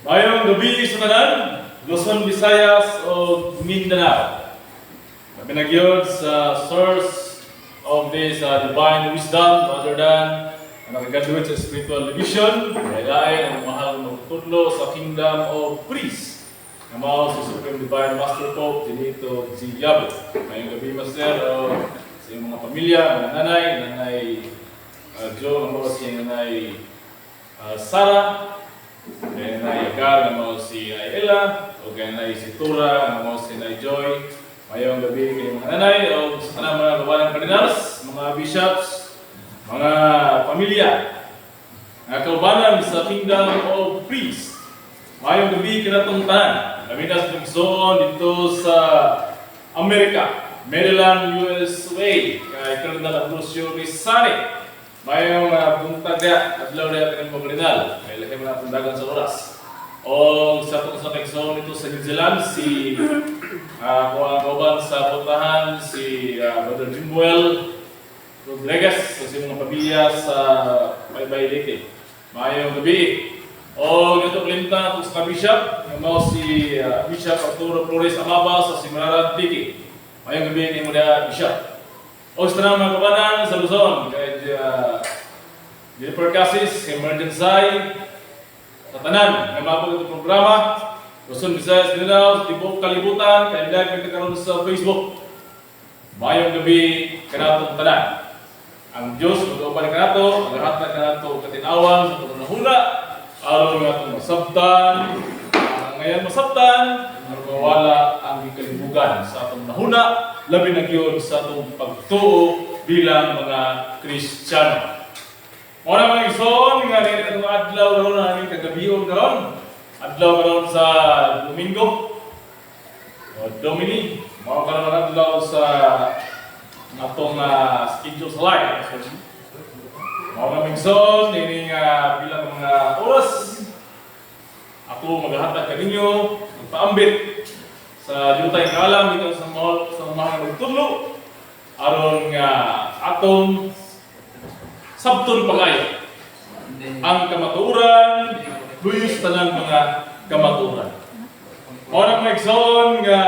Mayong gabi sa tanan, Luzon, Visayas o Mindanao. Kami nagyod sa source of this divine wisdom other than nakagraduate sa spiritual division, kailain ang mahal magtudlo sa kingdom of priest na mao sa Supreme Divine Master Pope Benito G. Yabo. Mayong gabi, Master, sa iyong mga pamilya, mga nanay Joe, ang mga si nanay Sarah, kaya na Yagar, ang mga si Ella, o kaya na si Tura, ang mga si Nay Joy. Mayong gabi kayong mga nanay, o sa kanang mga kawalang kardinals, mga bishops, mga pamilya, mga kaubanan sa Kingdom of Priests. Mayong gabi kinatong tanan. Kami na sa Luzon dito sa Amerika, Maryland, USA, kay Cardinal Ambrosio Rizani. Mayong buntag at adlaw na ating mga may lahi mo natin dagan sa oras. O sa itong sa Texon ito sa New Zealand, si kauban sa puntahan, si Brother Jimwell Rodriguez, sa mga pamilya sa Baybay Lake. Mayong gabi. O dito kalimta itong sa Bishop, yung si Bishop Arturo Flores Amaba sa Simararan Tiki. Mayong gabi ni Muda Bishop. O sa tanang mga kabanan sa Luzon, kay Jennifer Cassis, Emergency, sa tanan, ng mga itong programa, Luzon, Visayas, Mindanao, Tibok, Kalibutan, kay live nagkakaroon sa Facebook. Mayong gabi, kanatong tanan. Ang Diyos, mag-upan kanato, ang lahat na kanato katinawan sa pagkakahula, araw nga itong masabtan, ngayon masabtan, mawala ang kalibugan sa atong nahuna, labi na yun sa atong pagtuo bilang mga Kristiyano. Muna mga ison, nga rin itong adlaw karon na aming kagabion karon. Adlaw karon sa Domingo, o Domini, mga karon ang adlaw sa atong schedule sa live. Mga ison, ini bilang mga oras, ako maghahatag ka ninyo, magpaambit sa jutay kalam dito sa mga nagtudlo aron nga atong sabton pagayo ang kamatuoran luyos tanang mga kamatuoran. Ora mga igsoon nga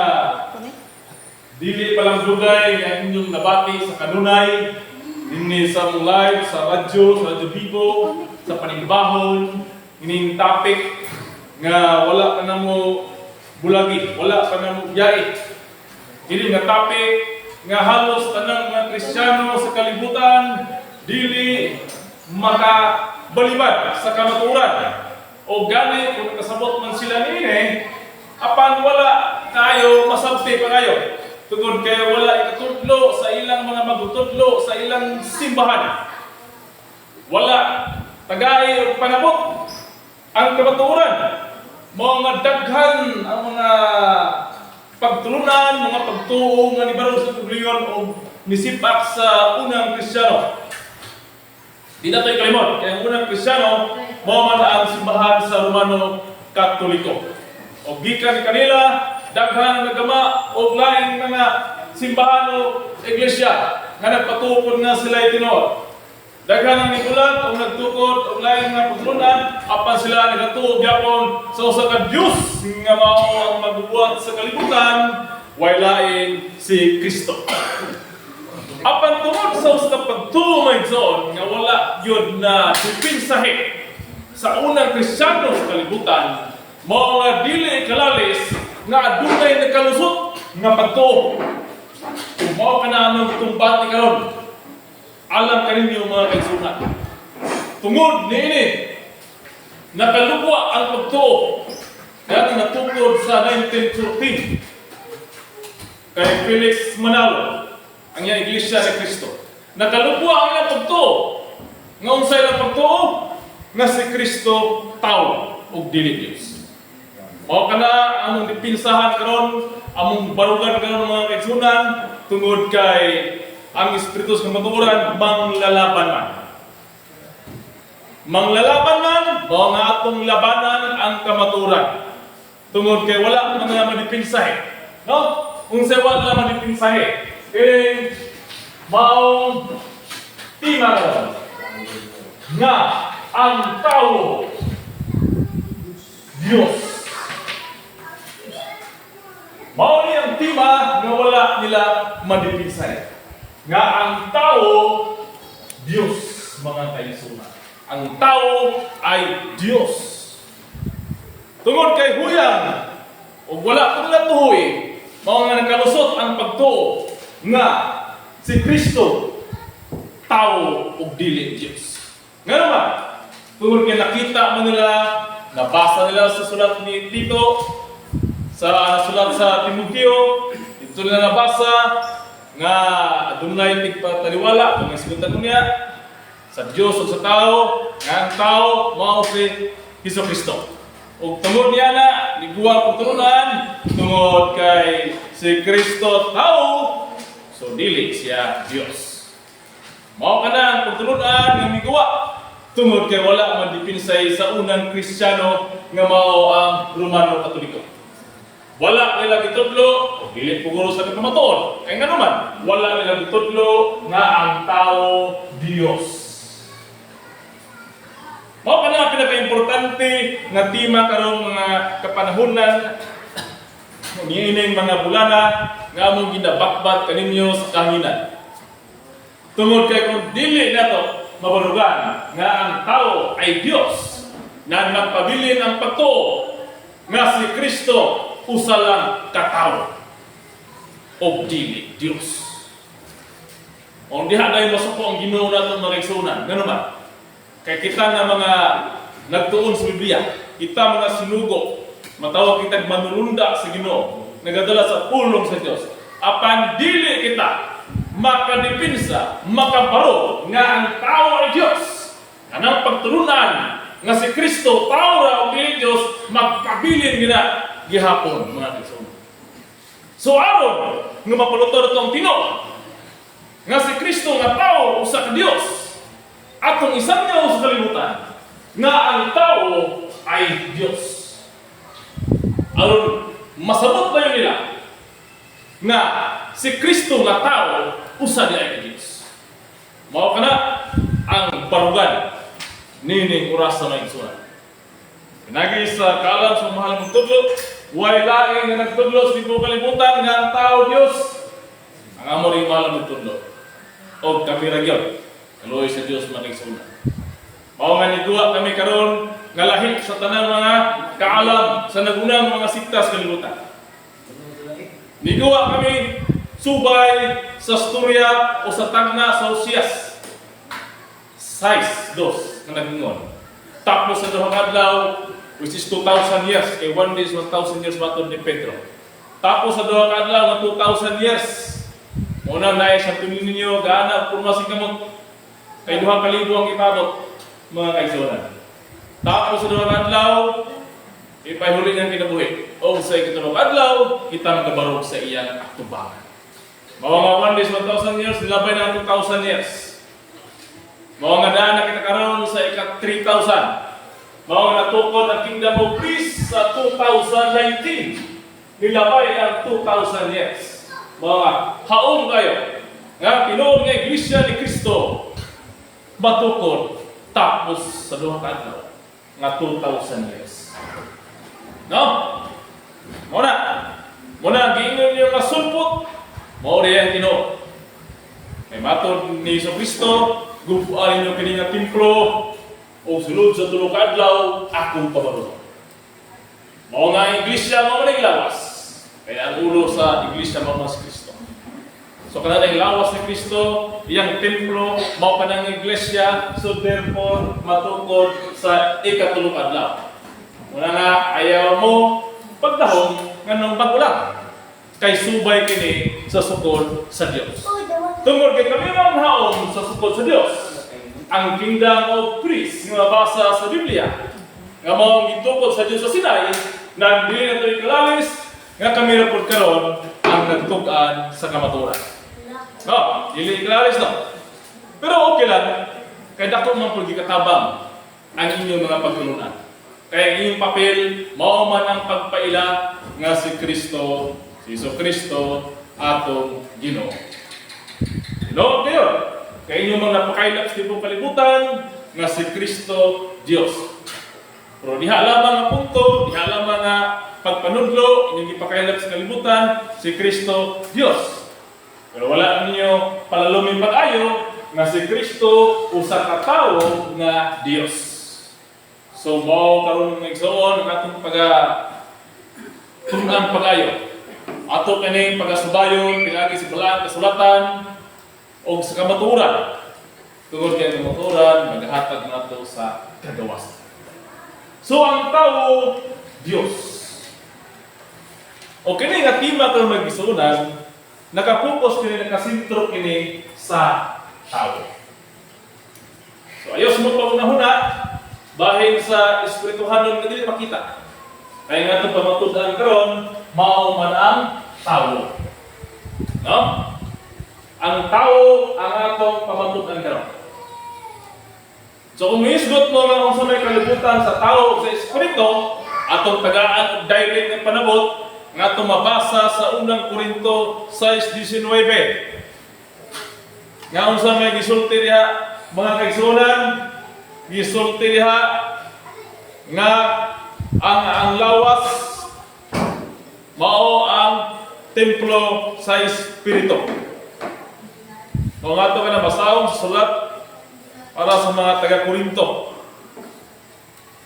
dili pa lang dugay nga inyong nabati sa kanunay dinhi sa mong live sa radyo Vivo, sa paningibahon, ining topic nga wala ka na mo bulagi, wala ka na mo biyai. Dili nga topic nga halos tanang mga Kristiyano sa kalibutan dili makabalibad sa kamatuoran. O gani kung nakasabot man sila nini, apan wala kayo masabti pa kayo. Tungod kay wala ikatudlo sa ilang mga magtudlo sa ilang simbahan. Wala tagay og panabot ang kamatuoran. Mga daghan ang mga pagtulunan, mga pagtuo nga ni Barong sa Tuglion o nisipak sa unang Kristiyano. Di na tayo kalimot, kaya ang unang Kristiyano, mga ang simbahan sa Romano Katoliko. O gikan kanila, daghan ang nagama o laing mga simbahan o iglesia nga nagpatukod nga sila itinod. Daghan ang nigulat o nagtukod o laing nga pagtulunan, apan sila nagatuog yapon sa usa ka Dios nga mao ang magbubuhat sa kalibutan, way lain si Kristo. Apan tungod sa usa ka pagtuo may zon nga wala yun na dipinsahe sa unang Kristiyano sa kalibutan, mao nga dili kalalis nga adunay nakalusot nga pagtuo. Kung mao ka na ang tumbati karon, alam ka ninyo mga kaigsunan. Tungod niini, nakalukwa ang pagtuo. Kaya natukod sa 1913 kay Felix Manalo, ang iyang Iglesia ni Cristo. Nakalukwa ang iyang pagtuo. Nga unsay lang pagtuo? Nga si Kristo tao ug dili Dios. Mao kana among dipinsahan karon, among barugan karon mga kaigsunan tungod kay ang Espiritu sa kamatuoran manglalaban man. Manglalaban man, mao nga atong labanan ang kamatuoran. Tungod kay wala man nga madipinsahe. No? Unsay wala madipinsahe. Mao timan nga ang tao Dios. Mao ni ang tema nga wala nila madipinsay. Nga ang tao, Dios, mga kaigsunan. Ang tao ay Dios. Tungod kay huyang, o wala kung natuhoy, mao nga nakalusot ang pagtuo nga si Kristo, tao o dili Dios. Nga naman, tungod kay nakita mo nila, nabasa nila sa sulat ni Tito, sa sulat sa Timoteo, ito nila nabasa, nga adunay tigpataliwala kung isiguntan niya sa Dios o sa tao, nga ang tao mao si Hesukristo. Ug tungod niya na niguwa pagturunan tungod kay si Kristo tao, so dili siya Dios. Mao kana ang pagturunan nga miguwa tungod kay wala man dipinsay sa unang Kristiyano nga mao ang Romano Katoliko. Wala nila gitudlo, o dili puguro sa pamatuon. Kaya nga naman, wala nila gitudlo nga ang tao Dios. Mao kana pinaka-importante nga tema karong mga kapanahunan niining mga bulana nga among ginabakbat kaninyo sa kahinan. Tungod kay kung dili nato mabalugan nga ang tao ay Dios, na nagpabilin ang pagtuo nga si Kristo usa lang katao o dili Dios. Kung diha na yung masuko ang Ginoo natin mga igsunan, gano'n ba? Kaya kita nga mga nagtuon sa Biblia, kita mga sinugo, matawag kita manulunda sa Ginoo, nagadala sa pulong sa Dios. Apan dili kita makadipinsa, makabaro nga ang tao ay Dios. Anang pagturunan nga si Kristo tao ra o dili Dios, magpabilin gina gihapon mga igsoon. So aron nga mapulutor itong Tino nga si Kristo nga tao usa ka Dios, atong isang niya sa kalibutan nga ang tao ay Dios. Aron masabot ba yun nila nga si Kristo nga tao usa di ay Dios. Mao kana ang barugan nining oras sa mga igsoon. Pinagi sa kalam sa mahal mong tudlo, way laing nga nagtudlo sa libong kalibutan nga ang tao Dios. Ang amo rin mahal mong tudlo. O kami ragyon, kaluoy sa Dios manig-suna. Mao nga niguwa kami karon nga lahi sa tanang mga kaalam sa nagunang mga sikta sa kalibutan. Niguwa kami subay sa storya o sa tagna sa Osias 6:2 nga nagingon. Tapos sa duhang adlaw, which is 2,000 years, kay one day is 1,000 years matod ni Pedro. Tapos sa duhang adlaw nga 2,000 years, muna na sa tunin ninyo, gaana, purmasing kamot, kay duhang kalibo ang itabot, mga kaigsunan. Tapos sa duhang adlaw, ipahuli niyang kinabuhi. O sa ikatulong adlaw, kita magabarog sa iyang aktubangan. Mga one day is 1,000 years, nilabay na 2,000 years. Mga nga daan na kita karoon sa ika-3,000. Mga nga natukod ang Kingdom of Peace sa 2019. Nilabay ang 2,000 years. Mga haon kayo. Nga pinuon nga Iglesia ni Kristo. Matukod. Tapos sa duha ka adlaw. Nga 2,000 years. No? Muna, giingon niyo nga sulpot. Mao rin ang Ginoo. Kay matod ni Hesus Kristo, gupuan ninyo kini nga templo o sulod sa tulo ka adlaw akong pabarog. Mao nga iglesia mao man lawas. Kaya ang ulo sa iglesia mao si Kristo. So kana ang lawas ni Kristo, iyang templo mao pa nang iglesia, so therefore matukod sa ikatulong adlaw. Muna nga ayaw mo pagdahom nganong bagulang kay subay kini sa sukod sa Dios. Tungod kay kami ang haom sa sukod sa Dios. Ang Kingdom of Peace nga mabasa sa Biblia nga mao gitukod sa Dios sa Sinai, na dili na ito ikalalis nga kami ra pud karon ang nagtug-an sa kamaturan. No, dili ikalalis no. Pero okay lang kay dako man pud gikatabang ang inyong mga pagtulunan. Kaya inyong papel mao man ang pagpaila nga si Kristo, si Hesus Kristo atong Ginoo. No, kayo. Kaya inyong mga napakailap sa tipong kalibutan nga si Kristo Dios. Pero diha lamang ang punto, diha lamang nga pagpanudlo, inyong ipakailap sa kalibutan, si Kristo Dios. Pero wala ninyo palalumin pag-ayo nga si Kristo usa ka tawo nga Dios. So mao karon ng igsoon ang atong tunan pag-ayo. Ato kaning pagasubayon pinagi sa balaan kasulatan o sa kamaturan. Tungod kay kamaturan maghatag nato sa kagawasan. So ang tawo Dios. O kini nga tema karon magisunan nakapokus kini nakasentro kini sa tao. So ayos mo pagunahuna bahin sa espirituhanon nga dili makita. Kaya nga itong pamatud-an karon mao man ang tao. No? Ang tao ang atong pamatud-an karon. So kung miisgot mo nga kung sa may kalibutan sa tao sa espiritu, atong tagaan og direct nga panabot nga atong mabasa sa unang Korinto 6:19. Nga unsa may gisulti diha mga kaigsunan, gisulti diha nga ang lawas mao ang templo sa espiritu. Kung ato ka na basahon sa sulat para sa mga taga-Korinto.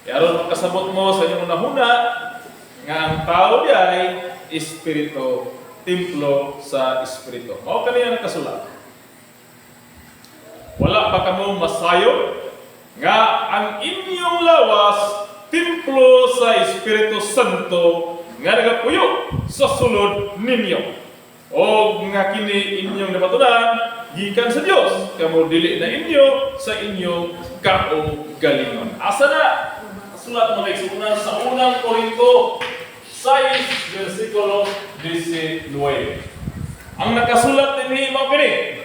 Kaya ron makasabot mo sa inyong nahuna nga ang tao di ay espiritu, templo sa espiritu. Mao kaniya nakasulat. Wala pa kamo masayo nga ang inyong lawas templo sa Espiritu Santo nga nagapuyo sa sulod ninyo. O nga kini inyong nabatunan gikan sa Dios, kamo dili na inyo sa inyong kaugalingon. Asa na? Sulat mo kaigsunan sa unang Korinto 6 versikulo 19. Ang nakasulat dinhi mao kini.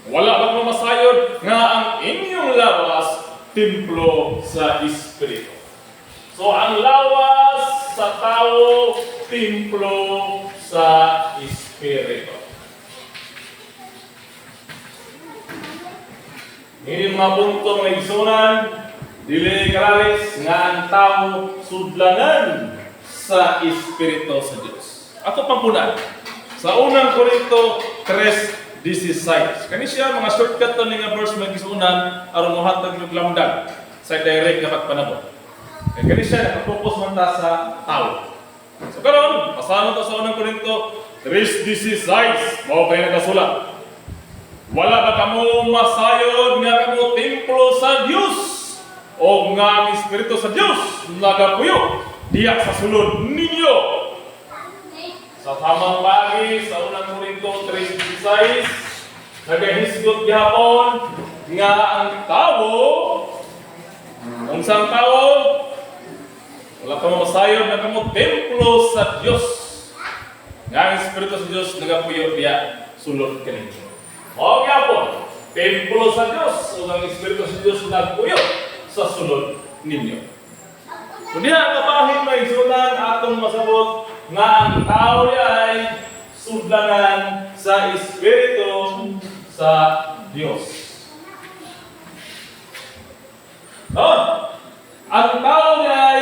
Wala ba masayod nga ang inyong lawas templo sa Espiritu. So ang lawas sa tao templo sa Espiritu. Hindi mga punto mga igsunan, dili kalalis nga ang tao sudlanan sa Espiritu sa Diyos. Ato pampunan sa unang Korinto 3:16. Kani siya mga shortcut to nga verse magisunan aron mohatag yung lamdag sa direct nga pagpanabot. Kay kani siya nakapokus man ta sa tao. So karon, pasanon to sa unang Korinto 3:16. Mao kay nakasulat. Wala ba kamo masayod nga kamo templo sa Dios o nga ang Espiritu sa Dios nagapuyo diya sa sulod ninyo. Sa tamang pagi sa unang Korinto 3:16 nagahisgot gihapon nga ang tao unsang tao wala pa masayod nga kamo templo sa Dios nga ang Espiritu sa Dios nagapuyo diya sulod kaninyo. O gihapon templo sa Dios o ang Espiritu sa Dios nagapuyo sa sulod ninyo. So diha kabahin may sunan atong masabot nga ang tao ay sudlanan sa Espiritu sa Dios. Ang tao ay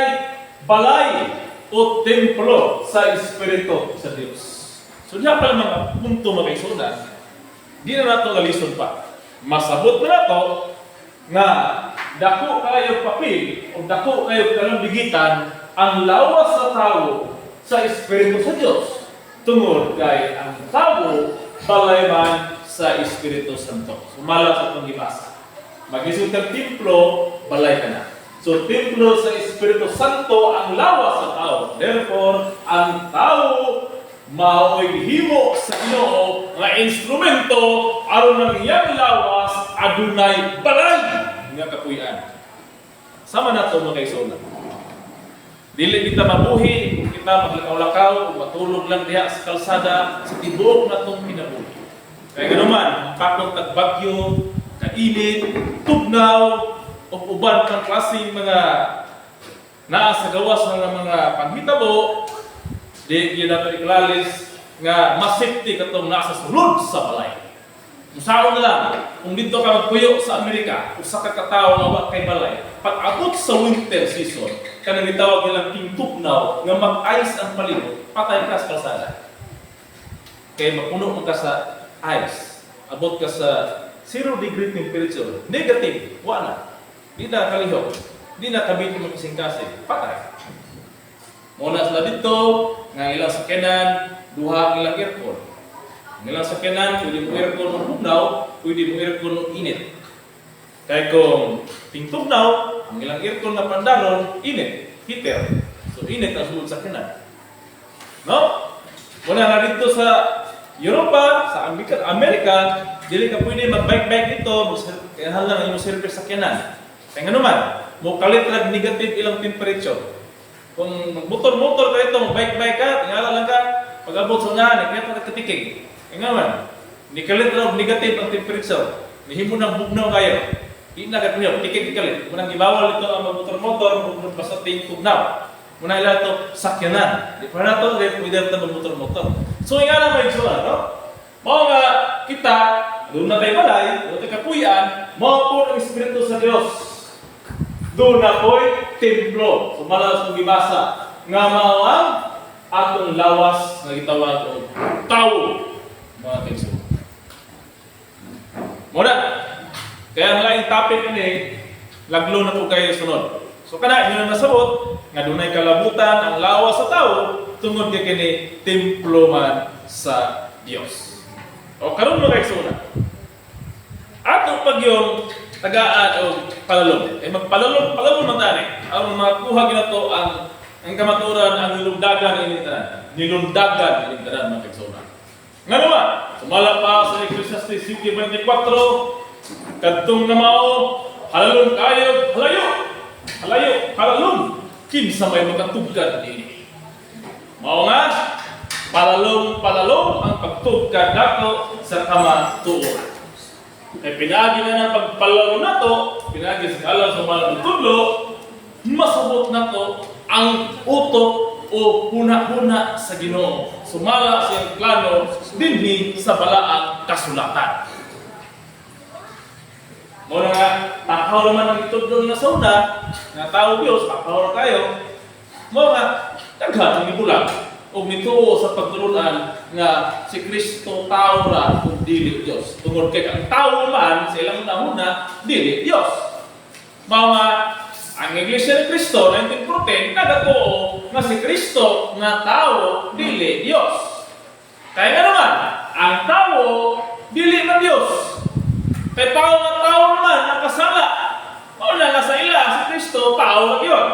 balay o templo sa Espiritu sa Dios. So diya pala mga punto makaisunan, di na nato galison pa. Masabot na nato nga dako kayo papel o dako kayo kalambigitan ang lawas sa tao sa Espiritu sa Diyos. Tungod kay ang tao balay man sa Espiritu Santo. Sumala sa itong ibasa. Mag-isip kang templo, balay ka na. So, templo sa Espiritu Santo ang lawas sa tao. Therefore, ang tao mao'y himo sa Ginoo nga instrumento aron ang iyang lawas adunay balay nga kapuy-an. Sama nato mga kaigsunan. Dili kita mabuhi, kita maglakaw-lakaw, matulog lang diha sa kalsada sa tibuok natong kinabuhi. Kaya ganuman, pakong tagbagyo, kainit, tugnaw, o uban ng klaseng mga naa sa gawas ng mga panghitabo, di yun natin iklalis nga masipti katong nasa sulod sa balay. Musaon na lang, kung dito ka magpuyo sa Amerika, usa ka katao nga wa kay balay, pag-abot sa winter season, kanang gitawag nilang tingtugnaw, nga mag-ice ang palibot, patay ka sa kalsada. Kaya mapuno mo ka sa ice. Abot ka sa 0 degree temperature. Negative. Wala. Di na kalihok. Di na kabitin mo kasing-kasing. Patay. Muna sila dito, nga ilang sakyanan, duha ang ilang aircon. Ang ilang sakyanan, pwede mo aircon ng bugnaw, pwede mo aircon ng init. Kaya kung tingtugnaw, ang ilang aircon na pandaron, init. Heater. So init ang sulod sakyanan. No? Muna nga dito sa Europa, sa Amerika, dili ka pwede mag-bike-bike dito, kaya halang yung service sakyanan. Kaya nga naman, mo kalit lang negative ilang temperature. Kung mag-motor-motor ka ito, mag-bike-bike ka, tingala lang ka, pag-abot sa unahan, ikita ka katiking. Kaya nga naman, ni kalit lang negative ang temperature. Nihimo ng bugnaw kayo. Di na ka niyo, tikik kalit. Munang ibawal ito ang mag-motor-motor, basta tingtugnaw. Muna ila ito, sakyanan. Di pa na ito, pwede ito mag-motor-motor. So, nga na may itsura, no? Mga nga kita, doon na tayo balay, doon tayo kapuyan, mga po ng Espiritu sa Diyos. Doon na po'y templo. So, malas kong ibasa. Nga mawang atong lawas na gitawag o tao. Mga tekso. Muna, kaya ang laing topic ini, laglo na po kayo sunod. So, kana inyo na nasabot, nga doon ay kalabutan ang lawas sa tao, tungod ka kini templo man sa Dios. O karon mo kay suna. Ato pag yung tagaan o palalom. Magpalalom man tani. Ang makuha ginato ang kamaturan ang nilundagan ini tanan. Nilundagan ini tanan mga kaigsoon. Nga naman, sumala pa sa Ecclesiastes 7:24, kadtong namao, halalom kayo, halayo, halalom. Kinsa may makatugkad ini. Mao nga, palalom ang pagtugkad nato sa kamatuoran. Kaya pinagi na ng pagpalalom nato, pinagi sa alam sa mga tudlo, masabot nato ang utok o huna-huna sa Ginoo. Sumala siyang plano dinhi sa balaang kasulatan. Muna nga, takaw naman ang itudlo na sa una, nga tao Diyos, takaw na kayo, muna nga, daghan ang ibulang, o mituo sa pagturunan nga si Kristo tao ra o dili Diyos. Tungod kay ang tao man, sa ilang una, dili Diyos. Mga ang Iglesia ni Kristo, 1914, nagatuo nga si Kristo nga tao, dili Diyos. Kaya nga naman, ang tao, dili na Diyos. Kaya tao naman, nakasala. O na sa ila, si Kristo, tao na yun.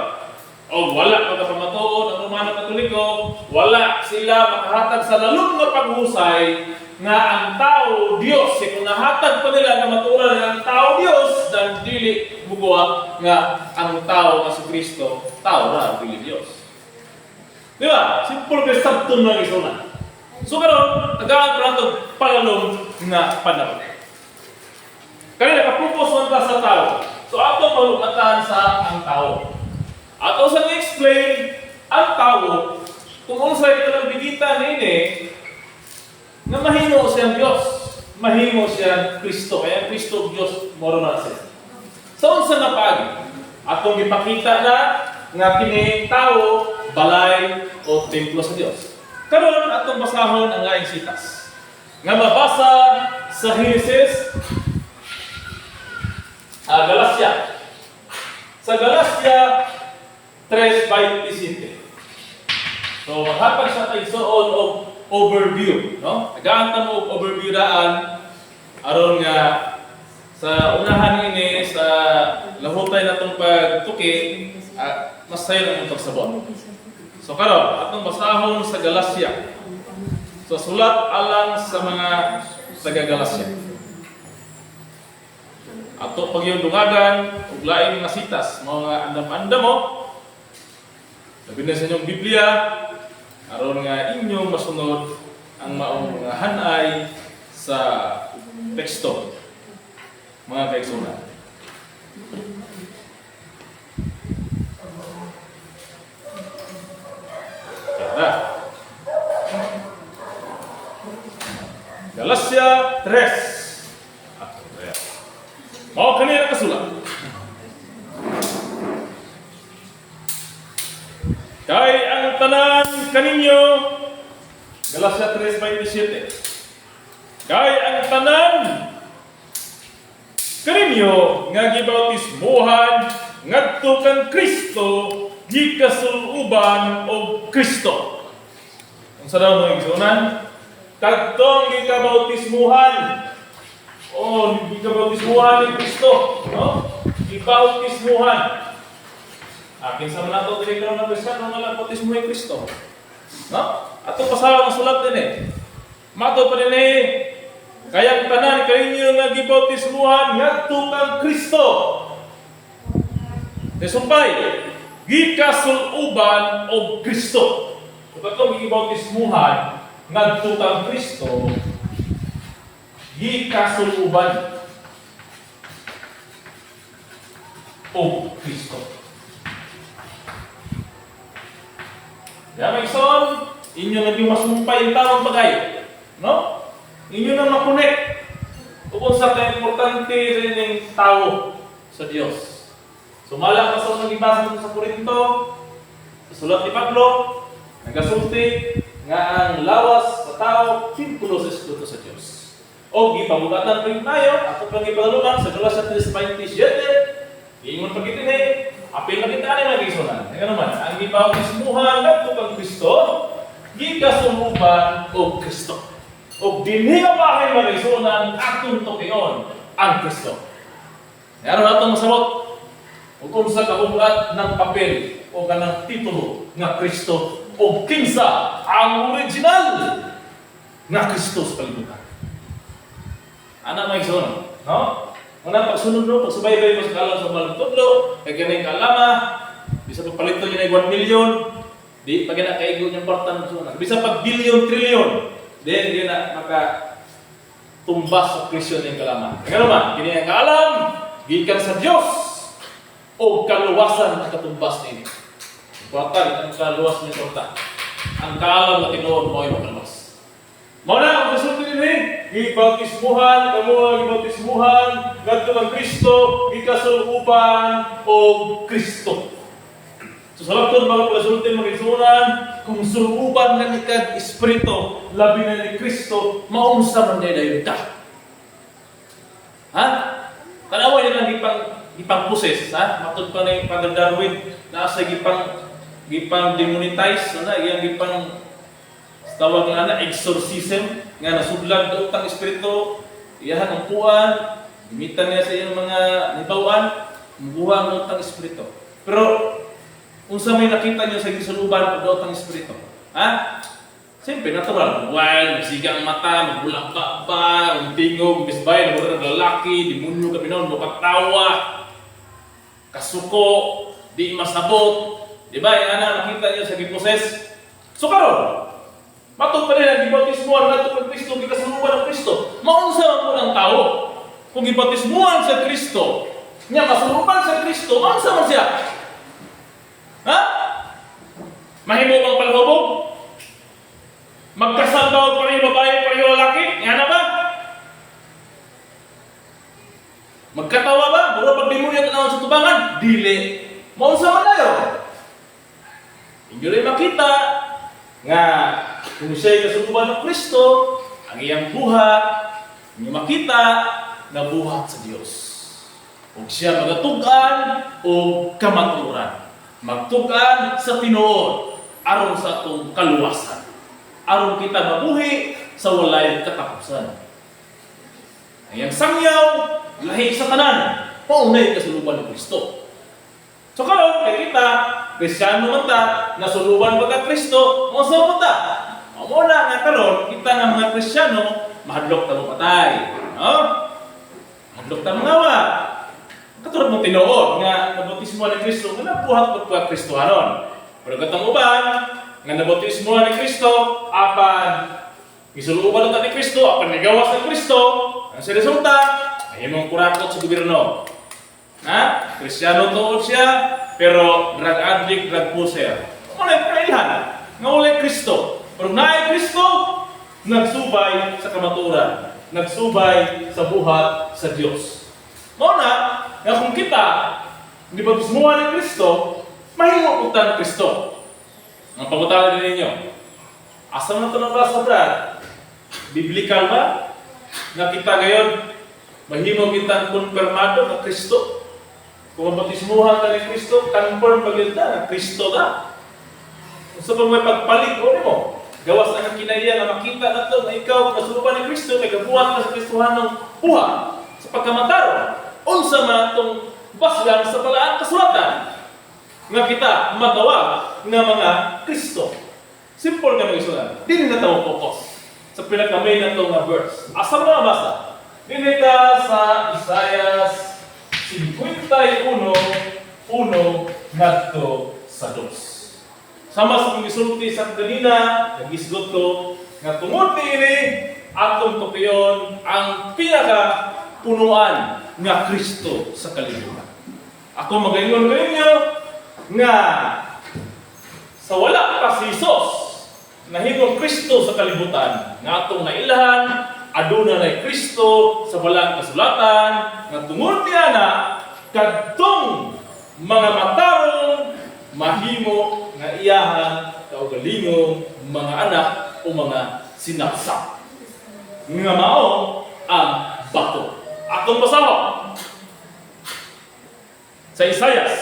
O wala pagkapamatuod ang Romano Katoliko, wala sila makahatag sa lalong nga paghusay nga ang tao, Diyos. Kung nahatag pa nila na maturan ng tao, Diyos, dan dili bubuwa nga ang tao nga si Kristo, tao na, dili Diyos. Di ba? Simple kay sabton na isuna. So karon, tagaan pa nato palalom nga panahon. Kaya nakapupos man ka sa tao. So ato malugatan sa ang tao. Ato sa explain ang tao kung unsay ito ng bigitan nini na mahimo siyang Diyos. Mahimo siyang Kristo. Kaya Kristo Diyos moro na siya. So unsa na pag atong gipakita na nga kini tao balay o templo sa Dios. Karon atong basahon ang laing sitas. Nga mabasa sa Henesis Galacia. Sa Galacia 3:27. So maghatag siya kay soon og overview, no? Nagaanta mo og overview daan aron nga sa unahan ini sa lahutay natong pagtuki mas sayo ang pagsabot. So karon atong basahon sa Galacia. So sulat alang sa mga taga Galacia. Ato pag yung dungagan, ug laing mga sitas, mga andam-andam mo. Labi na sa inyong Biblia, aron nga inyong masunod ang maong mga hanay sa teksto. Mga kaigsunan. Kaya Galacia 3. Mao kanina kasulat. Kay ang tanan kaninyo, Galacia 3:27. Kay ang tanan kaninyo nga gibautismuhan ngadto kang Kristo gikasul-uban og Kristo. Unsa daw mga igsunan? Kadtong gikabautismuhan. Gikabautismuhan ni Kristo, no? Gibautismuhan. Akin sa mga ito, tinignan na Kristiyan, nung nalagpatismo ni Kristo. No? At ito pasawa ng sulat din eh. Mato pa din eh. Kayang tanan, kayo nga gibautismuhan, ngadto kang Kristo. Sumpay, gikasul-uban o Kristo. So katong gibautismuhan, ngadto kang Kristo, gikasul-uban o Kristo. May son, inyo naging masumpay yung tamang bagay. No? Inyo nang makunik. Kung sa importante rin yung tao sa Diyos. Sumala ka sa nagibasa sa Corinto, sa sulat ni Pablo, nagasulti nga ang lawas sa tao, simpulo sa Espiritu sa Diyos. O, gipamugatan rin tayo, ako pang ipalalunan sa Galacia 3:27, ingon pagitin eh, apil na kita ni mag-isunan. Nga naman, ang gibautismuhan ngadto kang Kristo, gikasuluban o Kristo. O dinhimabahin mag-isunan atong tukion ang Kristo. Ngayon atong masabot, kung sa kabugat ng papel o kanang titulo nga Kristo o kinsa ang original nga Kristo sa kalibutan. Anak mag-isunan, no? Muna pagsunod no, pagsubaybay mo sa kalam sa malang tudlo, kay ganay kalama, bisa pagpalito niya na 1 million, di pag nakaigo niyang partan mo bisa pag billion, trillion, then di na tumbas sa presyo ng kalama. Kaya naman, kini ang kaalam, gikan sa Diyos, o kaluwasan na katumbas nini. Importante, ang kaluwas niya torta. Ang kaalam na tinuod mo ay makaluwas. Muna, ang kasulti nini, gibautismuhan, kamuha gibautismuhan, ngadto kang Kristo, gikasuluban o Kristo. So sa laptod mga kasulti mga isunan, kung suluban na ikag Espiritu, labi na ni Kristo, maunsa man dayon ka. Ha? Tanawa yun ang gipang poses, ha? Matod pa na yung Father Darwin, nasa gipang demonetize, yung gipang tawag nga na exorcism, nga nasudlag daw tang Espiritu, iyahan ang puan, imitan niya sa iyong mga nibawaan, mabuha ang daw tang Espiritu. Pero, unsa may nakita niyo sa gisuluban o daw tang Espiritu? Ha? Siyempre, natural. While, nagsigang mata, magbulak pa, tingog, bisbay, nagmura ng lalaki, demonyo kami noon, mukatawa, kasuko, di masabot. Diba? Yan na nakita niyo sa giposes. So, karon, matod pa rin ang gibautismuhan ngadto kang Kristo, gikasuluban ng Kristo. Maunsa man po ng tao. Kung gibautismuhan sa Kristo, niya kasuluban sa Kristo, maunsa man siya? Ha? Mahimo bang palahubog? Magkasal daw pareho babae, pareho lalaki? Yan na ba? Magkatawa ba? Buro pag demonyo ka naman sa tubangan? Dili. Maunsa man tayo? Inyo rin makita nga kung siya'y kasuluban ng Kristo, ang iyang buhat, inyo makita na buhat sa Diyos. Huwag siya magatugan o kamaturan. Magtugan sa tinuod, aron sa itong kaluwasan. Aron kita mabuhi sa walay katapusan. Ang iyang sangyaw, lahi sa tanan, paunay kasuluban ng Kristo. So karon, kay kita, Kristiyano man ta, nasuluban ba ka Kristo, masaw mo ta. Muna nga karon, kita nga mga Kristiyano, mahadlok ta mo patay. No? Mahadlok ta mga awa. Katulad mong tinuod nga nabautismo ni Kristo, nga nabuhat mo pa Kristohanon. Pero katong uban, nga nabautismo ni Kristo, apan gisuluban ta ni Kristo, apan nagawas ni Kristo, ang sa resulta, ay mong kurakot sa gobyerno. Ha? Kristiyano tuod siya, pero drug addict, drug pusher. Walay kailan nga walay Kristo. Pero naay Kristo, nagsubay sa kamaturan, nagsubay sa buhat sa Diyos. Muna, nga kung kita, hindi bautismuhan ni Kristo, mahimo putan Kristo. Ang pangutana din ninyo, asa man ito nabasa, brad? Biblikal ba? Nga kita ngayon, mahimo kitang konfirmado na Kristo. Kung mabatismuhan ka ni Kristo, confirm pagilta na Kristo ka. Kung sa may pagpalit mo, gawas na kinaya na makita na ito na ikaw nasurupan ni Kristo, nagabuhat ka sa Kristohan ng buha sa pagkamataro. Unsa man itong basgan sa palaan kasulatan nga kita matawag nga mga Kristo. Simple ka mag-isulat. Dili na tayo focus sa pinakamay na itong verse. Asa mga basa? Dili ka sa Isaias 51:1 ngadto sa 2. Sama sa kong isulti sa kanina, nag-isgot ko nga tungod ini atong tupiyon ang pinaka punuan nga Kristo sa kalibutan. Ako magayon ko ninyo nga sa wala pa si Jesus nahimong Kristo sa kalibutan nga atong nailahan aduna na Kristo sa walang kasulatan nga tungod niya na kadtong mga matarong mahimo nga iyahan kaugalingong mga anak o mga sinaksak nga mao ang bato. Atong basahon sa Isaias.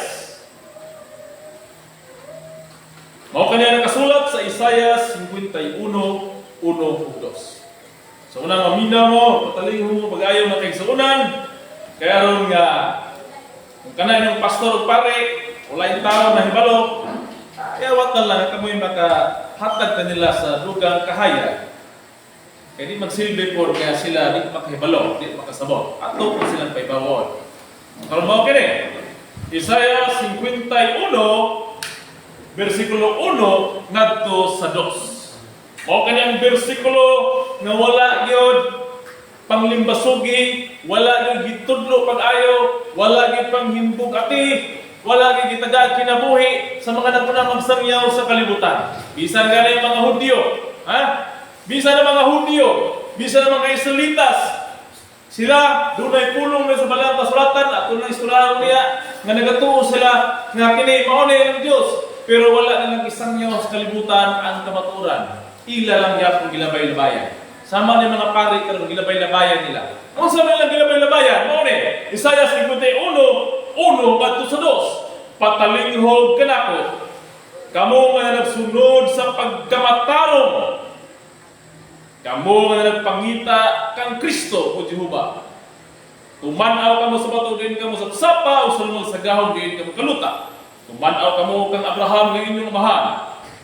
Mao kaniya nakasulat sa Isaias 51:1-2. So unang mamina mo, pataling mo, pag-ayaw na kay suunan, kaya ron nga, kung kanay ng pastor o pare, wala yung tao na hibalo, kaya wat na lang, kamoy makahatag ka nila sa dugang kahaya. Kaya di magsilbi po, kaya sila di makahibalo, di makasabot. Ato po silang paibawon. Karoon mo kini, Isaiah 51, versikulo 1, ngadto sa 2. O kanyang bersikulo na wala yun panglimbasugi, wala yun hitudlo pag-ayo, wala yun panghimbog ati, wala yun gitagad kinabuhi sa mga napunang magsangyaw sa kalibutan. Bisan nga na yung mga Hudyo, ha? Bisan na mga Hudyo, bisan na mga Israelitas, sila, doon ay pulong na sa balang kasulatan at doon ay istoryahan niya nga nagatuo sila nga kini maunay ng Diyos, pero wala na nag-isangyaw sa kalibutan ang kamaturan. Ila lang yapon gilabay-labayan. Sama ni mga pari karon gilabay-labayan nila. Ang sama lang gilabay-labayan, mao ni Isaiah 51:1 kadto sa 2. Patalinghog kanako. Kamo nga nagsunod sa pagkamatarong. Kamo nga nagpangita kang Kristo o Jehova. Tumanaw kamo sa bato din kamo sa sapa o sulmong sa gahom din kamo kaluta. Tumanaw kamo kang Abraham nga inyong amahan.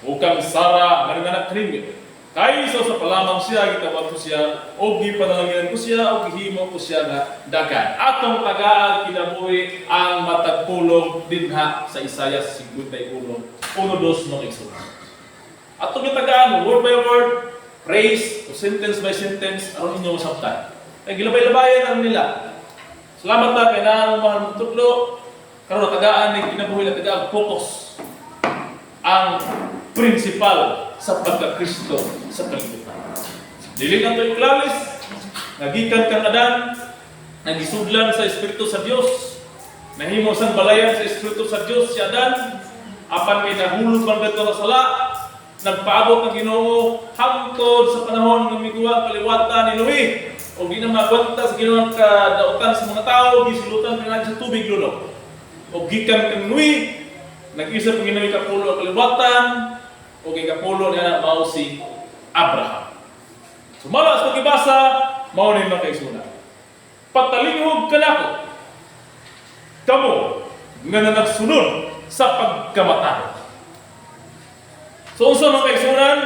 O kang Sara nga nanganak ninyo. Kaysa sa palamang siya, gitawag ko siya, o gipanalangin ko siya, o gihimo ko siya nga dagan. Atong tagaan kinabuhi ang matagpulong dinha sa Isaiah 51:1-2 ng Exodus. Atong gitagaan, word by word, phrase, o sentence by sentence, aron inyo masabtan. Kaya gilabay-labayan ang nila. Salamat na kay naang mahal mong tutlo, karon tagaan ni kinabuhi na tagaan focus ang prinsipal sa pagka-Kristo sa kalibutan. Dili na ito'y klalis, nagikan kang Adan, nagisudlan sa Espiritu sa Diyos, nahimo sang balayan sa Espiritu sa Diyos si Adan, apan may nahulog man dito na sala, nagpaabot ng Ginoo hangtod sa panahon ng miguwang kaliwatan ni Noe, o di na magwanta sa Ginoo ang kadautan sa mga tao, gisulutan ka sa tubig luno. O gikan kang Noe, nag-isip ng Ginoo ikapulo ang kaliwatan, o ikapulo niya mao si Abraham. Sumala sa pagibasa, mao na yung makaisuna. Patalinghog ka nako, kamo nga na nagsunod sa pagkamatay. So, unsa mga kaisunan,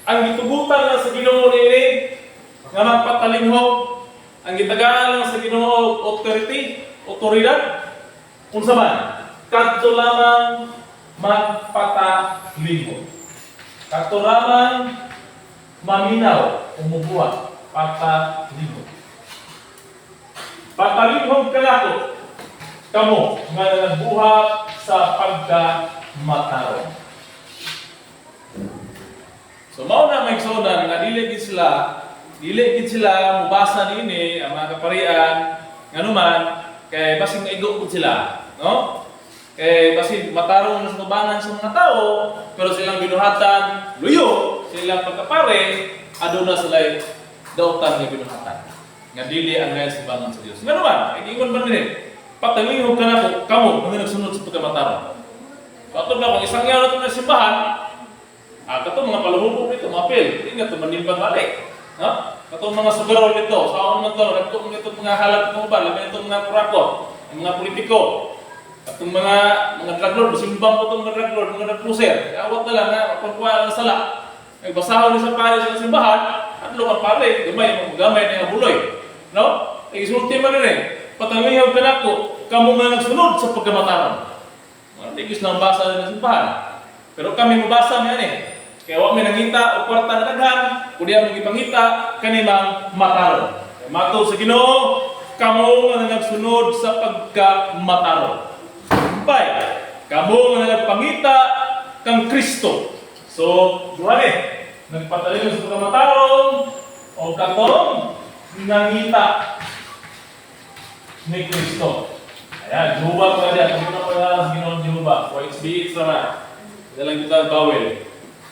ang gitugutan na sa Ginoo niini nga magpatalinghog, ang gitagaan lang sa Ginoo authority, otoridad, unsa man, kadto lamang magpatalinghog. Kadto lamang maminaw, umubuhat, patalinghog. Patalinghog ka nako, kamo nga nagbuhat sa pagkamataro. So mao na may igsoon nga dili gid sila mubasa niini ang mga kaparian nganuman kay basing maigo pud sila, no? Kasi matarong na sa tubanan sa mga tao, pero silang binuhatan, luyo, silang pagkapare, aduna sila dautan nga binuhatan. Nga dili ang ngayon sa bangan sa Diyos. Nga naman, ingon ba nila? Patalihog ka na po, kamo, mga nagsunod sa pagkamatarong. Katong na, kung isang yaw na ito na simbahan, katong mga paluhubog nito, mga pil, hindi nga ito manimbang balik. Katong mga sugarol nito, sa ako naman ito, nagtong nito mga halat ng ubal, labi itong mga kurakot, mga politiko, katong mga drug lord, simbang po itong mga drug lord, mga drug cruiser, awat na lang, pagkuha ng sala. Basahan sa pare sa simbahan, at lumang pare, gamay na yung buloy. No? Isulti man rin, patangihaw ka na ko, kamo nga nagsunod sa pagkamataran. Tigis na ang basa ng simbahan. Pero kami mabasa niyan Kaya huwag may nangita o kwarta na daghan, kundi ang magipangita, kanimang mataron. Mato sa Ginoo, kamo nga nagsunod sa pagkamataron. Bay, kamo nga nagpangita kang Kristo. So, duwane, nagpatalim sa pagkamataron, o katong nangita ni Kristo. Ayan, Jehovah pa dyan. Kami na pala sa Ginoong Jehovah. For it's be it sama. Dalang kita bawel.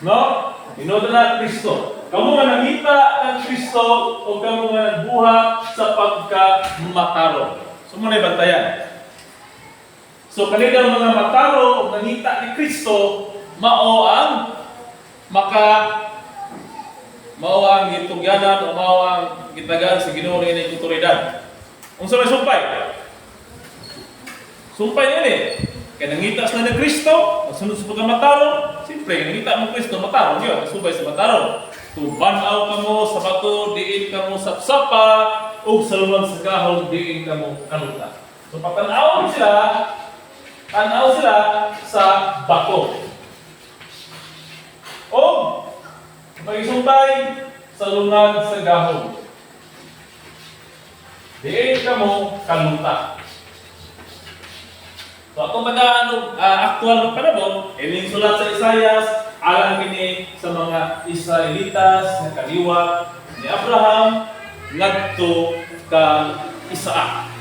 No? Inoda na Kristo. Kamu nga nakita ng Kristo o kamu nga nagbuhat sa pagkamataro. So muna bantayan. So kanina mga mataro o nakita ni Kristo, mao ang gitugyanan o mao ang gitagaan sa Ginoo nga ining otoridad. Unsa may sumpay? Sumpay niya kaya nangita sa na Kristo, sunod sa pagkamataro, siyempre, nangita mo Kristo, mataro yun, subay sa mataro. Tubanaw ka mo sa bato, diin ka mo sa sapa, o sa lumang sa gahol, diin ka mo kaluta. So, tanaw sila sa bato. O, magisumpay sa lumang sa gahol. Diin ka mo kaluta. So atong aktual na panahon, ining sulat sa Isaias, alang kini sa mga Israelitas na kaliwa ni Abraham ngadto kang Isaac.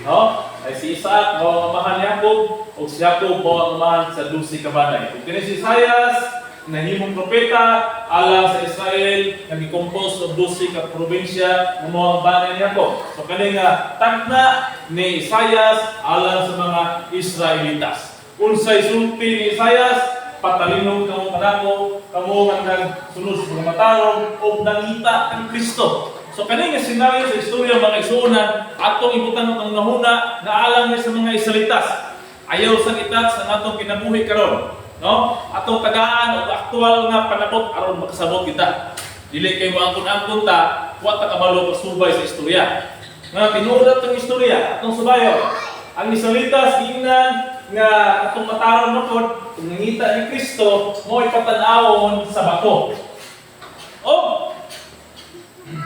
No? Ay si Isaac mao ang amahan ni Jacob ug si Jacob mao ang amahan sa 12 ka banay. Ug kini si Isaias nahimong propeta alang sa Israel nga gi-compose og 12 ka probinsya nga mao ang banay ni Jacob. So kani nga tagna ni Isaias alang sa mga Israelitas. Unsay sulti ni Isaias, patalinog kamo kanako, kamo nga nagsunod sa mga matarong ug nangita kang Kristo. So kani nga senaryo sa istorya mga igsuonan atong ibutan atong nahuna nga alang ni sa mga Israelitas. Ayaw sa itat sa atong kinabuhi karon. No? Atong tagaan o aktual nga panabot aron makasabot kita. Dili kay mo angkon-angkon ta, wa ta kabalo pasubay sa istorya. Nga tinuod atong istorya, atong subayo. Ang Israelitas giingnan nga atong mataron makod kung nangita ni Kristo mo ipatan-awon sa bato. O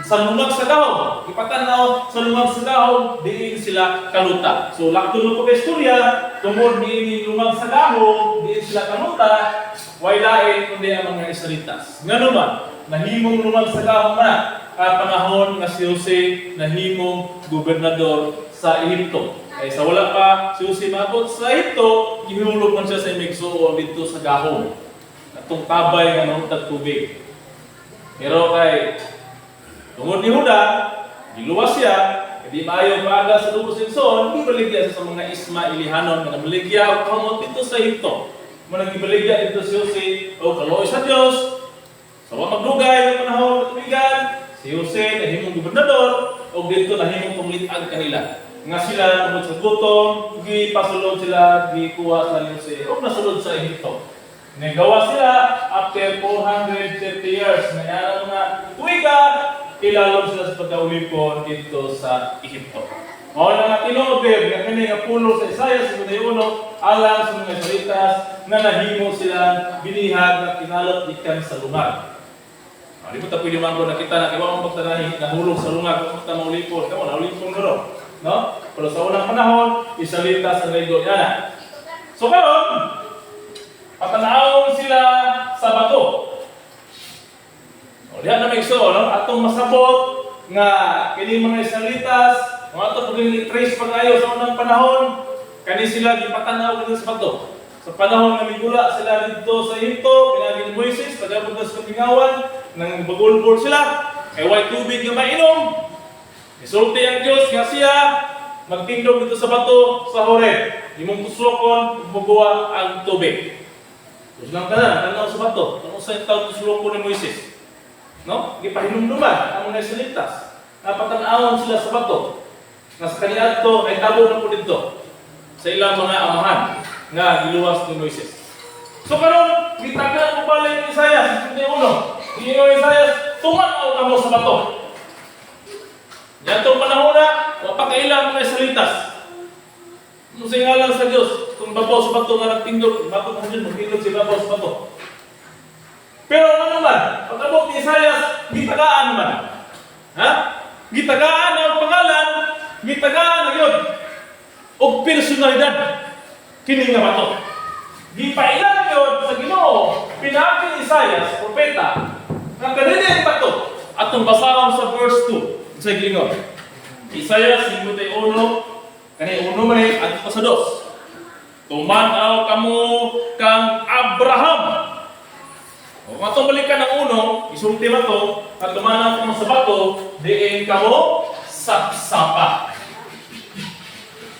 sa lumag sa gahon, ipatan-aw sa lumag sa gahon, diin sila kaluta. So laktod ko istorya, tungod ni lumag sa gahon, diin sila kaluta, way lain kundi ang mga Israelitas. Ngano man, nahimong lumag sa gahon man panahon nga si Jose nahimong gobernador sa Ehipto. Ay sa wala pa si Jose maabot sa Ehipto, gihulog man siya sa Imigsuon dito sa gahon. Atong tabay nga nahutag tubig. Pero kay tungod ni Huda, giluwas siya, hindi maayo maaga sa dugo Simpson, gibaligya sa mga Ismailihanon nga nabaligya o kamot dito sa Ehipto. Muna gibaligya dito si Jose o kaloy sa Dios. Sa magdugay ng panahon ng tubigan, si Jose nahimong gobernador o dito nahimong pumlitag kanila. Nga sila tungod sa gutom, gipasulod sila, gikuha sa Jose o nasulod sa Ehipto. Nagawa sila after 430 years. Nangyari mga tuwigan, ilalom sila sa pagkaulipon dito sa Ehipto. Mao na nga tinuod nga kini nga pulo sa Isaias 51 alang sa mga Israelitas nga nahimo sila binihag nga kinalot ikan sa lungag. Di mo ta pwede man nakita na kay wa mo pagtanahi nahulog sa lungag kung ta maulipon, kamo naulipon garo, no? Pero sa unang panahon, Israelitas ang laygo yana. So karon patanawon sila sa bato. O diyan na may iso, no? Atong masabot nga kini mga Israelitas, mga ato paging trace pag-ayo sa unang panahon, kani sila gipatanaw dito sa bato. Sa panahon nga migula sila dito sa Ehipto, pinagi ni Moises, pagabot na sa kamingawan, nang bagulbol sila, kay way tubig nga mainom. Isulti ang Diyos nga siya magtindog dito sa bato sa Horeb. Imong tuslokon, bubuwa ang tubig. Tapos lang ka na, tanaw sa bato. Kung sa taon tuslokon ni Moises. No? Gipahinumduman ang mga salitas. Napatanawon sila sa bato. Nga sa kaniadto ay tabo na po dito sa ilang mga amahan nga giluwas ni Moises. So karon gitagan mo balay ni Isaias, hindi uno. Ingon ni Isaias, tumanaw ka mo sa bato. Yan itong panahon na, wapakailang mga salitas. Ano sa ngalan sa Diyos, kung babaw sa bato nga nagtindog, bato ka dyan, magtindog si babaw sa bato. Pero ano naman, pag-abot ni Isaias, gitagaan naman. Ha? Gitagaan ang pangalan, gitagaan na yun. O personalidad, kini nga bato. Gipailan yun sa Ginoo, pinagi ni Isaias, propeta, nga kanina yung bato. At ang basahon sa verse 2, sa Ginoo. Isaiah 51, kani uno man at pa sa 2. Tumanaw kamo kang Abraham. O matong balikan ng uno, isulti man to, at tumanaw kamo sa bato, diin kamo sapsapa.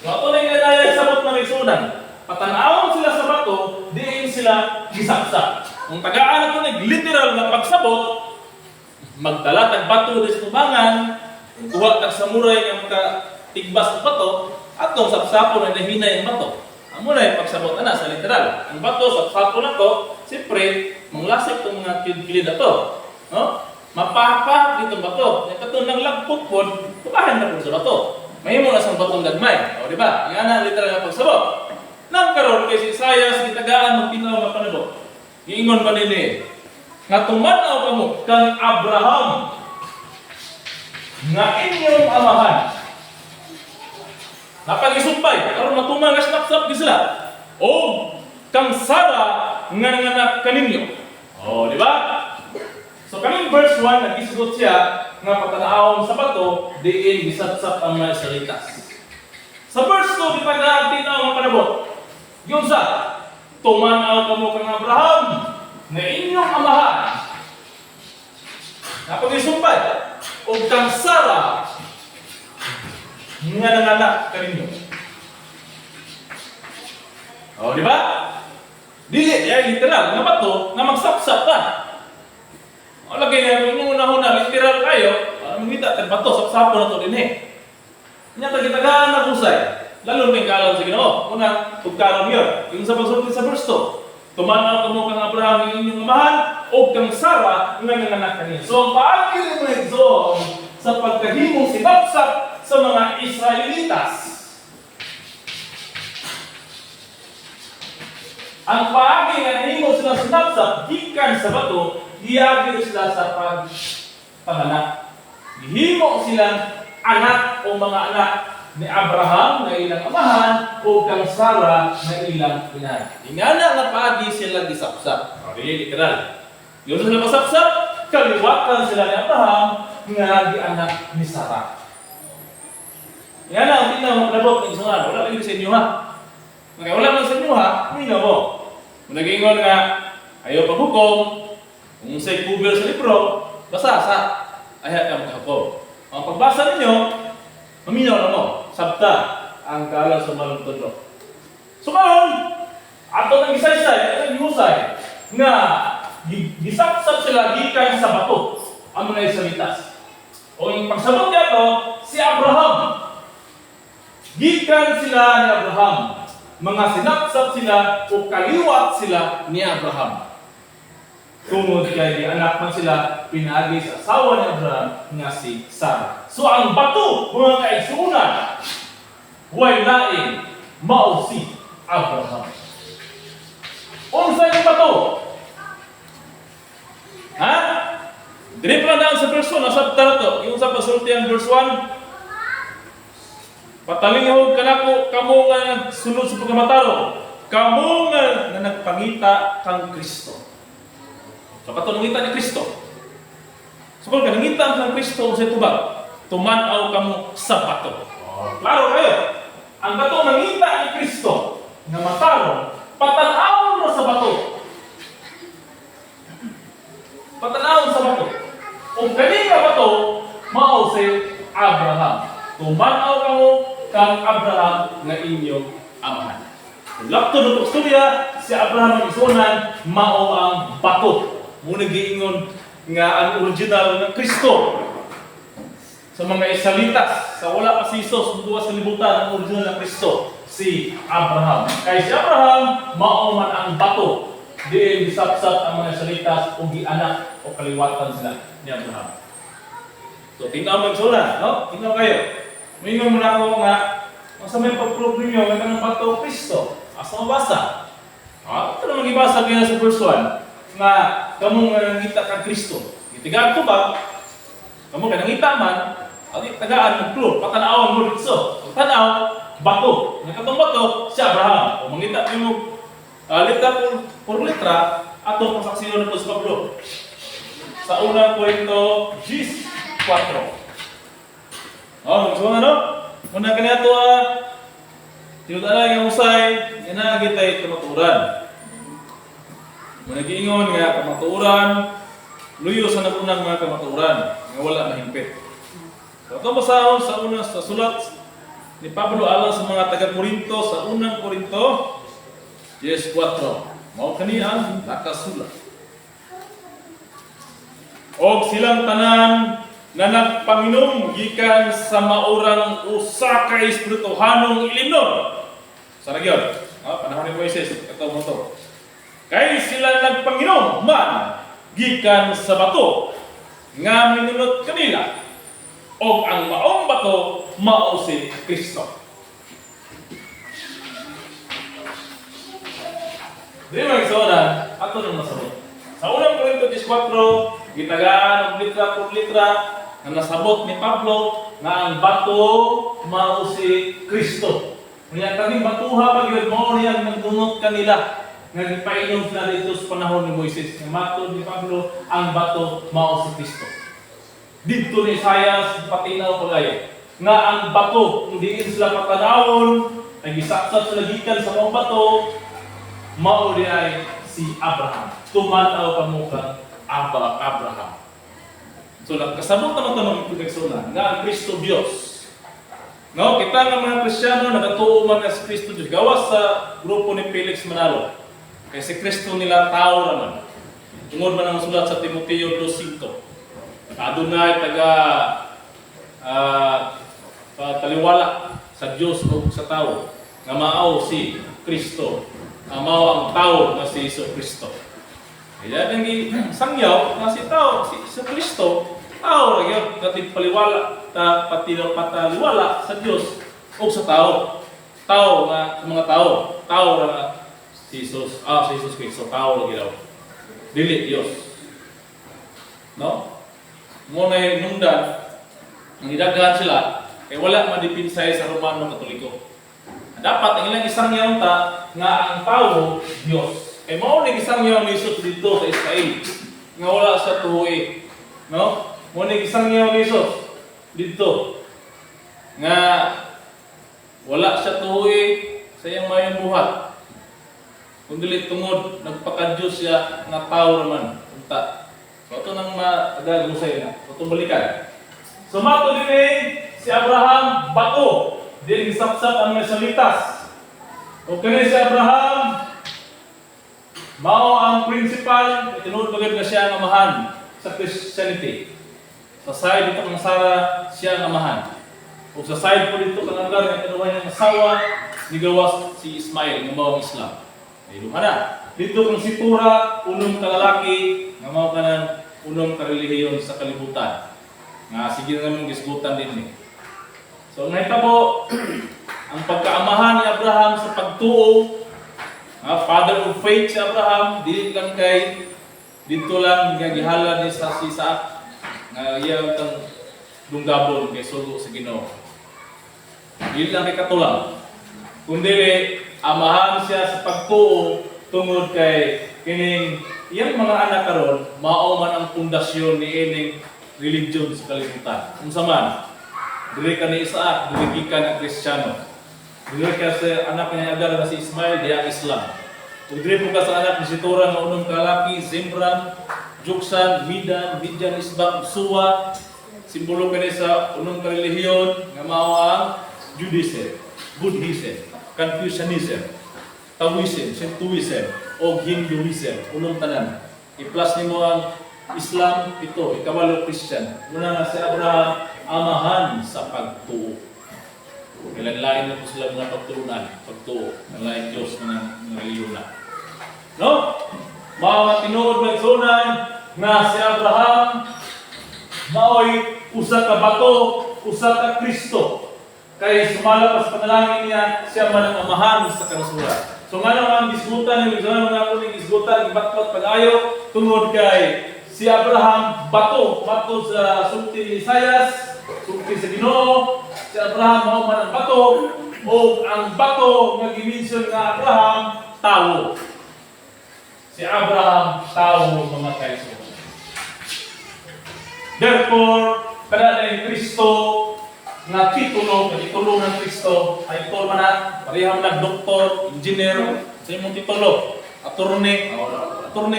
Ato na yung nangyayari sabot na risunan. Patanawon sila sa bato, diin sila gisapsap. Kung tagaan ito literal na pagsabot, magdala tag bato sa tubangan, kuha tag samuray nga makatigbas ng bato, at kung sapsapo na nahinay ang bato. Ang muna yung pagsabot na sa literal. Ang bato, sapsapo na to, siyempre, manglasik itong mga kilid na to. No? Mapapa itong bato. Ito nang lagpot po, tukahan na po sa bato. Mahimo na sa batong gagmay. O, di ba? Yan ang literal na pagsabot. Nang karon kay si Isaias, gitagaan magpinaw na panabot. Iingon ba nili? Nga tumanaw ka mo kang Abraham nga inyong amahan. Napag-isumpay, karon matuman nga snapsap di sila. O kang Sara nga nanganak kaninyo. O, di ba? So kaning verse 1 nagisugot siya nga patanawon sa bato diin gisapsap ang mga salitas. Sa verse 2 gipagaati na ang panabot. Yung sa tumanaw ka mo kang Abraham na inyong amahan. Napag-isumpay, o kang Sara nga nanganak kaninyo. O, di ba? Dili, literal, nga bato, nga magsapsap ka. O, lagay nga, kung una-una, literal kayo, mangita, tagbato, sapsapo na to din eh. Kanya, tagitagaan na kusay. Lalo may kalam sa Ginoo. Una, tugkaron yun. Yung sa pagsulti sa verse 2, tumanaw ka mo kang Abraham ng inyong amahan, o kang Sara nga nanganak kaninyo. So, ang paagi rin mo ito sa pagkahimong sinapsap sa mga Israelitas. Ang paagi nga nahimo sila sinapsap, gikan sa bato, giyagi sila sa pagpanganak. Gihimo silang anak o mga anak ni Abraham na ilang amahan o kang Sara na ilang inahan. Ingana nga paagi sila gisapsap. Okay, literal. Yun sila masapsap, kaliwatan sila ni Abraham nga gianak ni Sara. Ingana ang tinang nabot ng isang wala kayo sa inyo ha. Kaya wala man sa inyo ha, hindi mo. Kung nag-ingon nga, ayaw paghukom, kung sa'y kubel sa libro, basa sa ayat ang kahapon. Ang pagbasa ninyo, maminaw na mo, sabta ang kalang sa malungtod. So karon, ato nang gisaysay, husay nga gisapsap sila gikan sa bato ang mga Israelitas. O yung pagsabot niya to, si Abraham. Gikan sila ni Abraham. Mga sinapsap sila o kaliwat sila ni Abraham. Tungod kay anak man sila pinagi sa asawa ni Abraham nga si Sara. So ang bato, mga kaigsunan, way laing mao si Abraham. Unsa yung bato? Ha? Dili pa lang sa verse 1, nasa to. Yung sa pasulti ang verse 1, patalingihog kanako kamo nga nagsunod sa pagkamataro, kamo nga nagpangita kang Kristo. So patunungita ni Kristo. So kung kanangita kang Kristo sa tubag, tumanaw kamo sa bato. Klaro kayo. ang bato nangita ni Kristo nga matarong patanawon ra sa bato. Patanawon sa bato. Kung kani nga bato mao si Abraham. Tumanaw kamo kang Abraham nga inyong amahan. Lakto ng istorya, si Abraham ang isunan, mao ang bato. Muna giingon nga ang original ng Kristo. Sa mga Israelitas, sa wala pa si Jesus, duwa sa libutan, ang original ng Kristo, si Abraham. Kaya si Abraham, mao man ang bato. Diin bisapsap ang mga Israelitas o gianak o kaliwatan sila ni Abraham. So, tingnan mo yung no? Tingnan kayo. Mingon mo na ako nga, sa may pag-prove ninyo, may kanang bato Kristo. Asa mabasa? Ito na mag-ibasa kaya sa verse 1 nga kamong nangita kang Kristo. Itigaan ko ba? Kamong nangita man, at itagaan mo proof, patanawon mo ritso. Tanaw, bato. Nakatong bato, si Abraham. Kung mangita mo, letra por letra, atong pasaksiyon na po sa Pablo. Sa unang kwento, Gis 4. So ano? Muna kanya ito, tinutala yung usay, inagitay kamaturan. Muna giingon nga kamaturan, luyo sa nagunang mga kamaturan, nga wala mahimpit. So ito basahon sa unang sa sulat ni Pablo alang sa mga taga-Korinto, sa unang Korinto, 10:4. Mao kani ang nakasulat. Og silang tanan na nagpanginom gikan sa maurang usa ka espirituhanong ilimnon. Sa nagyon, panahon ni Moises, ito mo to. Kay sila nagpanginom man gikan sa bato nga minunot kanila. Og ang maong bato mao si Kristo. Di ba igsoon ato nang masabot. Sa unang Korinto 10:4, gitagaan og litra por litra na nasabot ni Pablo nga ang bato mao si Kristo. Unya kaning batuha pag gyud mao niyang nagdunot kanila nga gipainom sila dito sa panahon ni Moises. Nga matod ni Pablo ang bato mao si Kristo. Dito ni Isaias patinaw pagay nga ang bato hindi sila patanawon ay gisaksak sila gikan sa mga bato mao ay si Abraham. Tumanaw pamukang Abraham. So nagkasabot naman ito ng pagkaksunan nga ang Kristo Diyos. No, kita nga mga Kristiyano nagatuo man nga si Kristo Diyos. Gawas sa grupo ni Felix Manalo. Kaya si Kristo nila tao naman. Tungod man ang sulat sa Timoteo 2:5. Adunay taga taliwala sa Diyos o sa tao nga mao si Kristo. Mao ang tao nga si Isu Kristo. Kaya nang sangyaw nga si tao, si Isu Kristo, tao ra gyud katid paliwala pataliwala sa Dios o sa tao. Tao nga mga tao, tao ra si Jesus, si Jesus Kristo, tao ra gyud. Dili Dios. No? Mo na nungdan ang idaghan sila kay wala madipinsay sa Romano Katoliko. Dapat ang ilang isang yaon nga ang tao Dios. Kay mao ni isang yaon ni Jesus dito sa Israel nga wala sa tuhoy. No? Mo ni isang yaon ni Jesus dito nga wala sa tuhoy sa iyang mayong buhat. Kung dili tungod nagpaka-Dios siya nga tao raman unta. So ito nang matagal usay na. So itong balikan. So mato din si Abraham bato. Din gisapsap ang mga salitas. O kani si Abraham mao ang principal tinuod bagad na siya ang amahan sa Christianity. Sa side dito ng Sara siya ang amahan. O sa side po dito kanang lugar nga tinuod niyang asawa ni gawas si Ismail nga mao ang Islam. Ay duha na. Dito kung si Tura unong kalalaki nga mao kanang unong karelihiyon sa kalibutan. Nga sige na naman gisgutan din ni. So nahitabo ang pagkaamahan ni Abraham sa pagtuo, father of faith si Abraham, dili lang kay dito lang gihala ni sa Isaac nga iyang tang dunggabon kay sugo sa Ginoo. Dili lang kay katulang. Kundi amahan siya sa pagtuo tungod kay kining iyang mga anak karon mao man ang pundasyon ni ining religion sa kalibutan. Unsa man dili ka ni Isaac, dili ka na Kristiyano. Dili ka sa anak niya Agar na si Ismail, diya Islam. Kung dili po ka sa anak ni Sitora na unong kalaki, Zimran, Joksan, Midan, Midyan, Isbak, Suwa, simbolo ka sa unong karelihiyon nga mao ang Judaism, Buddhism, Confucianism, Taoism, Shintoism, o Hinduism, unong tanan. I-plus nimo ang Islam, ito, ikawalo Christian. Muna nga si Abraham, amahan sa pagtuo. Kailan-lain na po sila mga pagtuo, ng laing Diyos ng reliyon na. No? Mga tinuod ng sunan na si Abraham, maoy usa ka bato, usa ka Kristo. Kay sumalapas panalangin niya, siya man ang amahan sa kanasuran. So nga naman, gisgutan, yung mga kuning gisgutan, ibatot pag-ayo, tungod kay si Abraham, bato sa sulti ni Isaias, sulti sa Ginoo. Si Abraham mao man ang bato, o ang bato nga gimension nga Abraham, tao. Si Abraham, tao mga kaiso. Therefore, kada na Kristo nga titulo ng Kristo ay titulo na parehang na doktor, engineer, sa imong titulo, attorney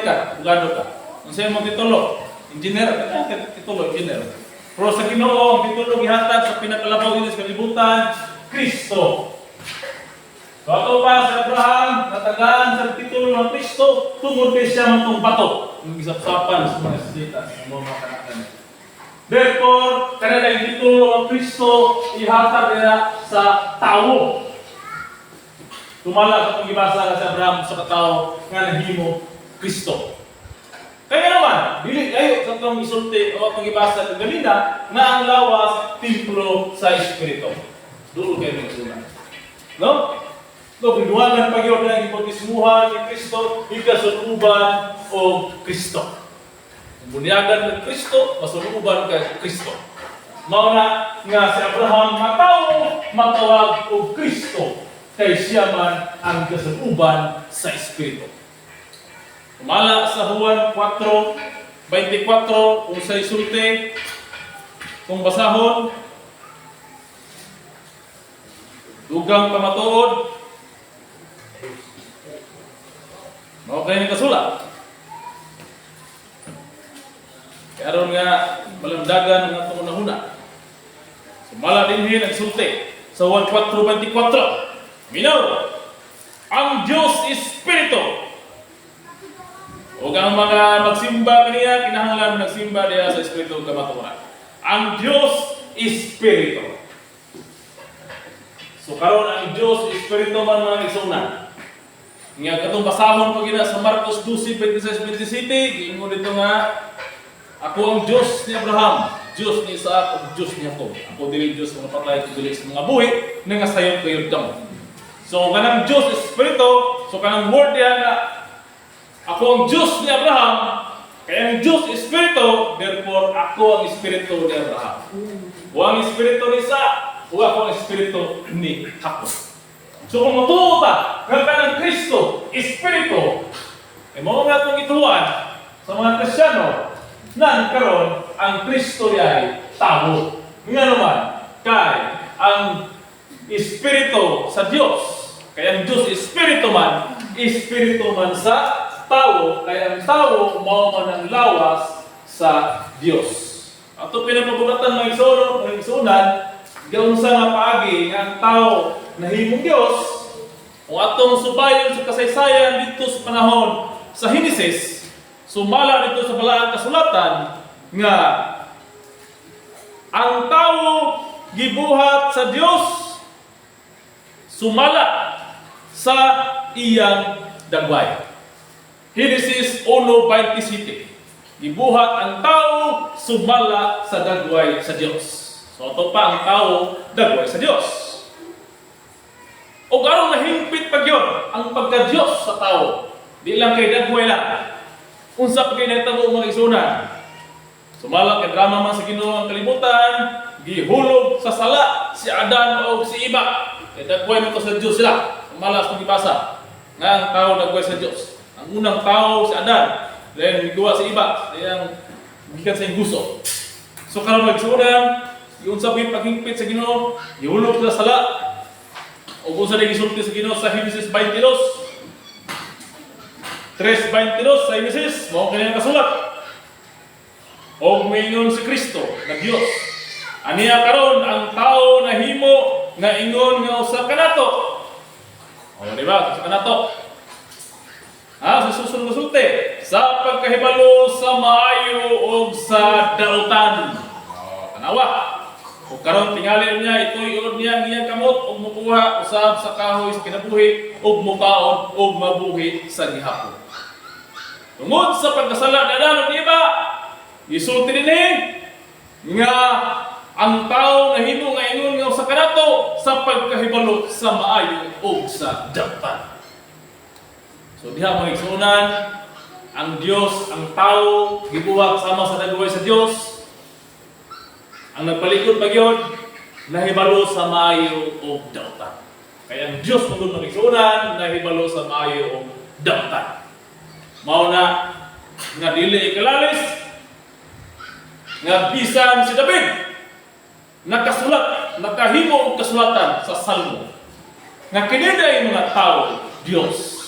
ka, abogado ka. Sa imong titulo, engineer, engineer. Pero sa Ginoo, ang titulo gihatag sa pinakalabaw din sa kalibutan, Kristo. So ato pa sa Abraham, natagaan sa titulo ng Kristo, tungod kay siya matong bato. Yung isapsapan sa mga salita sa mga kanatan. Therefore, kanila yung titulo ng Kristo, ihatag nila sa tao. Tumala sa pag-ibasa sa Abraham sa katao nga nahimo Kristo. Kaya naman, dili ayo sa itong isulti o itong ibasa ng ganina na ang lawas templo sa Espiritu. Doon kayo ng sunan. No? So, binuwagan pag yun ng ipotismuhan ni Kristo, ikasunuban o Kristo. Bunyagan ng Kristo, masunuban kay Kristo. Mauna nga si Abraham matawag o Kristo, kay siya man ang kasunuban sa Espiritu. Umala sa Juan 4:24, kung sa isulti, kung basahon, dugang pamatuod, okay na kasulat. Kaya ron nga, malamdagan ng atong unahuna. Sumala din ang sulti sa Juan 4:24. Minaw, ang Diyos Espiritu. O ang mga magsimba kaniya, kinahanglan nagsimba diya sa Espiritu kamaturan. Ang Diyos Espiritu. So karon ang Diyos Espiritu man mga igsunan. Nga katong basahon pag ina sa Marcos 12:26-27, giingon dito nga, ako ang Diyos ni Abraham, Diyos ni Isaac, o Diyos ni Jacob. Ako dili Diyos mga patay, ako dili sa mga buhi, nga sayop kayo dam. So kanang Diyos Espiritu, so kanang word diya nga, ako ang Diyos ni Abraham, kaya ang Diyos Espiritu, therefore ako ang Espiritu ni Abraham. O ang Espiritu ni Isaac, o ako ang Espiritu ni Jacob. So kung matuto ka, nga ka ng Kristo, Espiritu, ay mga nga itong ituan sa mga Kristyano, na karon ang Kristo ay tao. Nga naman, kay ang Espiritu sa Diyos, kaya ang Diyos Espiritu man sa tao, kaya ang tao mao man ang lawas sa Diyos. Ato pinapabulatan ng igsunan, gaunsa nga paagi nga ang tao nahimong Diyos, o atong subayon sa kasaysayan dito sa panahon sa Henesis, sumala dito sa balaang kasulatan nga ang tao gibuhat sa Diyos, sumala sa iyang dagway. Genesis 1:27. Gibuhat ang tao, sumala sa dagway sa Diyos. So ito pa ang tao, dagway sa Diyos. O garong nahimpit pag yun, ang pagka-Diyos sa tao. Di lang kay dagway lang. Unsa pa kay nagtabo mga isunan. Sumala kay drama man sa Ginoo ang kalibutan, gihulog sa sala si Adan o si Iba. Kay dagway mo to sa Diyos sila. Sumala sa pagibasa. Nga ang tao dagway sa Diyos. Ang unang tao si Adan, then gigawa si Iba, yang gikan sa gusto. So karon magsunan, yung sabi paghimpit sa Ginoo, ihulog sa sala. O kung sa gisulti sa Ginoo sa Henesis 22. 3:22 sa Henesis, mao kini kasulat. Og moingon si Kristo nga Dios. Aniya karon ang tao nahimo nga ingon nga usa kanato. O di ba? Usa kanato. Sa susunod sulti, sa pagkahibalo sa maayo o sa dautan. Tanawa. O karon tingali niya ito'y iod niya ngiyang kamot o mukuha usab sa kahoy sa kinabuhi o mukaon o mabuhi sa gihapon. Tungod sa pagkasala na danon di ba? Isulti dinhi nga ang tao nahimo nga ingon nga usa kanato sa pagkahibalo sa maayo o sa dautan. So diha mga igsunan, ang Dios, ang tao gibuhat sama sa dagway sa Dios. Ang nagpalikod pagyod nahibalo sa maayo o dautan. Kaya ang Dios mungod mga igsunan nahibalo sa maayo o dautan. Mao na nga dili ikalalis nga bisan si David nakasulat, nakahimo og kasulatan sa Salmo nga kiniday mga tao Dios.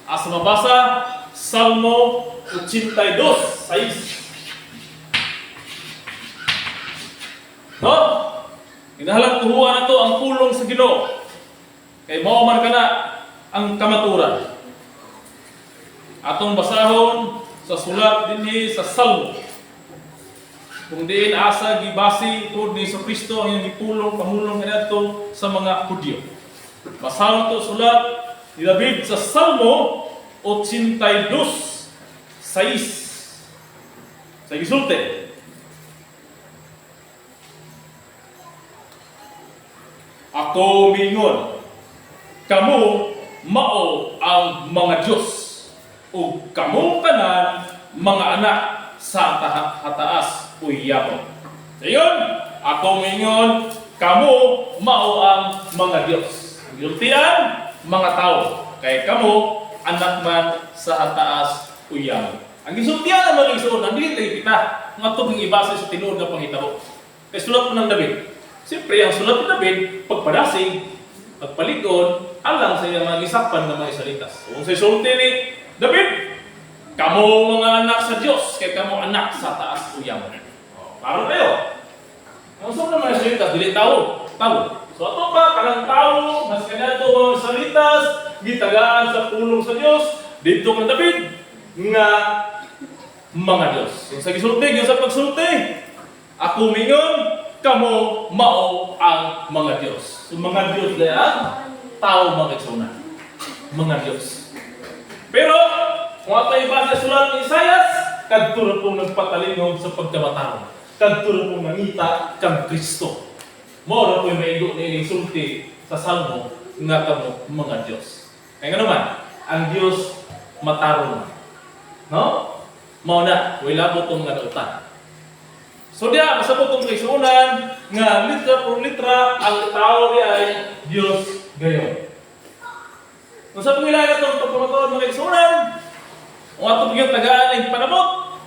Asa mabasa Salmo 82:6. No? Inahalang tuhuan nato ang pulong sa Ginoo. Kay mao man kana ang kamaturan. Atong basahon sa sulat dinhi sa Salmo. Kung diin asa gibasi tud ni Kristo ang iyang gipulong pamulong kaniadto sa mga Hudyo. Basahon to sulat ni David sa Salmo 82:6. Sa gisulti. Ako mingon, kamo mao ang mga Dios o kamong tanan mga anak sa hataas o yabang. Sayon, ako mingon, kamo mao ang mga Dios. Gultian, mga tao. Kay kamo, anak man sa hataas o yabang. Ang gisultian naman ng isuon, hindi tayo kita. Nga ito ang ibasa sa tinuod na panghitabo. Kay sulat po ng David. Siyempre, ang sulat ni David, pagpadasig, pagpalikod, alang sa iyang mga isakpan ng mga isalitas. Kung sa isulti ni David, kamo mga anak sa Diyos, kay kamo anak sa taas uyang. Para kayo. Ang sa mga salitas, dili tao. Tao. So ato ba, kanang tao, mas kanado mga salitas, gitagaan sa pulong sa Diyos, dito kang David, nga mga Diyos. Yung sa gisulti, yung sa pagsulti, ako mingon, kamo mao ang mga Diyos. So mga Diyos layan, tao mga kagsuna. Mga Diyos. Pero, kung ato ibasa sulat ni Isaias, kadto pong nagpatalingog sa pagkamatao. Kadto pong nangita kang Kristo. Mao ra po'y maigo ni sulti sa Salmo nga kamo mga Diyos. Kaya nga naman, ang Diyos matarong. No? Mao na, wala po itong nga dautan. So diya, masabot itong kaisunan nga litra por litra ang tao diya ay Diyos gayon. Kung sa pangilala itong pagpamatuan mga kaisunan, kung ato bigyan tagaan ng panabot,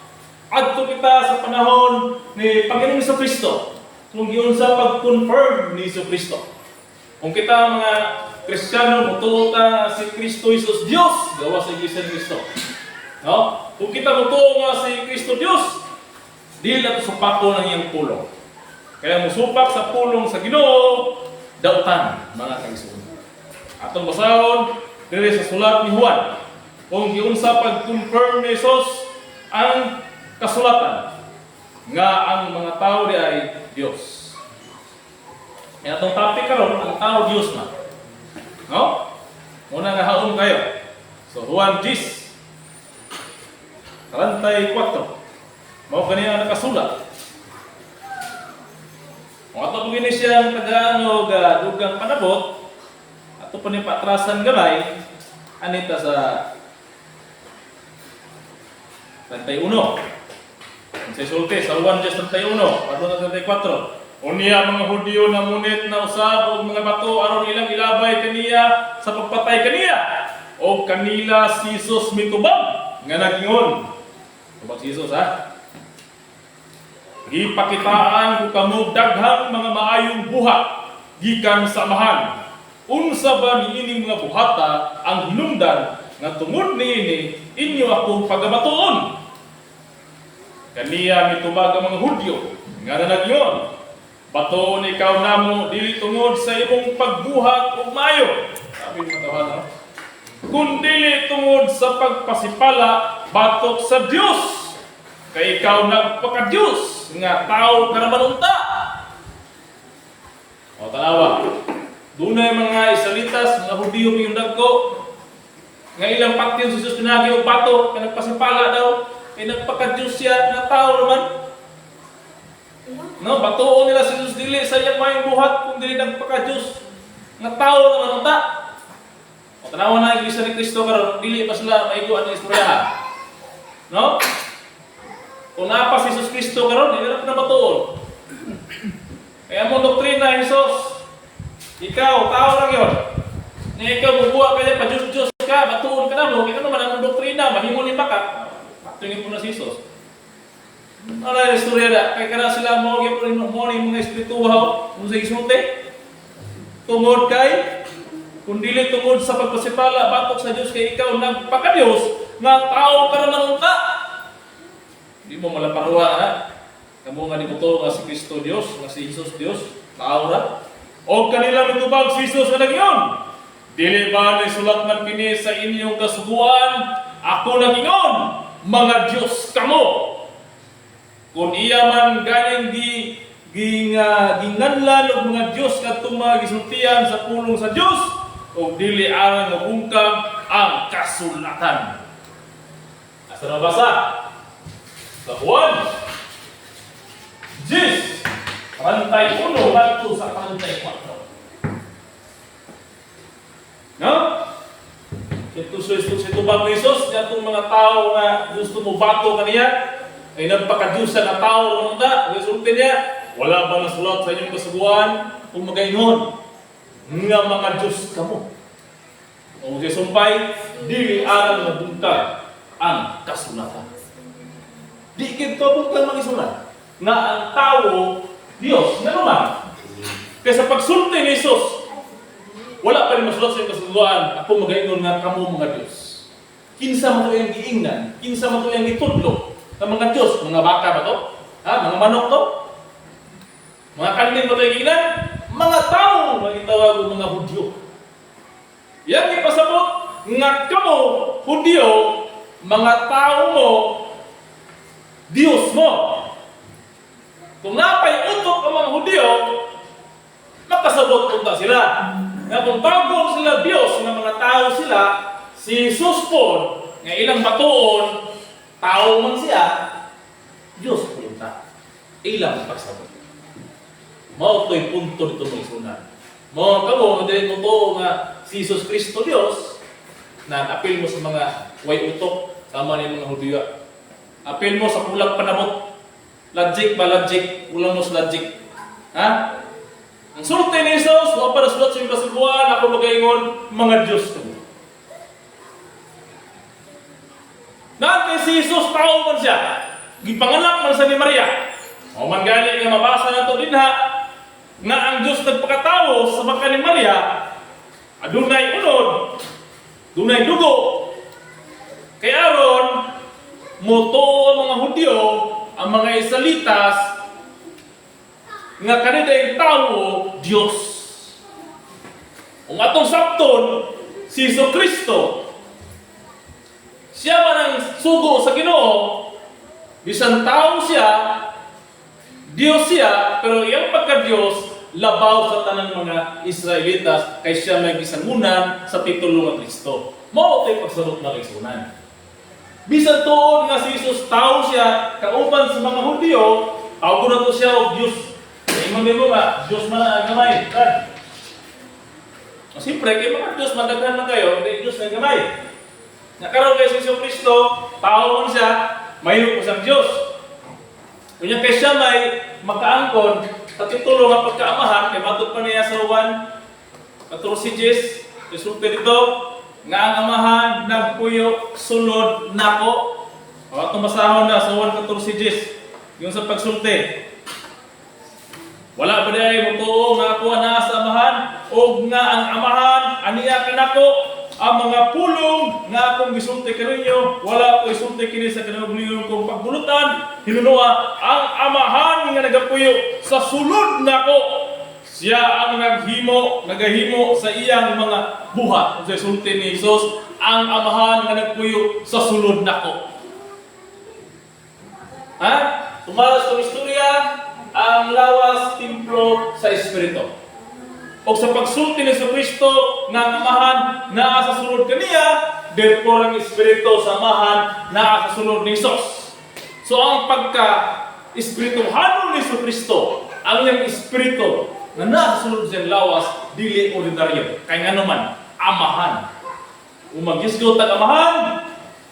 adto kita sa panahon ni Panginoong Kristo. Kung yun sa pag-confirm ni Kristo. Kung kita mga Kristiyano, mutuo ta si Kristo Jesus Diyos, gawa sa Iglesia ni Kristo. No? Kung kita mutuo nga si Kristo Diyos, di lang supako ng iyang pulong. Kaya musupak sa pulong sa Ginoo, dautan, mga kaisunan. Atong basahon, diri sa sulat ni Juan, kung yun sa pag-confirm ni Jesus ang kasulatan nga ang mga tao di ay Diyos. Kaya itong topic karon, ang tao Diyos na. No? Muna nga haon kayo. So Juan 10:34. Mao kanina nakasulat. Kung ato pagini siyang tagaan dugang panabot, ato pa ni patrasan gamay, anita sa 31. Sa sulti, sa 1:31, padung na 34. Unya mga Hudyo na munit na usab og mga bato aron ilang ilabay kaniya sa pagpatay kaniya. O kanila si Jesus mitubag nga nagingon. Tubag si Jesus ha. Gipakitaan ko kamo daghang mga maayong buhat gikan sa amahan. unsa ba niining mga buhata ang hinungdan nga tungod niini inyo akong pagabatuon? Kaniya mitubag ang mga Hudyo nga nanagyon, batuon ikaw namo dili tungod sa imong pagbuhat ug maayo. Sabi mo tawanan, kundi tungod sa pagpasipala batok sa Dios. Kay ikaw nagpaka-Dios nga tao ka naman unta. O tanawa, dunay mga Israelitas, mga Hudiyo yung dagko, nga ilang patin si Jesus pinagi og bato, kay nagpasipala daw, kay nagpaka-Dios siya nga tao naman. No, batuon nila si Jesus dili sa iyang mayong buhat kung dili nagpaka-Dios nga tao naman unta. O tanawa na ang Iglesia ni Cristo karon, dili pa sila maiguan ang istoryahan. No? Kung napa si Jesus Cristo karon, dili na batuon. Kaya mo doktrina Jesus, ikaw tao lang yon. Na ikaw bubuha kaya pa Diyos ka, batuon ka na mo, kaya naman ang doktrina, mahimo ni baka. Tingin po na si Jesus. Ano yung istorya na? Kaya ka na sila mo yung mga espirituhaw, kung sa isunte, tungod kay, kung dili tungod sa pagpasipala, batok sa Diyos, kay ikaw nagpaka-Diyos, nga tao ka na nangunta. Hindi mo malaparuha na. Kamu nga di mo to nga si Kristo Diyos, nga si Jesus Diyos, tao na. O kanila mitubag si Jesus na nagyon. Dili ba ni sulat man kini sa inyong kasuguan, ako nagingon, mga Diyos kamo. Kung iya man ganyang ginganlan og mga Diyos katong mga gisultian sa pulong sa Diyos, o dili aron mabungkag ang kasulatan. Asa na basa? Sa Juan 10, 31 hangtod sa 34. No? Ito tubag ni Jesus, itong mga tao nga gusto mo bato kaniya, ay nagpakadiyusan na tao naman ta. Resulta niya, wala ba nasulat sa inyong kasuguan kung magaynon nga mga Diyos kamo. O si sumpay, dili aral na buntag ang kasulatan. Di kito buntag mag-isulat nga ang tao, Diyos, nga naman. Kaya sa pagsulti ni Jesus, wala pa rin masulat sa inyong kasuguan, ako magaynon nga kamo mga Diyos. Kinsa mo ito yung giingnan, kinsa mo ito yung gitudlo ng mga Diyos, mga baka ba ito? Ha? Mga manok to? Mga kanlin ba ito yung giingnan? Mga tao, magitawag ng mga Hudyo. Yan ipasabot nga kamo, Hudyo, mga tao mo, Diyos mo. Kung napay utok ang mga Hudyo, makasabot punta sila. Nga kung tawag sila Diyos, nga mga tao sila, si Jesus po, nga ilang batuon, tao man siya, Diyos punta. Ilang pagsabot. Mao to'y punto dito mga isunan. Mao kamo, madali mo to nga si Jesus Cristo Diyos, na apil mo sa mga way utok, tama ni mga Hudyo. Apil mo sa kulang panabot. Logic ba logic? Kulang mo sa logic. Ha? Ang sulti ni Jesus, wala para sulat sa iyong kasuguan, ako magaingon, mga Diyos ko. Natin si Jesus, tao man siya. Gipanganak man sa ni Maria. O man gani nga mabasa na ito din ha, nga ang Diyos nagpakatao sa baka ni Maria, adunay unod, dunay dugo. Kaya aron, moto ang mga Hudyo, ang mga Israelitas, nga kanila yung tao, Diyos. Kung atong sapton, si Jesu Kristo, siya man ang sugo sa Ginoo, bisan tao siya, Diyos siya, pero iyang pagka-Diyos, labaw sa tanang mga Israelitas, kay siya may gisangunan sa titulo ng Kristo. Mao tayo pagsalot na kaisunan. Bisan tuon nga si Jesus, tao siya, kauban sa mga Hudyo, tawag na to siya o Diyos. Imang mo ba, Diyos man ang gamay. Siyempre, kay mga Diyos, madaghan na kayo, hindi Diyos na gamay. Nakaroon kay Jesus Kristo, tao man siya, mayroon po siyang Diyos. Kanya kay siya may makaangkon, at titulo nga pagkaamahan, kay matod pa niya sa Juan 14:10, resulta dito, nga ang amahan nagpuyo sulod nako. O atong masahon na sa Juan 14:10, yung sa pagsulti. Wala ba dahil mo to nga ako na sa amahan? o nga ang amahan aniya kanako ang mga pulong nga akong gisulti kaninyo wala ko isulti kini sa kinabuhian kong pagbulutan hinunua ang amahan nga nagapuyo sa sulod nako siya ang nagahimo sa iyang mga buhat sa isulti ni Hesus ang amahan nga nagpuyo sa sulod nako. Ha? Tumalas kong istorya ang lawas templo sa Espiritu. O sa pagsulti ni Kristo nga amahan naa sa sulod kaniya, therefore ang Espiritu sa amahan naa sa sulod ni Hesus. So ang pagka espirituhanon ni Kristo, ang iyang espiritu na naa sa sulod siyang lawas dili ordinaryo. Kay nga naman amahan. Kung mag-isgot ang amahan,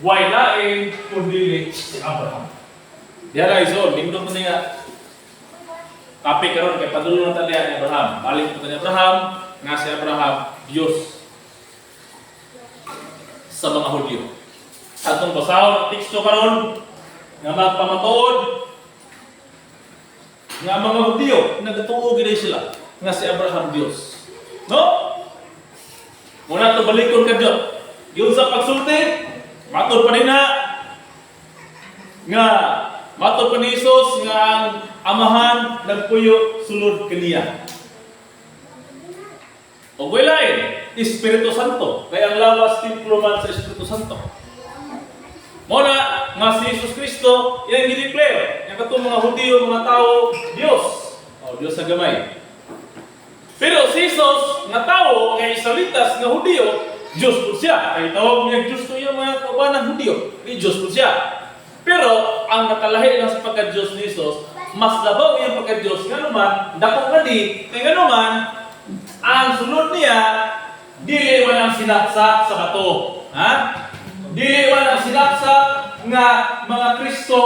why lain kundi si Abraham. Diya guys, lingdong ko niya. Tapi karon kay padulong ta diha ni Abraham. Balik pa ni Abraham, nga si Abraham Dios sa mga Hudyo. Atong basahon ang teksto karon nga magpamatuod nga mga Hudyo nagatuo gid sila nga si Abraham Dios. No? Muna to balikon ka Dios. Yung sa pagsulti, matud pa nina nga matud pa ni Hesus nga ang amahan nagpuyo sulod kaniya. O lain, Espiritu Santo. Kaya ang lawas templo man sa Espiritu Santo. Muna nga si Jesus Kristo, yan i-declare. Yung katong mga Hudyo, mga tao, Diyos. O Diyos sa gamay. Pero si Jesus, nga tao, nga Israelitas, nga Hudyo, Diyos po siya. Kaya tawag niya Diyos ko yung mga kaubanang Hudyo. Diyos po siya. Pero ang nakalahi lang sa pagka-Diyos ni Jesus, mas labaw yung pagka-Diyos. Nga naman, dakong kadi, kaya nga naman, ang sunod niya, dili walang sinaksak sa bato. Ha? Dili walang sinaksak nga mga Kristo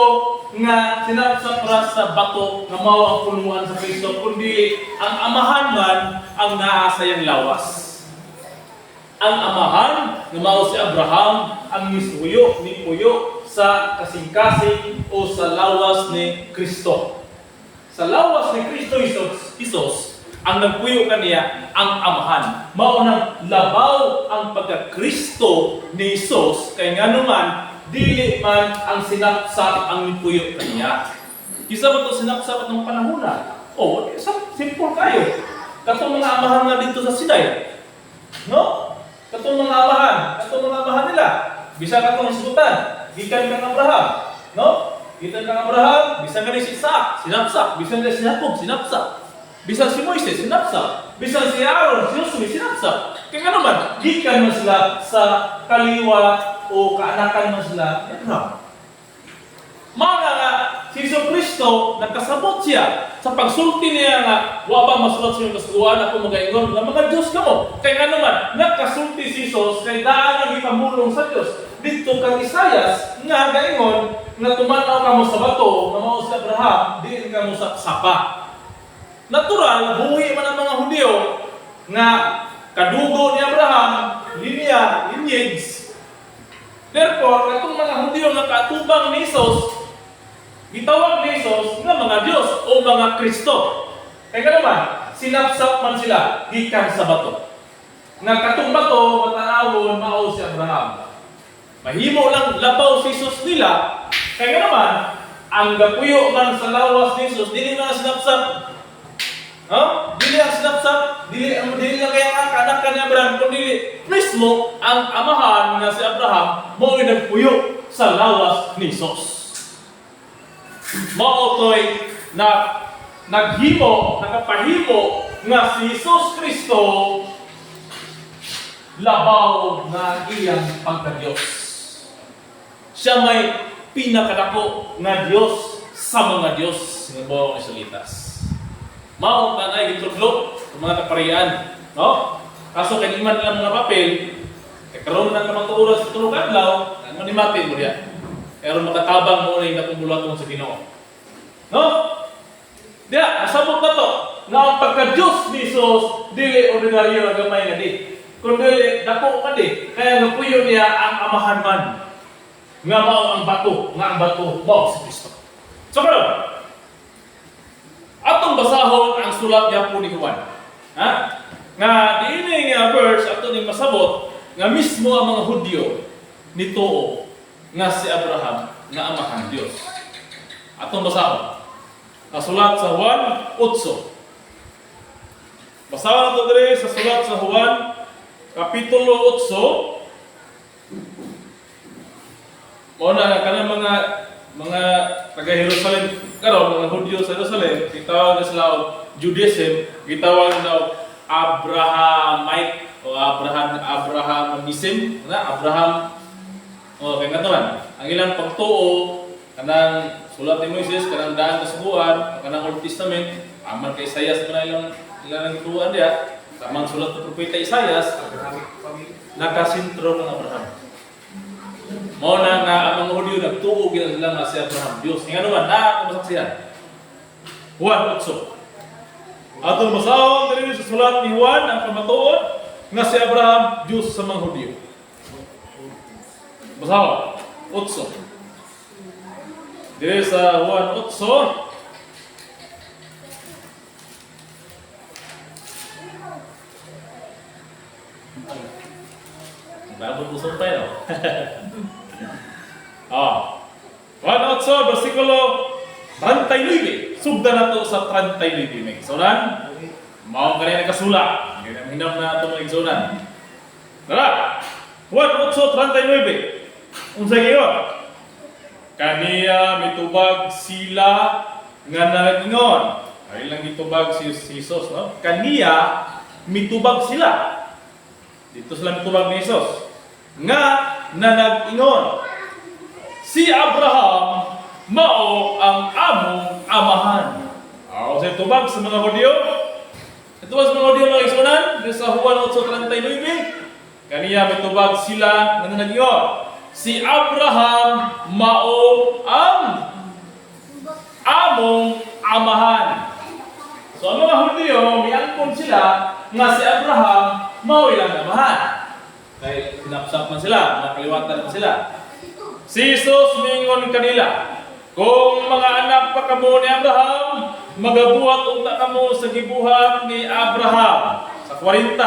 nga sinaksak para sa bato nga mao ang punuan sa Kristo, kundi ang amahan man ang naa sa iyang lawas. Ang amahan nga mao si Abraham ang misuyo ni puyo sa kasing-kasing o sa lawas ni Kristo. Sa lawas ni Kristo Isos, ang nagpuyo kaniya ang amahan. Mao nang labaw ang pagka-Kristo ni Isos, kay nga naman, dili man ang sinaksak ang nipuyo kaniya. Isa ba ito sinaksak ng panahuna? O, simple kayo. Katong mga amahan nga dito sa Sinai. No? Katong mga amahan nila. Bisa katong isgutan. Gikan kang Abraham. No? Gikan kang Abraham, bisa nga ni si Isaac, sinapsak. Bisa nga si Jacob, sinapsak. Bisa si Moises, sinapsak. Bisa si Aaron, si Josue, sinapsak. Kaya naman, gikan mo sila sa kaliwa o kaanakan mo sila ni Abraham. Mga nga, si Kristo, nagkasabot siya sa pagsulti niya nga, wa ba masulat sa iyong kasuguan ako magaingon, na mga Diyos ka mo. Kaya nga naman, nagkasulti si Jesus, kay daan ang ipamulong sa Diyos. Dito kang Isayas, nga gaingon, nga tumanaw ka mo sa bato, nga mao sa Abraham, diin ka mo sa sapa. Natural, buhi man ang mga Hudyo, nga kadugo ni Abraham, lineage. Therefore, katong mga Hudyo nga katubang ni Jesus, gitawag ni Jesus nga mga Diyos o mga Kristo. Kaya naman, sinapsap man sila gikan sa bato. Nga katong bato, matanawon, mao si Abraham. Mahimo lang labaw si Jesus nila. Kaya naman, ang gapuyo man sa lawas ni Jesus, dili na sinapsap. Dili ang sinapsap, dili lang kaya ang anak ka ni Abraham, kundi mismo ang amahan nga si Abraham, mo nagpuyo sa lawas ni Jesus. Maotoy na nakapahimo nga si Jesus Kristo labaw nga iyang pagka-Diyos. Siya may pinakadako nga Diyos sa mga Diyos ng buong Israelitas. Mao tanay gitudlo ng mga kaparian, no? Kaso kay iman lang mga papel, kay karon na namang oras sa tulog adlaw, ang manimati mo diya. Pero makatabang mo na yung napumulaton sa Ginoo. No? Diya, nasabot na to, na ang pagka-Diyos ni Jesus, dili ordinaryo na gamay nga di. Kundi, dako ka di, kaya napuyo niya ang amahan man. Nga mao ang bato, mao si Kristo. So, karon, atong basahon ang sulat niya po ni Juan. Ha? Nga diini nga verse ato ning masabot nga mismo ang mga Hudyo nituo nga si Abraham nga amahan Dios. Atong basahon. Nasulat sa Juan 8. Basahan nato diri sa sulat sa Juan kapitulo 8. Muna kanang mga taga Jerusalem karon mga Hudyo sa Jerusalem gitawag sila og Judaism, gitawag daw Abrahamite o Abrahamism, Abraham kay katuan. Ang ilang pagtuo kanang sulat ni Moises, kanang daan kasubuan, kanang Old Testament, aman kay Isaias man ilang gituan dia, tamang sulat ng propeta Isaias, nakasintro ng Abraham. Mao na nga ang mga Hudyo nagtuo gid sila nga si Abraham Dios. Nga naman na masaksihan. Juan 8. Atong basahon diri sa sulat ni Juan ang pamatuod nga si Abraham Dios sa mga Hudyo. Basahon 8. Diri sa Juan 8. Bago po sumpay, no? Juan 8, versikulo 39. Sugda na to sa 39. May igsunan. Mao kanina nakasula. Hinam na ito mga igsunan. Tara! Juan 8:39. Unsa giyon? Kaniya mitubag sila nga nagingon. Ay lang mitubag si Jesus, no? Kaniya mitubag sila. Dito sila mitubag ni Jesus. Nga nag-ingon. Si Abraham mao ang among amahan. Sa tubag sa mga Hudyo. Ito sa mga Hudyo mga igsunan, sa Juan 8:39, kaniya mitubag sila nga nag-ingon. Si Abraham mao ang among amahan. So ang mga Hudyo, miangkon sila nga si Abraham mao ilang amahan. Kaya pinapsak man sila, nakaliwatan man sila. Si Jesus mingon kanila, kung mga anak pa kamo ni Abraham, magabuhat unta kamo sa gibuhat ni Abraham. Sa 40,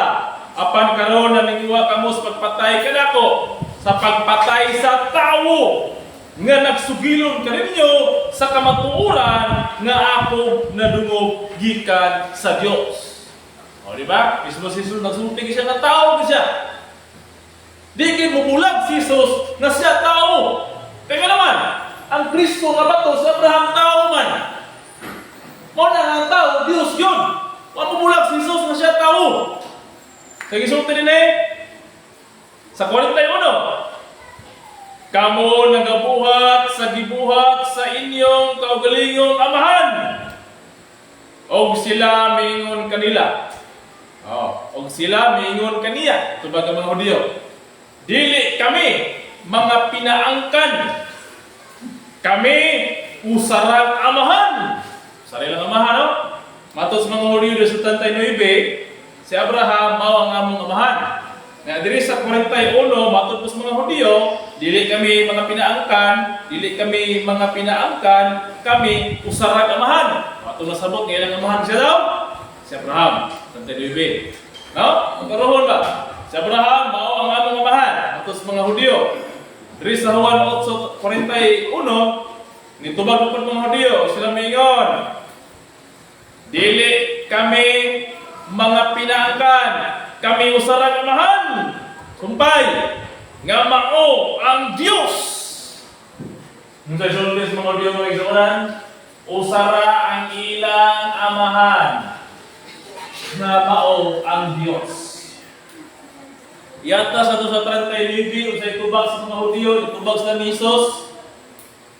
apan karon naningiwa kamo sa pagpatay kanako, sa pagpatay sa tawo nga nagsugilon kaninyo sa kamatuoran nga ako nadungog gikan sa Dios. O di ba? Mismo si Jesus nagsulti siya nga tao siya. Di kay mubulag si Jesus na siya tao. Kaya naman, ang Kristo nga bato sa Abraham tao man. Mo na nga tao, Dios yun. Wa mubulag si Jesus na siya tao. Kaya gisulti din sa 41. Kamo nagabuhat sa gibuhat sa inyong kaugalingong amahan. Og sila mingon kanila. Og sila mingon kaniya. Tubag ang mga Hudyo. Dili kami mga pinaangkan. Kami usarang amahan. Sarilang amahan, no? Matos mga Hudyo sa 39, si Abraham mao ang among amahan. Nga diri sa 41, matos mga Hudyo, dili kami mga pinaangkan, kami usarang amahan. Matos nasabot nga ilang amahan siya daw? Si Abraham, 39. No? Magkaroon ba? Si Abraham, mao ang among amahan. Atos mga Hudyo. Diri sa Juan 8:41, nitubag po mga Hudyo, sila mingon. Dili kami mga pinaangkan, kami usarang amahan. Sumpay, nga mao ang Dios. Unsa sulod sa mga Hudyo mga igsunan? Usara ang ilang amahan. Nga mao ang Dios. Yata sa 39 usay tubag sa mga Hudyo, itubag sa Jesus.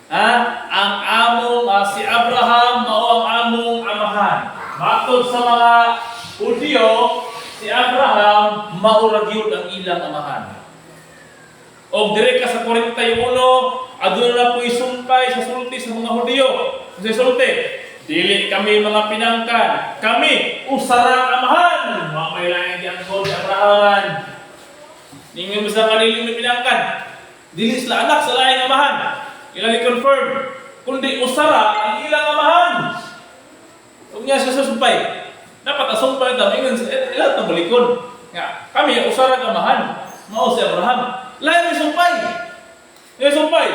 Ang among si Abraham mao ang among amahan. Matod sa mga Hudyo, si Abraham mao ra gyud ang ilang amahan. Og dire ka sa 41, aduna na po isumpay sa sulti sa mga Hudyo. Sa sulti, dili kami mga pinangkan, kami usarang amahan. Wa may lain diyan ko si Abraham. Ningin mo sa kanilang pinangkan. Dili sila anak sa laing amahan. Ilang i-confirm. Kundi usara ang ilang amahan. Huwag niya sa susumpay. dapat asumpay ta ingon ilan ta balikon. Nga kami usara kamahan. Mao si Abraham. Lain sumpay. Sumpay.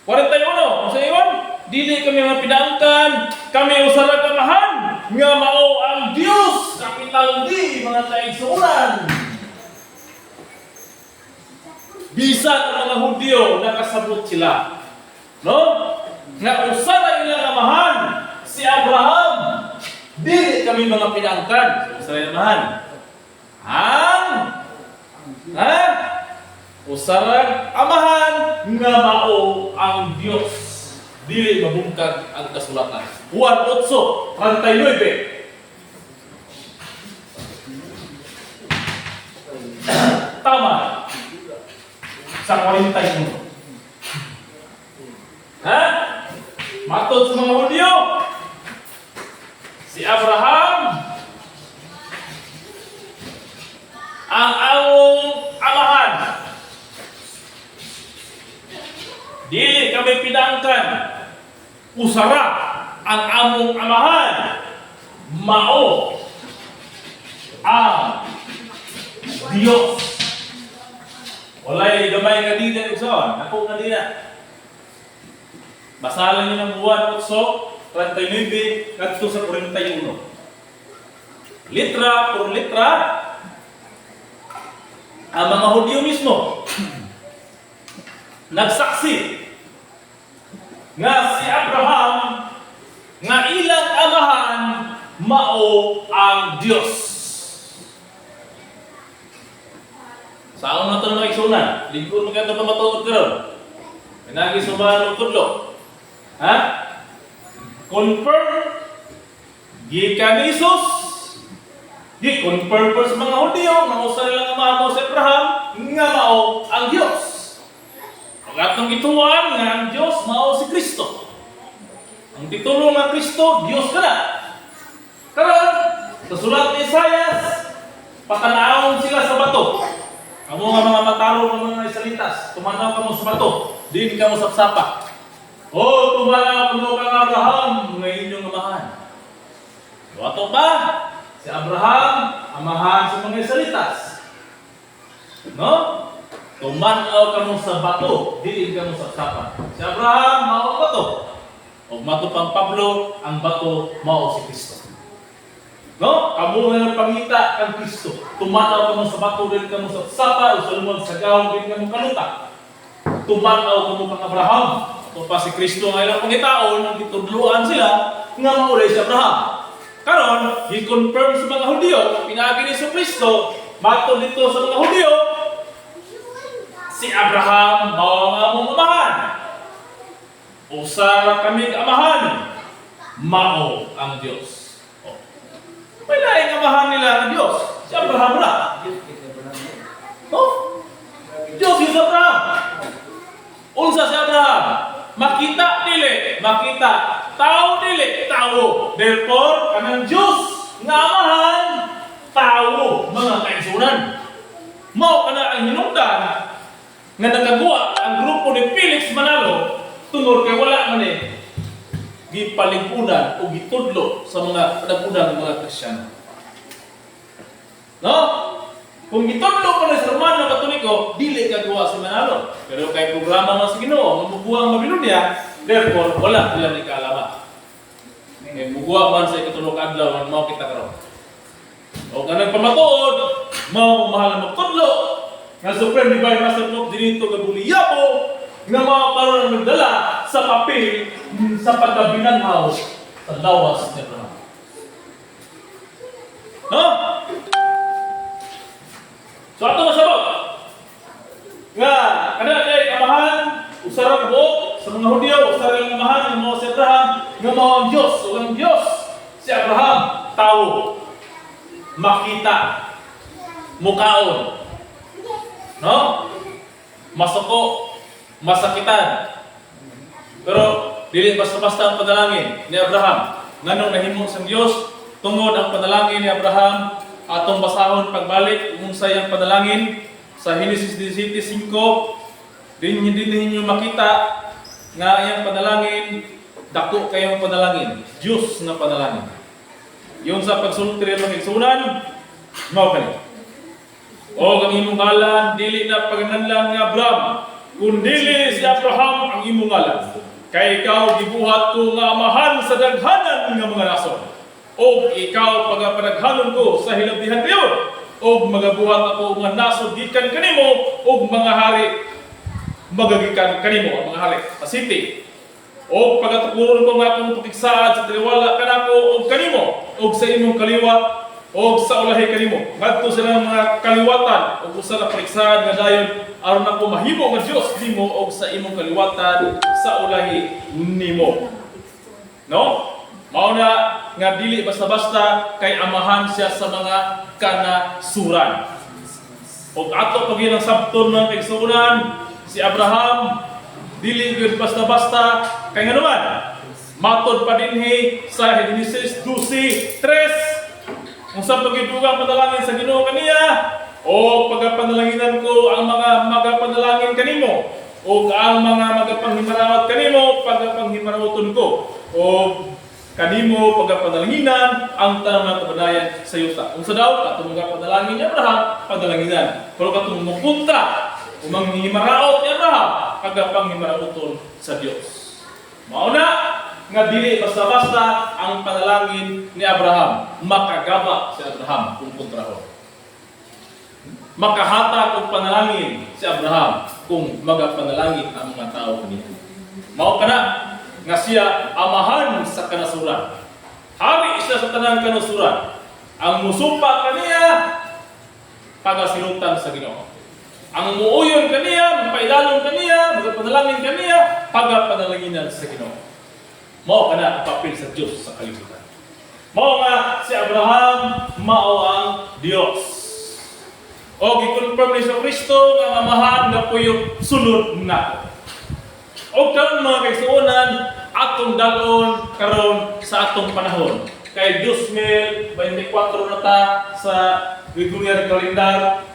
41 sa iyon, dili kami mga pinangkan, kami usara kamahan, nga mao ang Dios, kapital D, mga kaigsuuran. Bisan ang mga Hudyo, nakasabot sila. No? Nga usara ilang kamahan, si Abraham, dili kami mga pinangkan, usara kamahan. Usarang amahan nga mao ang Dios. Dili mabungkag ang kasulatan. Juan 8:39. Tama. Sa 41. Matod sa mga Hudyo, si Abraham ang amahan. Dili kami pinangkan. Usara ang among amahan. Mao ang Dios. Walay gamay nga dili igsoon. Ako nga dili. Basahan niyo ng Juan 8:39 kadto sa 41. Litra por litra ang mga Hudyo mismo nagsaksi nga si Abraham nga ilang amahan mao ang Dios. Saan na ito na iksunan? Lingkod maganda pa matuod ka ron. Pinagi sumahan ng tudlo. Confirm gikan ni Jesus. Gi-confirm pa sa mga Hudyo nga usa nilang amahan mao si Abraham nga mao ang Dios. Ang atong ituan nga ang Diyos mao si Kristo. Ang titulo nga Kristo, Diyos ka na. Karon, sa sulat ni Isaias, patanawon sila sa bato. Amo nga mga mataro ng mga Israelitas, tumanaw ka mo sa bato, din ka mo sapsapa. O tumanaw ka mo kang Abraham, nga inyong amahan. Wato ba? Si Abraham, amahan sa mga Israelitas. No? Tumanaw ka mo sa bato, diin ka mo sa sapan. Si Abraham, mao ang bato. O mato pang Pablo, ang bato, mao si Kristo. No? Kamu nga pangita kang Kristo. Tumanaw ka mo sa bato, diin ka mo sa sapa, o sa lumang sa gawang, diin ka mo kanuta. Tumanaw ka mo kang Abraham. O pa si Kristo nga ilang pangitaon, ang itudluan sila, nga maulay si Abraham. Karon, i-confirm sa mga Hudyo, pinagi ni sa Kristo, matod dito sa mga Hudyo, si Abraham mao ang among amahan. Usa kami amahan. Mao ang Dios. May laing amahan nila ang Dios. Si Abraham ra. Dios si Abraham. Unsa si Abraham? Makita dili, makita. Tao dili, tao. Therefore, kanang Dios nga amahan, tao, mga kaigsunan. Mao kana ang hinungdan nga nagagawa ang grupo ni Felix Manalo tungod kay wala man gipalingkudan o gitudlo sa mga padagunang mga Kristiyano. No? Kung gitudlo pa rin sa Romano Katoliko, dili kagawa si Manalo. Pero kay programa man sa Ginoo, mabubuang Babilonia, therefore wala nila ni kaalaman. Kay mubuwa man sa ikatulog adlaw man mao kita karon. O kanang pamatuod, mao mahal magtudlo. Nga Supreme Divine Master Pope dinito gabuliyapo nga mga parang nagdala sa papel sa pagkabinanhaw sa lawas ni Abraham. No? So ato masabot nga kada kay amahan usara ka buok sa mga Hudyo, usara ang amahan ng mga si Abraham nga mao ang Diyos. O ang Diyos si Abraham, tao, makita, mukaon, no? Masuko, masakitan. Pero dili basta-basta ang panalangin ni Abraham. Nganong nahimo sang Dios tungod ang panalangin ni Abraham atong basahon pagbalik unsay ang panalangin sa Genesis 17:5. Din ninyo makita nga iyang panalangin dako kayong panalangin, Dios nga panalangin. Yung sa pagsulti rin ng igsunan, mao kani. O ang imong ngalan dili na pagnanlang nga Abraham, kundili si Abraham ang imong ngalan. Kay ikaw gibuhat ko nga amahan sa daghanan nga mga nason. O ikaw pagapanaghanon ko sa hilabihan kayo. O magabuhat ako nga nason gikan kanimo og mga hari magagikan kanimo ang mga hari. Pasiti. O pagatukuron ko nga akong pakigsaad sa taliwala kanako og kanimo og sa imong kaliwat og sa ulahi kanimo. Ngadto sila mga kaliwatan og usa ka pakigsaad nga dayon aron ako mahimo nga Dios nimo og sa imong kaliwatan sa ulahi nimo. No? Mao na nga dili basta-basta kay amahan siya sa mga kanasuran. Og ato pag ang sabton ng igsunan si Abraham dili gyud basta-basta kay nga naman matod pa dinhi sa Genesis 12:3 unsa pagidugang panalangin sa Ginoo kaniya o pagapanalaginan ko ang mga magapanalangin kanimo o ang mga magapanghimarawat kanimo pagapanghimarawton ko o kanimo pagapanalanginan ang tanang mga kabanayan sa yuta. Unsa daw katong mga panalangin ni Abraham padalanginan pero katong mukontra umang himaraot ni Abraham pagapanghimarawton sa Dios. Mao na nga dili basta-basta ang panalangin ni Abraham makagaba si Abraham kung kontrahon. Makahatag og panalangin si Abraham kung magapanalangin ang mga tao kanito. Mao kana nga siya amahan sa kanasuran. Hari siya sa tanang kanasuran. Ang musumpa kaniya pagasilutan sa Ginoo. Ang muuyon kaniya, mapailalon kaniya, magapanalangin kaniya, pagapanalanginan sa Ginoo. Mao kana ang papel sa Dios sa kalibutan. Mao nga si Abraham mao ang Dios. O gikonfirm ni Kristo nga amahan nga puyo sulod nato. O karon mga kaigsuonan atong dalon karon sa atong panahon. Kay 2024 na ta sa Gregorian calendar.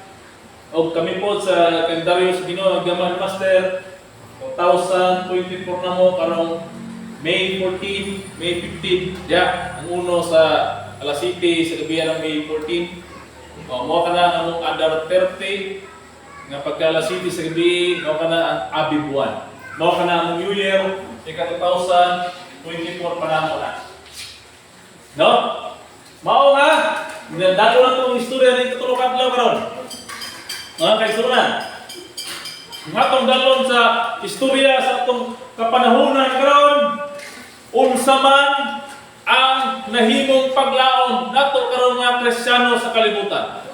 O kami po sa kalendaryo sa Ginoo Gaman Master 2024 na mo karong May 14, May 15, ang uno sa alas 7 sa gabi ng May 14. Mo ka na ang Adar 30, nga pagka alas 7 sa gabi, mo ka na ang Abib 1. Mo ka na ang New Year, ika 2024 pa na mo na. No? Mao nga, dako na itong istorya na itutulungan lang karon. Mga kaisunan, matong dalon sa istorya sa itong kapanahunan karon, unsa man ang nahimong paglaom nato karon mga Kristiyano sa kalibutan.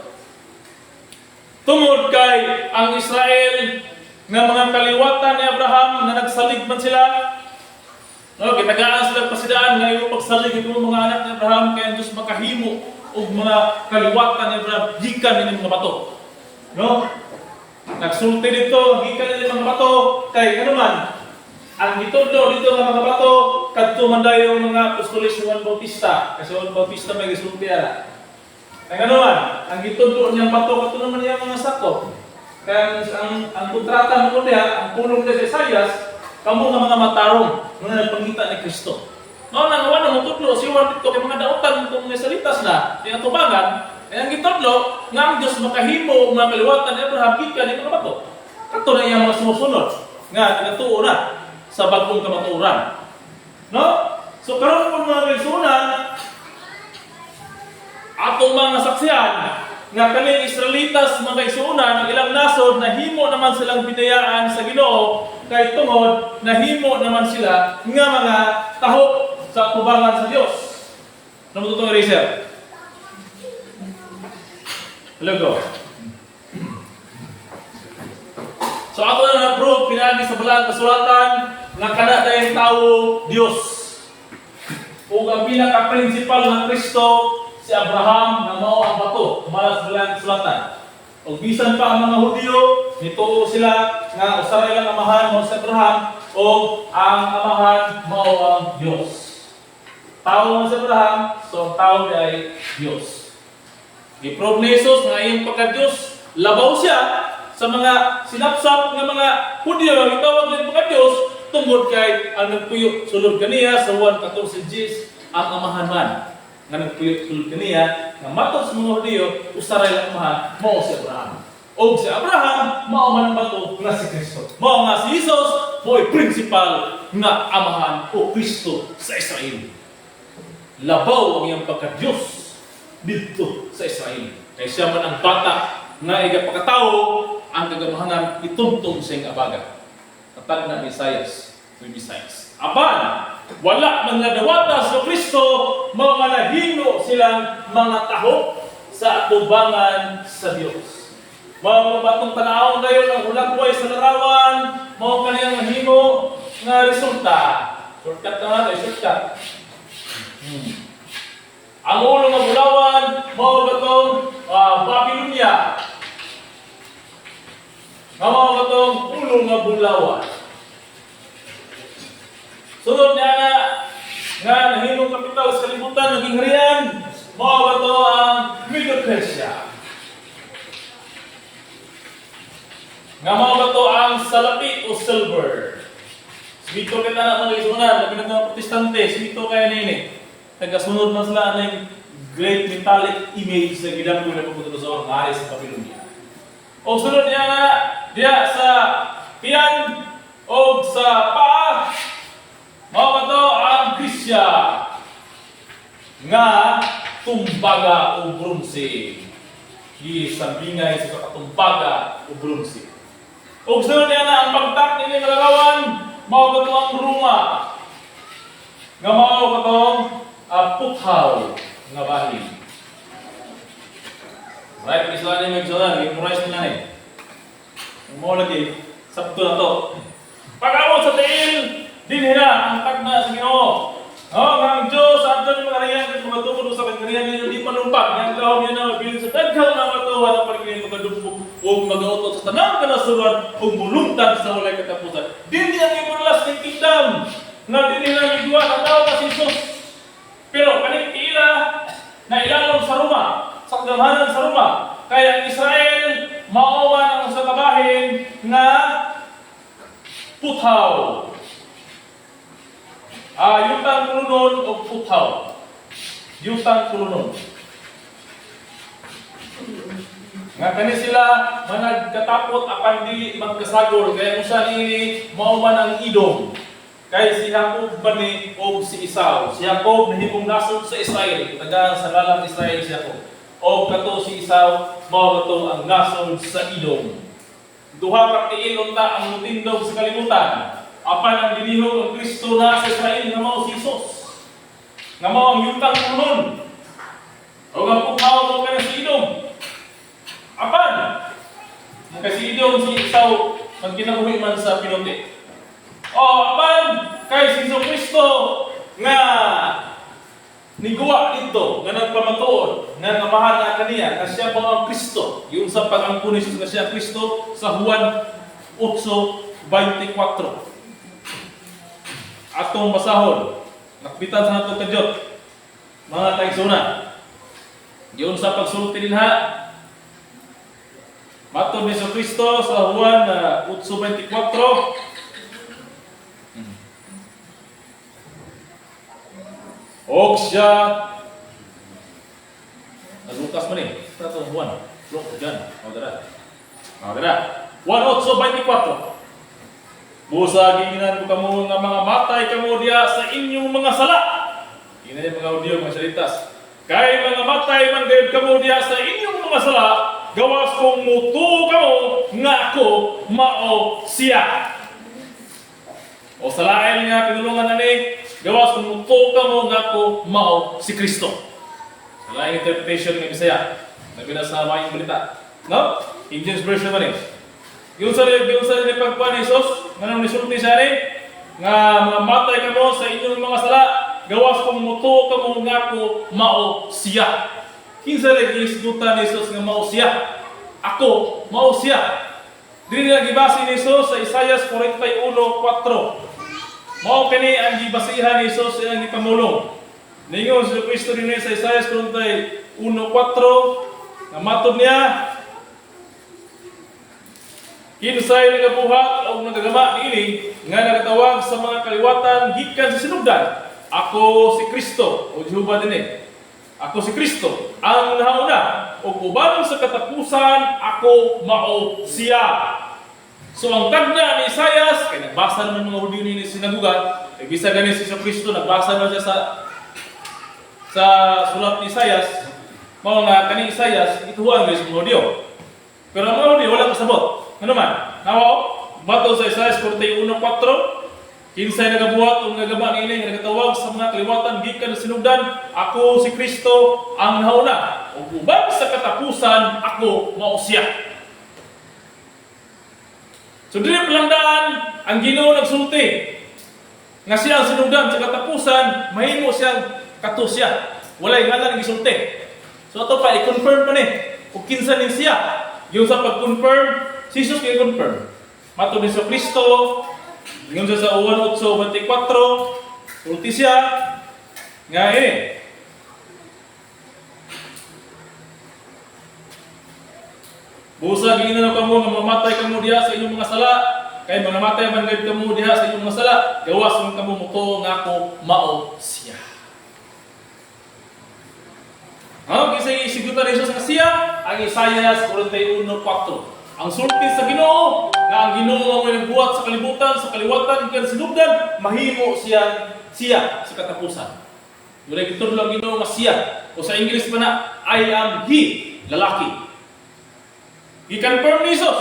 Tungod kay ang Israel nga mga kaliwatan ni Abraham na nagsalig man sila, no, gitagaan sila pasidaan nga yung pagsalig itong mga anak ni Abraham kay ang Diyos makahimo og mga kaliwatan ni Abraham gikan ni mga bato. No? Nagsulti dito gikan ni mga bato kay ano man ang gitudlo dito nga mga bato kadto man dayon mga apostoles ni Juan Bautista kasi Juan Bautista may gisulti ara. Kay ano man ang gitudlo niyang bato kadto naman niya mga sakto. Kaya ang kontrata mo niya, ang pulong niya sa Isaias, kamo nga mga matarong nga nagpangita ni Kristo. Mao nang wala mo tudlo si Juan dito kay mga dautan kung may salitas na di atubangan, kaya ang gitudlo nga ang Dios makahimo og mga kaliwatan ni Abraham gikan ni mga bato. Kadto na iyang mga sumusunod nga nagatuo na sa bagong kamatuoran. No? So karon po mga kaigsuonan, atong mga saksihan nga kaning Israelitas mga kaigsuonan, ang ilang nasod nahimo naman silang bidayaan sa Ginoo kay tungod nahimo naman sila nga mga taho sa tubangan sa Dios. Namo tutong eraser. Hello go. So ato na na-prove pinagi sa balang kasulatan nga kana dayang tawo Dios. Ug ang pinaka-principal ng Kristo si Abraham nga mao ang bato malas balang kasulatan. Ug bisan pa ang mga Hudyo nituo sila nga usa ra ilang amahan mao si Abraham ug ang amahan mao ang Dios. Tawo man si Abraham, so tawo ay Dios. Gi-prove ni Jesus nga iyang pagka-Dios, labaw siya sa mga sinapsap ng mga Hudyo nga gitawag din pagka-Dios tungod kay ang nagpuyo sulod kaniya sa Juan 14:10 ang amahan man. nga nagpuyot-puyot kaniya nga matod sa mga Hudiyo usaray lang maha mao si Abraham. O si Abraham mao man ang bato nga si Kristo. Mao nga si Jesus mo'y principal nga amahan o Kristo sa Israel. Labaw ang iyang pagka-Diyos dito sa Israel. Kaya siya man ang bata nga igapakatao ang kagamahanan ituntong sa iyang abaga. Katag na Isaias, Aban, wala man nga dawata sa Kristo, mga nahino silang mga taho sa atubangan sa Diyos. Mga batong tanawon kayo ng hulagway sa larawan, mga kaniyang nahino nga resulta. Shortcut na nga, shortcut. Ang ulo ng bulawan, mga batong Babylonia. Mga batong ulo ng bulawan. Sunod niya nga nahinong kapital sa kalibutan, naging harian, mga bato ang Middle Persia. Nga mga bato ang salapi o silver. Smito kita na mga isunan, na pinagmga protestante, smito kaya na ini. Nagkasunod na sila ng great metallic image na ginamit na pagkutulosor ng hari sa Babylonia. O sunod niya nga, diya sa tiyan o sa paa, mga bato ang Grisya nga tumbaga o bronze. Isambingay sa katumbaga o bronze. O sunod niya na ang pagtak nila kalagawan, mga bato ang Roma. Nga mga bato puthaw nga bahin. Right, isla niya magsalan, i-memorize niya eh. Mo lagi, sabto na to. Pag-awot sa tail, dinhira ang tagna sa Ginoo. Ang Diyos at Diyos mga riyan at mga tukod sa kanyang ninyo di panumpak. Yang tawag niya na mabilis sa tagkaw na matuwa na pagkinin magkadumbog o mag-autot sa tanang kanasuran o mulungtad sa walay katapusan. Dili ang everlasting kingdom na dinhira ni Dua na tawag na si Jesus. Pero kaning tila na ilalong sa Roma, sa kagamahanan sa Roma. Kaya Israel, maawan ang sa kabahin na puthaw. Yutang kulunon o puthaw. Yutang kulunon. Nga kani sila managkatapot apan dili magkasagol kaya kung saan ini mauman ang idong. Kaya si Jacob bani o si Esau. Si Jacob nahimong nasod sa Israel. Tagaan sa ngalang Israel si Jacob. O kato si Esau, mao kato ang nasod sa Edom. Duha ka tiil unta ang mutindog sa kalibutan. Apan ang dinihog ang Kristo na sa Israel nga mao si Jesus. Nga mao ang yutang kunon. O nga pughaw mo ka si Edom. Apan kasi Edom si Esau magkinabuhi man sa pinuti. O apan kay si Kristo nga niguwa dito nga nagpamatuod nga namahan na kaniya nga siya po ang Kristo. Yung sa pag-angkon ni Jesus nga siya Kristo sa Juan 8:24. Atong basahon nakbitan sa nato kadyot mga taigsunan. Yung sa pagsulti dinha matod ni Kristo sa Juan 8:24. Og siya Lukas man eh. Ito Juan. Lukas dyan. Magdara. 1:8:24. Busagingan ko kamo nga mga matay kamo diya sa inyong mga sala. Ina yung mga audio, mga salitas. Kay mga matay man gayud kamo diya sa inyong mga sala, gawas kong muto kamo nga ako mao siya. O salain nga pinulungan na ni gawas kung muto ka mo nga ko mao si Kristo. Salaing interpretation ng Bisaya. Nabinasa sa mga balita. No? King James Version man eh. Yung sa pagkuhan ni Jesus, nga nisulti siya rin, nga mga matay ka mo sa inyong mga sala, gawas kung muto ka mo nga ko mao siya. Kinsa rin isduta ni Jesus nga mao siya. Ako, mao siya. Dili na gibasi ni Jesus sa Isaiah 41:4. Mao kani ang gibasihan ni Jesus ang gipamulong. Ningon si Kristo dinhi sa Isaiah 41:4 nga matod niya kinsay nagabuhat o nagagama niini nga nagatawag sa mga kaliwatan gikan sa sinugdan. Ako si Kristo o Jehova dinhi. Ako si Kristo, ang nahauna, ug uban sa katapusan ako mao siya. So ang tagna ni Isaias, kay nagbasa naman mga Hudyo ni sinagugan, kay bisa gani si Kristo, nagbasa na siya sa sulat ni Isaias, mao nga kani Isaias ituhuan guys mga Hudyo. Pero ang mga Hudyo wala kasabot. Ano man? Nawa, bato sa Isaias 41:4, kinsay nagabuhat o nagaba niini nga nagatawag sa mga kaliwatan gikan sa sinugdan, ako si Kristo ang nahauna, ug uban sa katapusan ako mao siya. So dili palandaan ang Ginoo nagsulti nga siya ang sinugdan sa katapusan, mahimo siyang kato siya. Walay ngalan ang gisulti. So ato pa i-confirm pa ni kung kinsa ni siya. Yung sa pag-confirm, si Jesus i-confirm. Mato ni sa Kristo, ngayon sa 1:8-24, sulti siya nga busa giingnan kamo nga mamatay kamo diha sa inyong mga sala, kay mangamatay man gid kamo diha sa inyong mga sala, gawas man kamo muto nga ako mao siya. Kisay isigutan ni Jesus nga siya ang Isaias 41:4. Ang sulti sa Ginoo nga ang Ginoo ang nagbuhat sa kalibutan, sa kaliwatan, ikan sinugdan, mahimo siya sa katapusan. Mula gitudlo ang Ginoo nga siya, o sa English pa na, I am He, lalaki. I-confirm ni Jesus.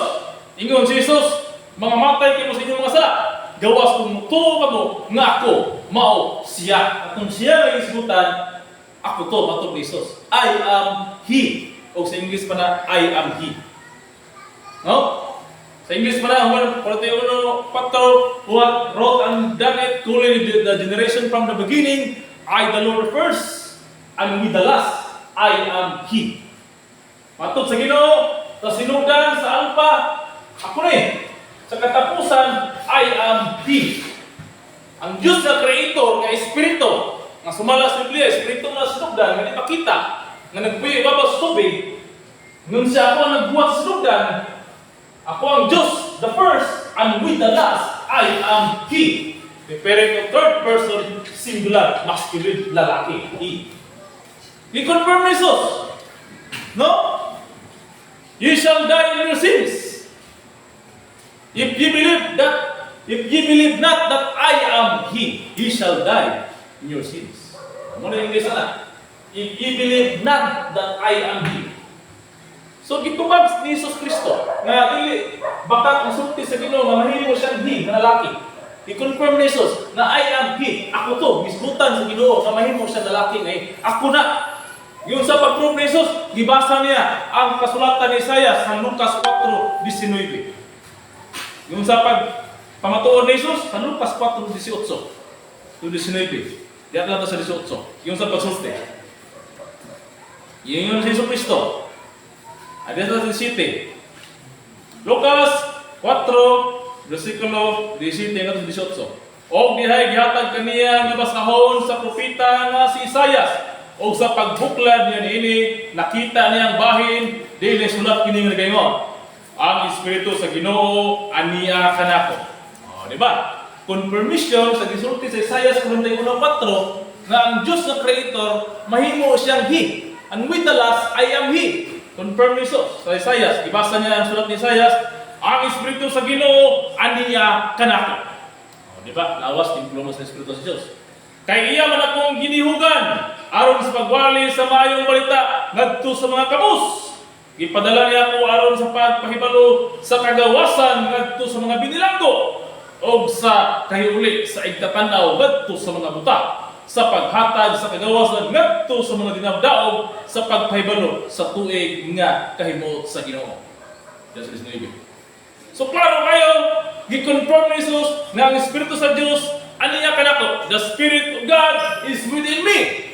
Ingon si Jesus, mga matay kayo sa inyong mga sala, gawas kung mutuo ka mo, nga ako, mao siya. At kung siya ay isigutan, ako to, matog ni Jesus. I am He. O sa English pa na, I am He. No? Sa English pa na, 41:4, what wrote and done it, calling the generation from the beginning, I the Lord first, and with the last, I am He. Matod sa Ginoo, sa sinugdan, sa alpha, ako ni. Sa katapusan, I am He. Ang Diyos na Creator, nga Espiritu, nga sumala sa Biblia, Espiritu na sinugdan, nga ipakita, nga nagpuyo ibabaw sa tubig, nung siya ako ang nagbuhat sa sinugdan, ako ang Diyos, the first, and with the last, I am He. Referring to third person, singular, masculine, lalaki, He. I-confirm ni Jesus. No? You shall die in your sins. If ye believe not that I am He, ye shall die in your sins. Ano na yung English na? If ye believe not that I am He. So gitubag ni Jesus Kristo nga dili bakat masulti sa Ginoo nga mahimo siyang He nga lalaki. I-confirm ni Jesus na I am He. Ako to, misbutan sa Ginoo nga mahimo siyang lalaki nga ako na. Yung sa pag-prove ni Jesus, gibasa niya ang kasulatan ni Isaias sa Lucas 4:19. Yung sa pamatuon ni Jesus sa Lucas 4:18-19. Diyan lang sa 18. Yung sa pagsulti. Yung si Jesus Kristo. Ada sa 17. Lucas 4:19-18. Og dihay gihatag kaniya nga basahon sa propeta nga si Isaias. Og sa pagbuklad niya niini, nakita niyang bahin, dili sulat kini nga gayon. Ang Espiritu sa Ginoo aniya kanako. Di ba? Confirmation sa gisulti sa Isaias 41:4 nga ang Diyos na Creator mahimo siyang He. And with the last, I am He. Confirm ni Jesus sa Isaias. Ibasa niya ang sulat ni Isaias, ang Espiritu sa Ginoo aniya kanako. Di ba? Lawas templo sa Espiritu sa Diyos. Kay iya man akong ginihugan aron sa pagwali sa maayong balita ngadto sa mga kabus. Gipadala niya ako aron sa pagpahibalo sa kagawasan ngadto sa mga binilanggo o sa kahiuli sa igtatanaw ngadto sa mga buta, sa paghatag sa kagawasan ngadto sa mga dinabdaog, sa pagpahibalo sa tuig nga kahimo sa Ginoo. So klaro kayo, gi-confirm ni Jesus nga ang Espiritu sa Dios aniya kanako, the Spirit of God is within me.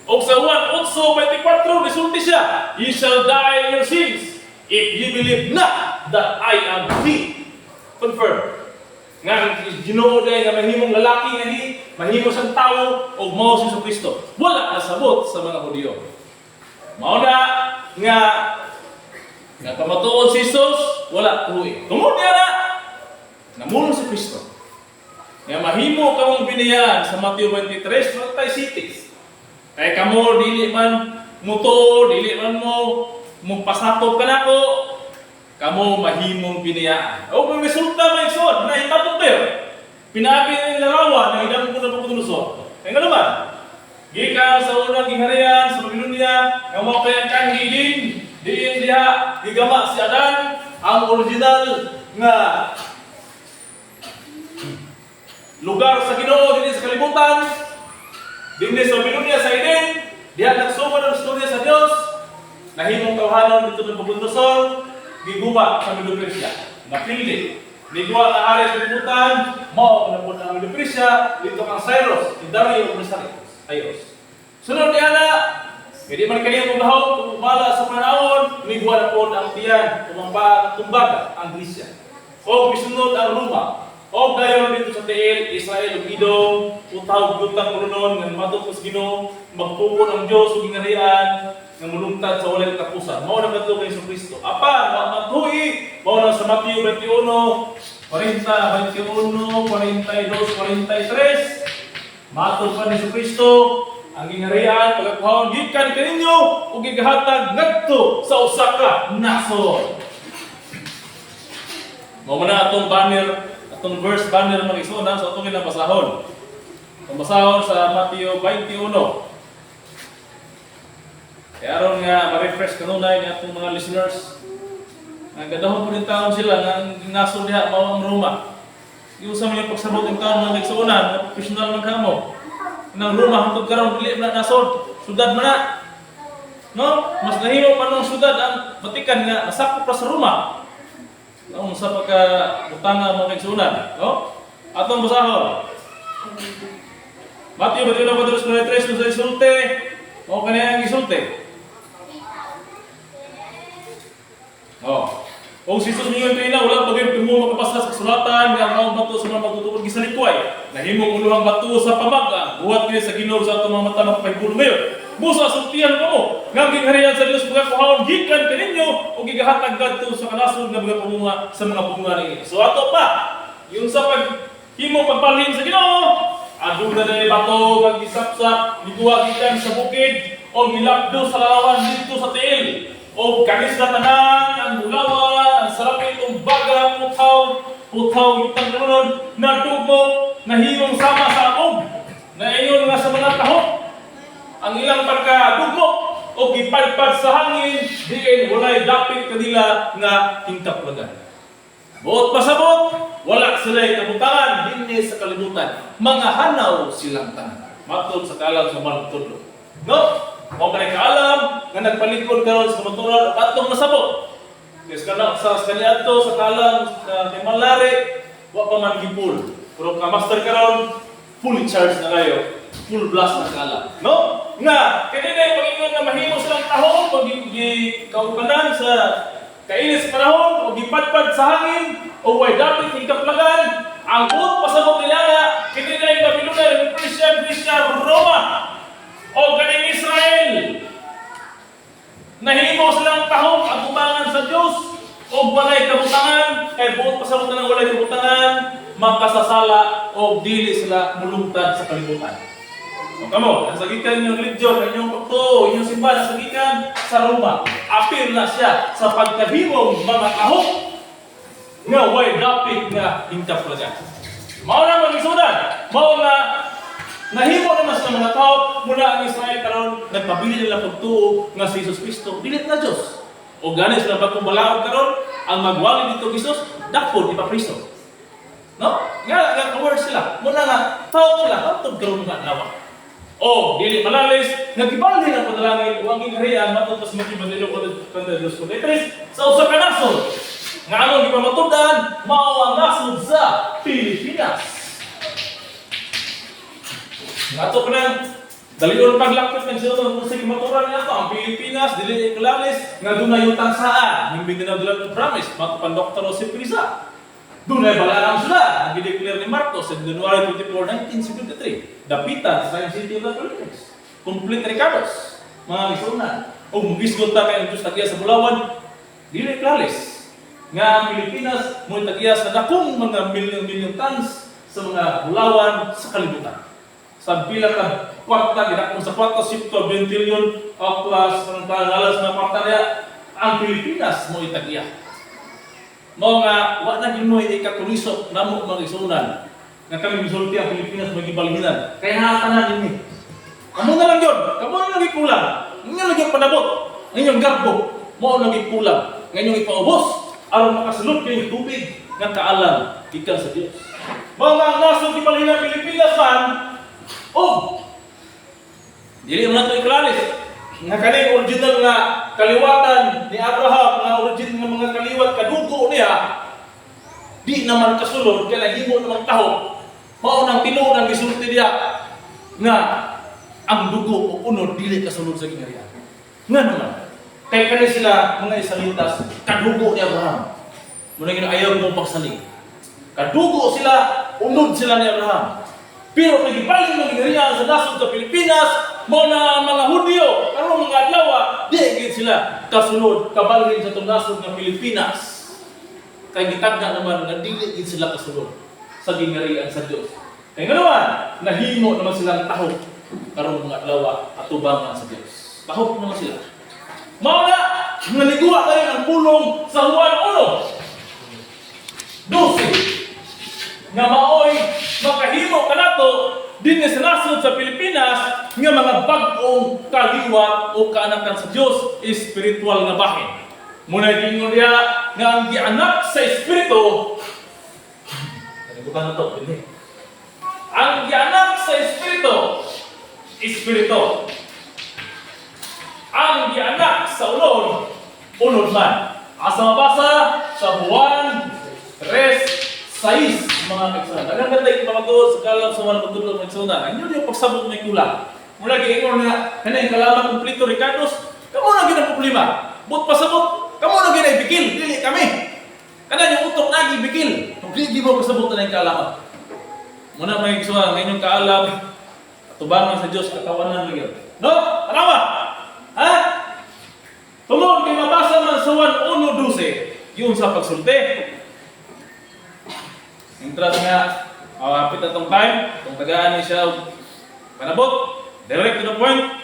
O sa 1:8-24 resulti siya, ye shall die in your sins if ye believe not that I am He. Confirm. Nga Ginoo day nga mahimong lalaki nga He, mahimo siyang tao o mao si Kristo. Wala nasabot sa mga Hudyo. Mao na nga pamatuon si Jesus, wala tuloy. Tungod niya na namulong si Kristo. Nga mahimo kamong biniyan sa Matthew 23, matay cities. Kaya kamo dili man muto, dili man mo pasakop ka nako, kamo mahimong binayaan. O kung resulta may isod, na itatong tayo. Pinabi ng larawan na ilang ko na pagkutulusot. Kaya nga naman, gikan sa unang gingharian, sa Babilonia, nga mga kayang kanghilin, diin diha, gigama si Adan, ang original nga lugar sa Ginoo dinhi sa kalibutan, dinhi sa Babilonia sa Eden, diha nagsugod ang istorya sa Dios, nahimong tawhanon dito ng Pagundosol, giguba sa Medo Persia, napili. Niguwa na hari sa kalibutan, mao na po ang Medo Persia, dito kang Cyrus, ni Dario Ayos. Sunod niya na, hindi man kaniya maghahon, kumala sa panahon, niguwa na po ang tiyan, tumbaga ang Grisya. O bisunod ang Roma. O dayon dito sa Tiil, Israel, Edom, utawag-gutang urunon, ng matupos Ginoo, magpupon ang Diyos, ug gingharian, ng mulungtad sa walay katapusan. Mao na kadto kay Kristo. Apan, magtuhi, mao na sa Mateo 21, 40, 21, 42, 43, matod pa ni Kristo, ang gingharian, pagkakuhaon, gikan kaninyo, ug gigahatag ngadto sa usa ka nasod. Mao na atong banner, atong verse banner mga igsoon sa atong ginabasahon. Atong basahon sa Mateo 21. Kaya aron nga ma-refresh kanunay ni atong mga listeners. Ang gadahon po rin taon sila nga nasod diha mao ang Roma. Yung sa mga pagsabot ng taon mga igsuonan, professional man kamo. Nang Roma hangtod karon dili na nasod, syudad man na. No? Mas nahimo pa nung syudad ang Vatican nga nasakop pa sa Roma. Ang sa pagka-utanga mga igsuonan, no? Atong basahon. Mateo 21:43 sa isulti, mao kanaya ang isulti. O si Jesus niyo kay na wala bagay mo makapasa sa sulatan nga ang bato sa mga magtutuod gisalikway. Nahimong uluhang bato sa pamaga, buhat niya sa Ginoo sa atong mga mata mapaybulo mayon. Busa sultihan mo, nga gingharian sa Dios pagkakuhaon gikan kaninyo o gigahatag kadto sa kanasod nga mga pamunga sa mga pamunga ni. So ato pa, yung sa paghimo pagbalhin sa Ginoo, aduna na ni bato kag gisapsap, niguwa gikan sa bukid o milabdo sa larawan dito sa tiil. O kanis na tanan, ang bulawan, ang sarapit, ang baga, putaw, itang naman, natubo, nahimong sama sa abog, na iyon nga sa mga tahok, ang ilang pagkadugmo, o gipadpad sa hangin, diin walay dapit kanila nga tingkaplagan. Buot pasabot, wala sila'y kabutangan, hindi sa kalibutan, mga hanaw silang tanan. Matod sa kalang sa malutudlo. No? O kanay kaalam, nga nagpalikod karon sa kamaturan, atong nasabot. Yes, kana sa kaniadto sa kalang kay Malari, wa pa man gipul. Pero ka master karon, fully charged na kayo. Full blast na kalam. No? Nga, kanina pag-ingon nga mahimo silang tahong, pag kaukanan sa kainis panahon, o gipadpad sa hangin, o way dapit hingkaplagan, ang buot pasabot nila nga, kanina yung Babilonia, Persia, Roma, o ganing Israel. Nahimo silang tahong at umangan sa Diyos, o walay kabutangan, kaya buot pasabot na ng walay kabutangan, makasasala, o dili sila mulungtad sa kalibutan. O kamo, nasagikan yung religion, inyong pagto, inyong simbahan, nasagikan sa Roma. Apil na siya sa pagkahimong mga tahong nga way dapit nga hingkaplagan. Mao na mag-isudan, mao na nahimo naman sa mga tao mula ang Israel karon nagpabili nila pagtuo nga si Jesus Kristo dilit na Dios. O gani sila bagong balaod karon ang magwali dito Jesus dakpon ipapriso. No? Nga aware sila. Muna nga tao sila atong karon nga lawa. O dili malalis nagibali ang padalangin wa gingharian matod sa makibandilo ko kanta Dios ko. Sa usa ka nasod nga among gipamatudan mao ang nasod sa Pilipinas. Nato pa nang dalion paglakot ng sila ng musik maturan niya to ang Pilipinas, dili ikalalis, nga doon na yung tansaan, yung Mindanao de la Promise, matupan Dr. Jose Prisa. Doon ay balaram sila, ang gideclare ni Marcos sa January 24, 1973. Dapitan sa Science City of the Philippines. Complete Ricardos, mga isunan. O mugisgot ta kayo Diyos tagiya sa Bulawan, dili ikalalis. Nga ang Pilipinas, muli tagiya sa dakong mga milyon tons sa mga Bulawan sa kalibutan. sa pila ka kwarta gina kung sa kwarta sektor 20 trillion plus ang kalalas na kwarta niya ang Pilipinas mo itagya. Mao nga wa na ginoy ikatulisok namo mga isunan nga kami misulti ang Pilipinas magibalhinan. Kaya nakatanan dinhi. Amo na lang yun. Kamo na lang ikulang. Ngayon lagi panabot. Ngayon garbo. Mao lagi kulang. Ngayon ipaubos aron makasulod kay tubig nga kaalam gikan sa Dios. Mga nasod di balhinan Pilipinas man dili man nato iklaris nga kani original nga kaliwatan ni Abraham nga original nga mga kaliwat kadugo niya di naman kasulod kaya himo namang taho mao nang tinuod ang gisulti diya nga ang dugo o unod dili kasulod sa gingharian. Nga naman kay kani sila mga Israelitas kadugo ni Abraham. Muna gina ayaw mo pagsalig. Kadugo sila, unod sila ni Abraham. Pero nagibaling ng gingharian sa nasod sa Pilipinas, mo na mga Hudyo, karong mga adlaw, di gid sila kasunod kabalhin sa itong nasod ng Pilipinas. Kay gitagna naman nga dili gid sila kasunod sa gingharian sa Dios. Kay nganoan, nahimo naman silang tahok karong mga adlaw atubangan sa Dios. Tahok naman sila. Mao na naliguwa tayo ng pulong sa Juan 1:12 nga maoy makahimo kanato dinhi sa nasod sa Pilipinas nga mga bag-ong kaliwat o kaanakan sa Dios espiritual nga bahin. Muna gingon diya nga ang gianak sa espiritu kalibutan na to dinhi. Ang gianak sa espiritu. Ang gianak sa unod man. Asa mabasa sa Juan 3:6 mga kaigsunan. Ang ganda yung pamatuod sa kalam sa mga pagtulog ng kaigsunan. Ang yun yung pagsabot may kulang. Mula giingon na kanay kalaman kumplito Ricardos, kamo na ginang problema. But pasabot, kamo na ginay bigil, dili kami. Kana yung utok nagi bigil. Kung di mo pasabot na yung kaalaman. Muna may kaigsunan, ngayon yung kaalam, atubangan sa Diyos, katawanan mo yun. No? Tanawa! Ha? Tungod kay mabasa man sa Juan 1:12, yun sa pagsulti. Intras nga, hapit na itong time, kung tagaan niya siya panabot, direct to the point,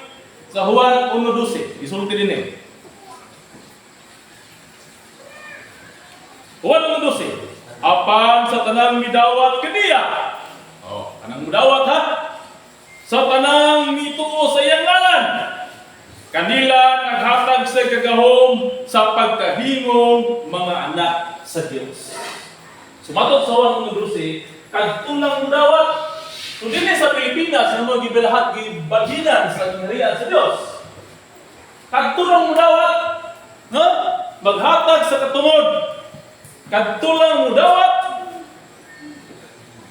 sa Juan 1:12, isulti din eh. Juan 1:12, apan sa tanang midawat kaniya. Kanang midawat ha? Sa tanang mituo sa iyang ngalan. Kanila naghatag sa kagahom sa pagkahingong mga anak sa Diyos. Sumatot sa Juan 1:12, kadtulang mudawat, kung din sa Pilipinas na mga gibilahat, gibalhinan sa gingharian sa Diyos. Kadtulang mudawat, no? Maghatag sa katungod. Kadtulang mudawat,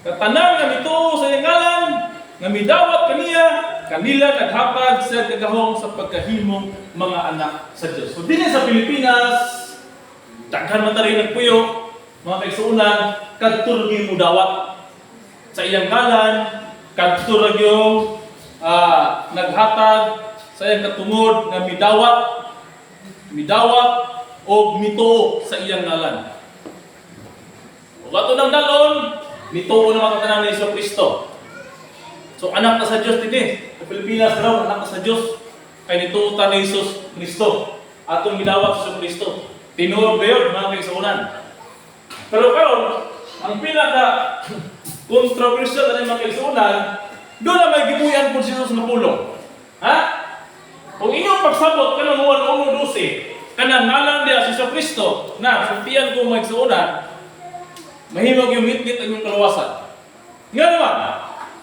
katanang nga mituo sa ngalan, nga midawat kaniya, kanila naghatag sa kagahom sa pagkahimong mga anak sa Diyos. So din sa Pilipinas, daghan man tayo nagpuyo, mga kaigsunan, kadto gyud mudawat sa iyang ngalan, kadto gyud naghatag sa iyang katungod nga midawat o mituo sa iyang ngalan. Ug ato nang dalon, mituo na makatanan ni Kristo. So anak na sa Diyos dito. Sa Pilipinas raw anak na sa Diyos kay nituutan ni Jesus Kristo. Atong gidawat sa Kristo. Tinuod ba mga kaigsunan? Pero karon, ang pinaka controversial na mga kaigsunan, doon na may gibuyan po si Jesus na pulong. Ha? Kung inyong pagsabot ka ng Juan 1:12, kanang ngalan niya si Kristo, na sultian ko mga kaigsunan, mahimog yung mitgit ang inyong kalawasan. Nga naman,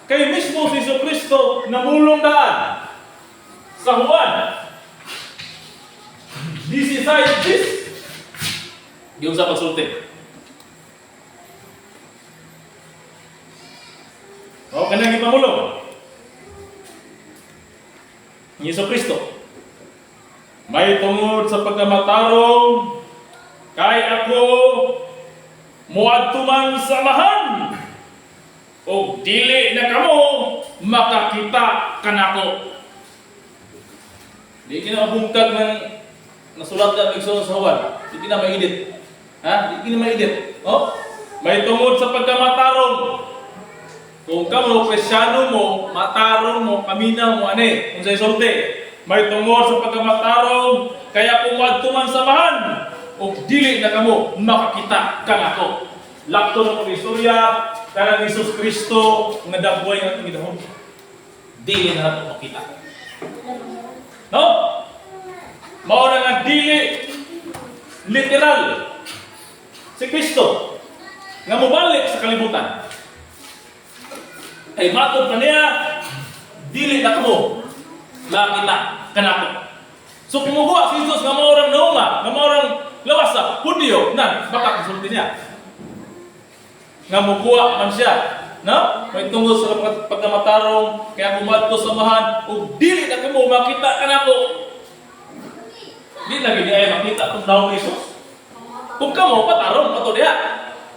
kay mismo si Kristo na mulong daan sa Juan 16:10 yung sa pagsulti. O, kanang ipamulong ni Kristo. May tungod sa pagkamatarong kay ako muadto man sa amahan o dili na kamo makakita kanako. Di kinabungkag ng nasulat na sa Juan. Di na maedit. Ha? Di na maedit. Oh? May tungod sa pagkamatarong Kung kamo Kristyano mo, matarong mo, kaminaw mo ani, kung sa isulti, may tungod sa pagkamatarong, kaya kung man samahan, o dili na kamo makakita kang ako. Lakto na kong istorya, kanang Isus Kristo, nga dabuhay ang ating gidahon. Dili na nato makita. No? Maura nga dili literal si Kristo nga mubalik sa kalibutan. Ay matod pa niya, dili na kamo makita kanako. So kumuha si Jesus nga maurang naunga, nga maurang lawas sa Hudyo, na baka kasulti niya. Nga mukuha man siya, no? May tungkol sa pagkamatarong, kaya kumadto samahan, o dili na kamo makita kanako. Di lagi niya makita kung daw ni Jesus. Kung kamo patarong ato diha.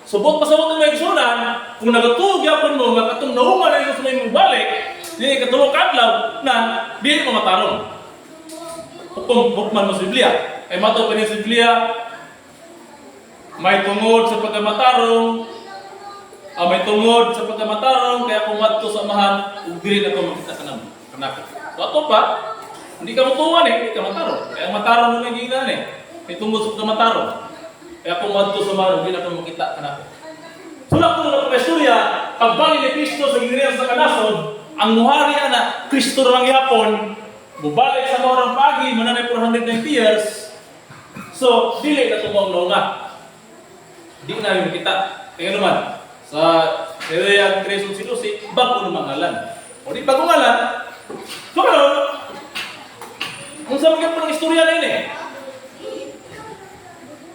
Subot pa sa mga maigsunan, kung nagatulog yapon mo nga katong naunga na Jesus may mubalik, di katulog kadlaw na dili mo matarong. Kung bukman mo sa Biblia, ay mato pa niya sa Biblia, may tungod sa pagkamatarong, may tungod sa pagkamatarong, kaya kumadto samahan, ug dili na ko makita kanako. So ato pa, hindi ka mutuwan hindi ka matarong. Kaya matarong mo naging may tungod sa pagkamatarong. Kaya kumadto samahan, ug dili na ko makita kanako. Sulat ko na pagkasturya, pagbalik ni Kristo sa giniriyan sa kanason, ang muhari na Kristo lang yapon, bubalik sa mga pagi, mananay 490 years. So, dili na tumong nga. Di na yung kita. Kaya naman, sa Jeremiah 3:11, bago naman ngalan. O di bago ngalan, so karon, kung sa mga pang istorya na ini,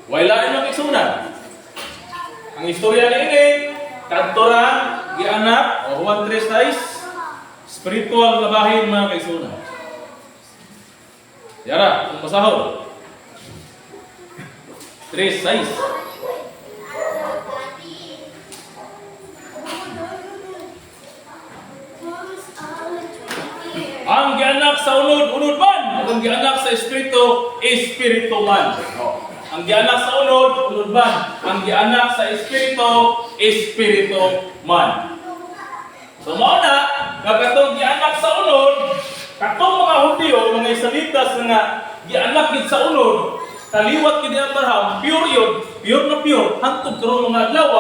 wala yung iksunan. Ang istorya na ini, kantora, gianak, o Juan 3:6, spiritual na bahin mga kaisunan. Yara, kung masahol. 3:6. Ang gianak sa unod man. Ang gianak sa espiritu, espiritu man. Ang gianak sa unod man. Ang gianak sa espiritu, espiritu man. So mao na, nga katong gianak sa unod, katong mga Hudyo, mga Israelitas nga gianak gid sa unod, kaliwat gid ni Abraham, pure yun, pure na pure, hantod karon mga adlaw,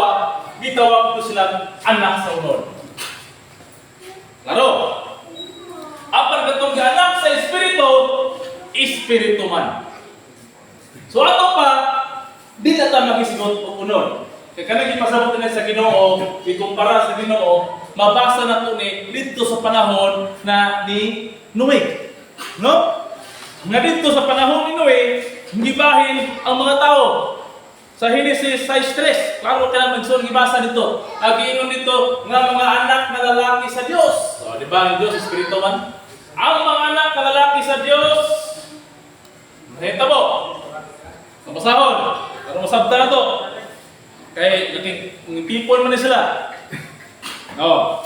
gitawag ko silang anak sa unod. Klaro? Apan katong gianak sa espiritu, espiritu man. So ato pa, di na ta makisigot og unod. Kaya kanang gipasabot na sa Ginoo, ikumpara sa Ginoo, mabasa na to ni dito sa panahon na ni Noe. No? Nga dito sa panahon ni Noe, hindi bahin ang mga tao. Sa Genesis 6:3, klaro ka na magsun gibasa dito. Agiingon dito nga mga anak na lalaki sa Dios. So, di ba ang Dios espiritu man? Ang mga anak na lalaki sa Dios, mahitabo. Masahon. Pero masabta na to. Kaya yung people man sila. Oh.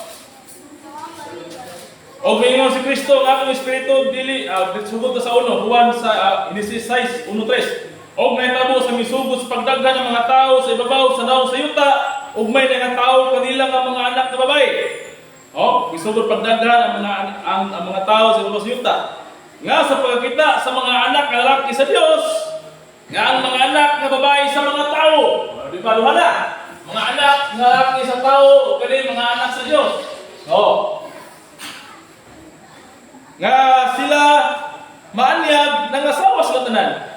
O gingon si Kristo nga akong espiritu dili sugod sa uno, Juan sa Genesis 6:1-3. Og may tabo sa misugod sa pagdaghan ng mga tao sa ibabaw sa daw sa yuta, ug may nga tao kanila nga mga anak na babae. Oh, misugod pagdaghan ang mga tao sa ibabaw sa yuta. Nga sa pagkita sa mga anak nga lalaki sa Dios, nga ang mga anak nga babae sa mga tao. Di ba duha? Mga anak nga lalaki sa tao o kani mga anak sa Dios. Oh. Nga sila maanyag nang asawa sa tanan.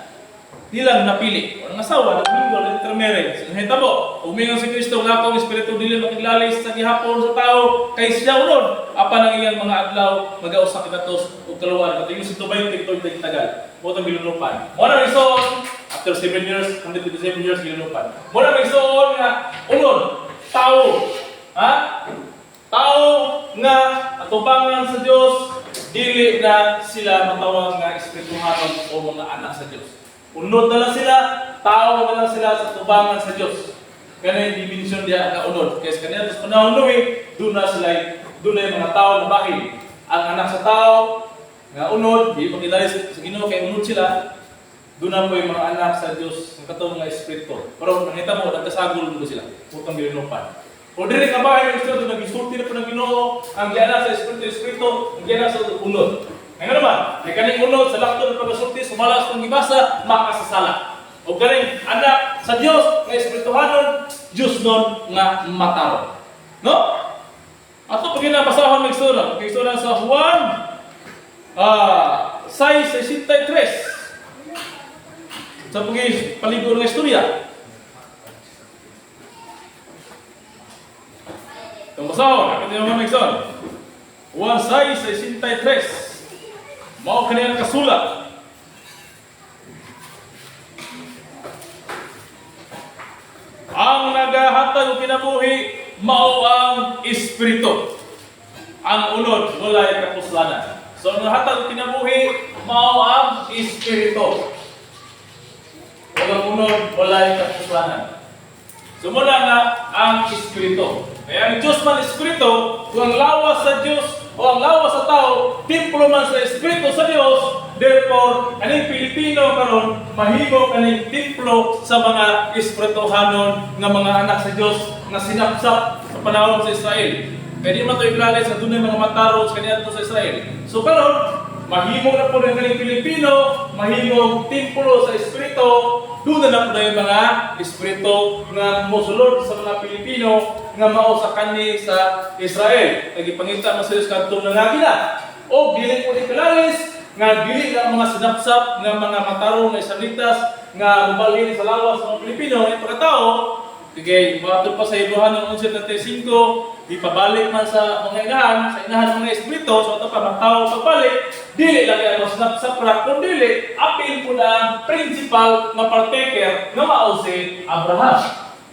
Dilang napili. Ang asawa nagmingle ng intermarriage. Nahitabo, umingon si Kristo nga akong espiritu dili makiglalis sa gihapon sa tao kay siya unod. Apan ang iyang mga adlaw mag-ausa kinatos ug kaluwan katong si Tubay tiktok tagal. Mo tong bilunupan. Mo na reason after 7 years, 127 years bilunupan. Mo na reason nga unod tao. Ha? Tao nga atubangan sa Dios dili na sila matawag nga espirituhanon o mga anak sa Dios. Unod na lang sila, tao na lang sila sa tubangan sa Diyos. Kaya yung dimension diya na unod. Kaya sa kanila, sa panahon Noe, doon na yung mga tao na bahin. Ang anak sa tao, nga unod, di pagkilala sa Ginoo, kaya unod sila, doon na po yung mga anak sa Diyos, ang katong mga espiritu. Pero nakita mo, nagkasagol mo sila. Putang bilinupan. O dili ka bahay ng Espiritu, nag-isulti na po ng Ginoo, ang giana sa Espiritu, ang giana sa unod. Ngayon naman, may kaning unod sa lakto ng pag-isulti, sumala sa itong gibasa, makasasala. O galing anak sa Dios nga Espirituhanon, Diyos nun nga mataro. No? Ato pag ginabasahon ng istorya, istorya sa Juan 6:63. Sa paligo ng istorya. Itong basahon, nakita niyo mga Nixon. Juan 6:63. Mao kaniyang kasulat. Ang nagahatag og kinabuhi mao ang Espiritu. Ang unod walay kapuslanan. So ang nagahatag og kinabuhi mao ang Espiritu. Ang unod walay kapuslanan. Sumuna nga ang Espiritu. Kaya ang Diyos man Espiritu, kung ang lawas sa Diyos o ang lawas sa tao, templo man sa Espiritu sa Diyos, therefore, kaning Pilipino karon mahimo kaning templo sa mga Espirituhanon nga mga anak sa Diyos nga sinapsap sa panahon sa Israel. Kaya di man ito ilalay sa dunay mga matarong sa kaniya sa Israel. So karon, mahimo na po ng kaning Pilipino, mahimong templo sa Espiritu, doon na po na yung mga Espiritu nga musulod sa mga Pilipino nga mao sa kani sa Israel. Nagipangita mo sa Diyos kadtong nangagila. O dili po ni kalalis nga dili nga mga sinapsap nga mga matarong nga Israelitas nga mubalhin sa lawas ng Pilipino ay pagkatao. Kaya matod pa sa Hebrew ng 11:35, ipabalik man sa mga sa inahan ng mga Espiritu, so ito pa matao pagbalik, dili lang yan sinapsap ra, kundi apil po na ang principal na partaker nga mao si Abraham.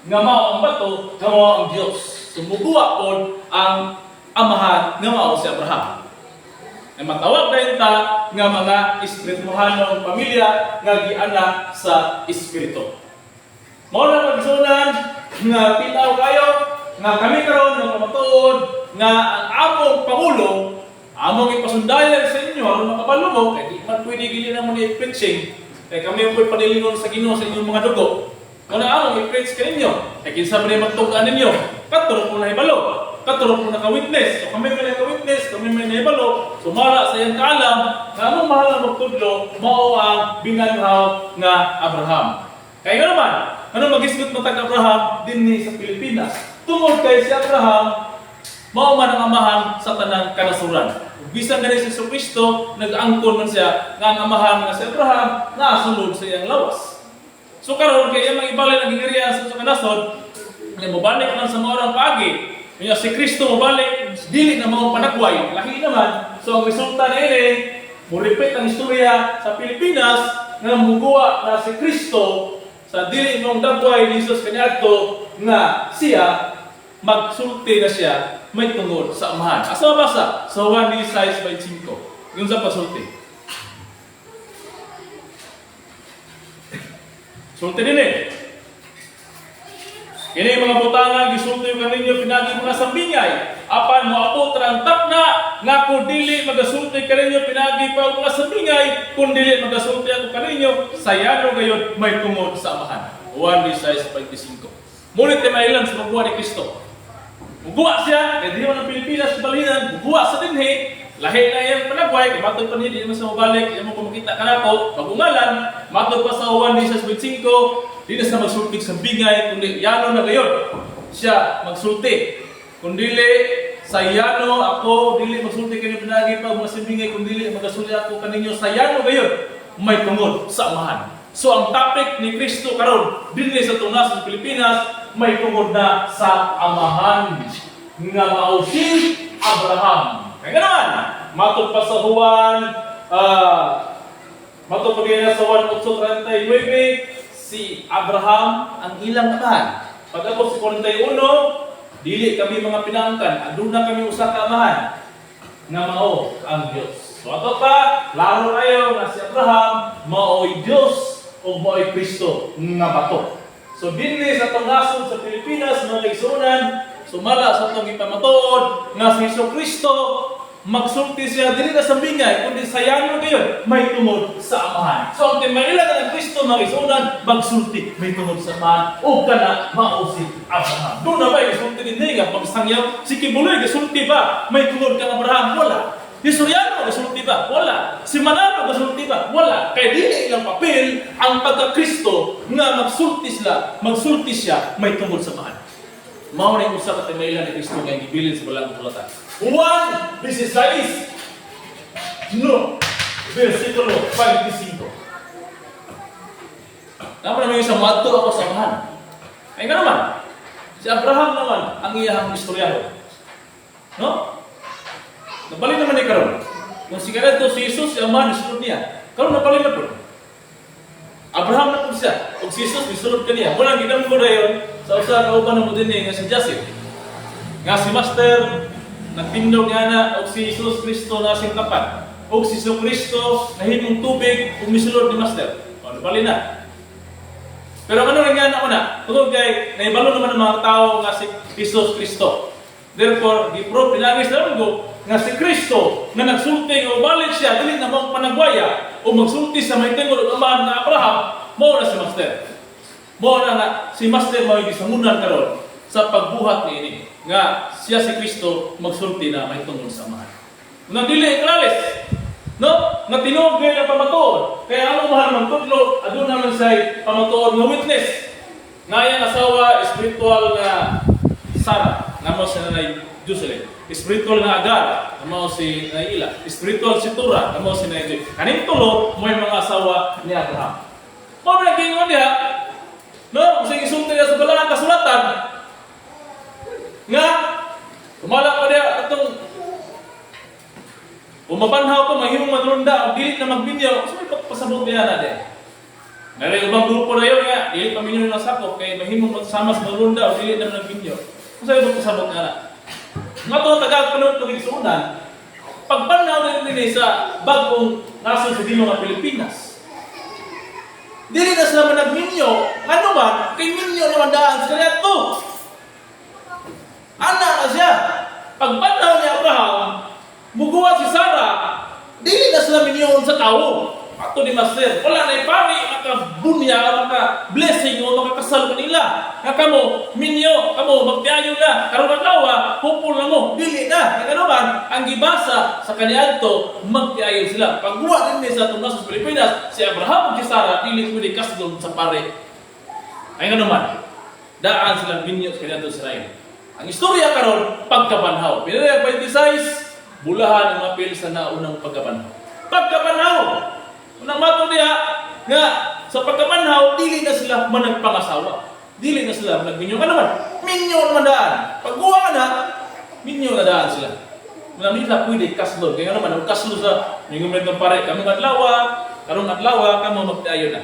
Nga mao ang bato, nga mao ang Diyos. Sumubuwa po ang amahan nga mao si Abraham. Ay matawag na ta nga mga Espirituhanong pamilya nga gianak sa Espiritu. Mao na magsunan nga pilaw kayo nga kami karon nga matuod nga ang among pangulo among ipasundayan sa inyo aron makabalubog kay di man pwede gili na mo ni preaching kay kami po panilingon sa Ginoo sa inyong mga dugo. Kung among i-preach kaninyo, kay kinsa man magtugan ninyo, katuro po na ibalo, katuro po na ka-witness. So kami may ka-witness, kami may naibalo, sumara sa iyang kaalam, nga among mahal na magtudlo, mao ang binganhaw nga Abraham. Kaya nga naman, ano mag-isgot ng tag-Abraham din sa Pilipinas? Tungod kay si Abraham, mao man ang amahan sa tanang kanasuran. Bisan gani si Kristo, nag-angkon man siya nga ang amahan nga si Abraham, nasulod sa iyang lawas. So karon kay iyang ibalay ang giniriya sa kanasod, nga mobalik man sa mga orang paagi. Kaya si Kristo mobalik, dili na mga panagway, lahi naman. So ang resulta na ini, mo-repeat ang istorya sa Pilipinas nga muguwa na si Kristo sa dili mong dagway ni Jesus kaniadto nga siya magsulti na siya may tungod sa amahan. Asa mabasa? Sa Juan 6:25. Yung sa pasulti. Sulti din eh. Kini mga butanga gisulti yung kaninyo pinagi mga sambingay. Apan mo abot rang tapna nga kung dili magasulti kaninyo pinagi pa mga sambingay, kung dili magasulti ako kaninyo, sayano gayon may tungod sa amahan. Juan 6:25. Mulit kay mailan sa magbuwa ni Kristo. Muguwa siya, kaya di man ang Pilipinas balinan, muguwa sa dinhi. Lahi na iyang panagway, matod pa niya, di naman sa mabalik, iyang mo kumakita ka na ko, pagungalan, matod pa sa Juan 6:25, di na sa magsulti sa bingay, kundi yano na gayon. Siya magsulti. Kundi sa yano ako, dili magsulti kayo pinagi pa, mga simbingay, kundi magasulti ako kaninyo, sa yano gayon, may tungod sa amahan. So ang topic ni Kristo karon, dinhi sa tunas sa Pilipinas, may tungod na sa amahan nga mao si Abraham. Kaya naman, matod pa sa Juan, matod pa din sa Juan 8:39, si Abraham ang ilang amahan. Pag-abot si 41, dili kami mga pinangkan, aduna kami usa ka amahan nga mao ang Dios. So ato pa, laro kayo nga si Abraham mao'y Dios o mao'y Kristo nga bato. So dinhi sa atong nasod sa Pilipinas mga kaigsuonan, sumala sa atong ipamatuod nga si Kristo magsulti siya dili na sa bingay kundi sayang kayo may tungod sa amahan. So ang timailan ng Kristo mga isunan magsulti may tungod sa amahan o kana mao si Abraham. Doon na ba isulti din nga pagsangyaw si Kibuloy isulti ba may tungod kang Abraham? Wala. Si Soriano isulti ba? Wala. Si Manalo isulti ba? Wala. Kaya dili ilang papel ang pagka-Kristo nga magsulti siya may tungod sa amahan. Mao na yung usa ka timailan ni Kristo nga gibilin sa balang tulatan. Juan 16, no, versikulo 25. Naman naman yung isang mato ako sa amahan. Ay nga naman, si Abraham naman ang iyahang istoryaho. No? Nabalin naman ni karon. Kung si Kanado si Jesus, si amahan, isulod niya. Karon nabalin na po. Abraham na po siya. Kung si Jesus, isulod ka niya. Muna, ginam ko na yun sa usaha kauban ng mudin nga si Joseph. Nga si Master, nagtindog nga na o si Jesus Kristo na singkapan. O si Jesus Kristo nahimong tubig o misulod ni Master. O, nabali na. Pero ano rin nga na una? Tungkol kay, naibalo naman ng mga tao nga si Jesus Kristo. Therefore, di-prove, pinagis na ko nga si Kristo na nagsulti o balik siya, dili na mong panagwaya o magsulti sa may tingol o amahan na Abraham, mo na si Master. Mo na nga, si Master may gisangunan karon sa pagbuhat ni ini. Nga siya si Kristo magsulti na may tungkol sa amahan. Nang dili iklalis, no? Nga tinuod kayo ng pamatuod. Kaya ano mahal man tudlo, adun naman say pamatuod nga witness. Nga yung asawa, spiritual na Sarah, namo si Nanay Jocelyn. Spiritual na Agar, namo si Nanay Ila. Spiritual si Tura, namo si Nanay Joy. Kaning tulo, mo yung mga asawa ni Abraham. Mo ba nagkingon niya? No? Kung sige isulti niya sa balangang kasulatan, nga, kumala pa niya itong umabanhaw ko, mahimong madrunda, o dilit na magbinyaw, so may pasabot niya na din. Meron ibang grupo na yun nga, dilit paminyo na sakop, kaya mahimong magsama sa madrunda, o dilit na nagbinyaw. So may pasabot nga na. Nga ito, tagal-panong pag-isunan, pagbanhaw din sa bagong nasun sa Dino ng Pilipinas. Dili na sila managminyo, ano man, kay minyo naman daan sa kanya ito. Anak na siya. Pagbanhaw ni Abraham, muguwa si Sarah, dili na sila minyon sa tao. Ato ni Master, wala na ipari, makabunya, maka-blessing o makakasal kanila. Nga kamo, minyo, kamo, magtiayo na, karon adlaw, hupol na mo, dili na. Nga naman, ang gibasa sa kaniadto, magtiayo sila. Pagguwa din sa tunas sa Pilipinas, si Abraham at si Sarah, dili pwede kasdon sa pare. Ay nga naman, daan silang minyo sa kaniadto sa Israel. Ang istorya karon pagkabanhaw. Pinayag 26, bulahan ang mapil sa naunang pagkabanhaw. Pagkabanhaw. Unang mato niya nga sa pagkabanhaw dili na sila managpangasawa. Dili na sila nagminyo ka naman. Minyo naman daan. Pagkuha na, minyo na daan sila. Muna nila pwede kaslod. Kaya naman, ang kaslod sa mingumit ng pare. Kamong karong adlaw, kamo magdayo na.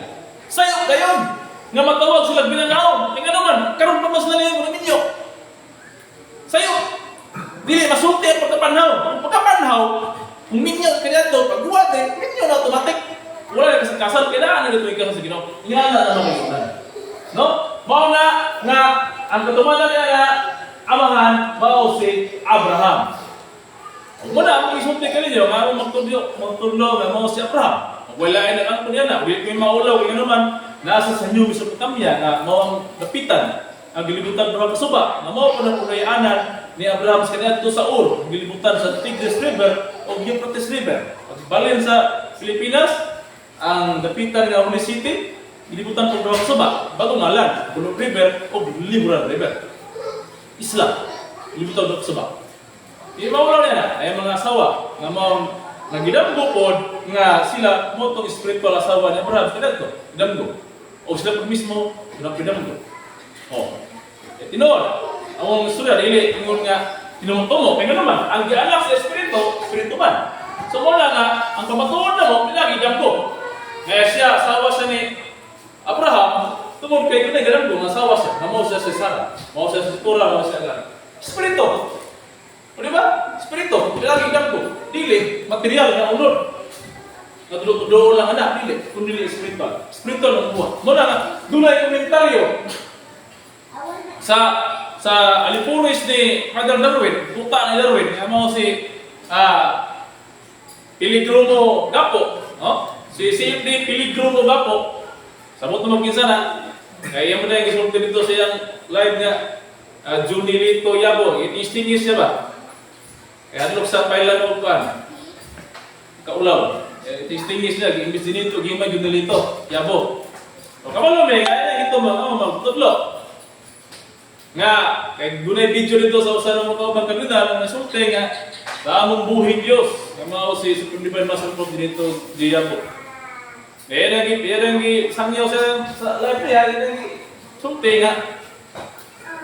Sayo gayon. Nga matawag sila binanaw. Kaya naman, karong pamas na niyo mga minyo. Sayo, dili masulti ang pagkapanhaw. Ang pagkapanhaw, kung minyo kaya ito, pagbuhat minyo na automatic. Wala na kasal, kailangan na ito ikaw sa Ginoo. Yan na naman isunan. No? Mao na nga, ang katumanan niya na amahan, mao si Abraham. Muna, ang isulti ka ninyo, nga magtudlo, nga mao si Abraham. Wala na lang po niya na. Ulit may maulaw, kaya naman, nasa sa New Mesopotamia, nga mao ang dapitan. Ang gilibutan ng kasuba, na mao pa ng unayanan ni Abraham sa kanya ito sa Ur, gilibutan sa Tigris River o Euphrates River. Pagbalin sa Pilipinas, ang dapitan ng Holy City, gilibutan ng kasuba, bagong ngalan, Bulog River o Liburan River. Isla, gilibutan ng kasuba. Di mawala niya na, ay mga asawa, nga mao nagidamgo nga sila mo itong spiritual asawa ni Abraham, kaya ito, damgo. O sila pag mismo, pinamgo. Oh. Tinood, ang istorya dili ingon nga tinumutumo kay naman ang gianak sa espiritu man. So wala nga ang kamatuod na mo pinagi damgo. Kaya siya asawa siya ni Abraham, tungod kay kunay damgo nga asawa siya, mao siya si Sarah, mao siya si Tura, mao siya Agar. Espiritu. O di ba? Espiritu, pinagi damgo. Dili material nga unod. Natudo lang ana dili, kundi espiritual. Espiritual ang buhat. Mo na nga dunay komentaryo sa Alipuris ni Father Darwin, tuta ni Darwin, nga mo si Piligrumo Gapo, no? Si CFD Piligrumo Gapo. Sabot mo kinsa na. Kaya mo na gisulti dito sa iyang live nga Junilito Yabo, inistingis siya ba? Kaya ano sa pailan mo kan? Kaulaw. Inistingis niya, imbis dinito, gima Junilito Yabo. O kamalo may kaya ito magtudlo. Nga, kay gunay video dito sa usan mo kaubang kanina, nasulti nga sa among buhing Diyos. Nga mao si Supreme Divine Master Pope dito Yabo. Kaya nang sangyaw sa live niya, sulti nga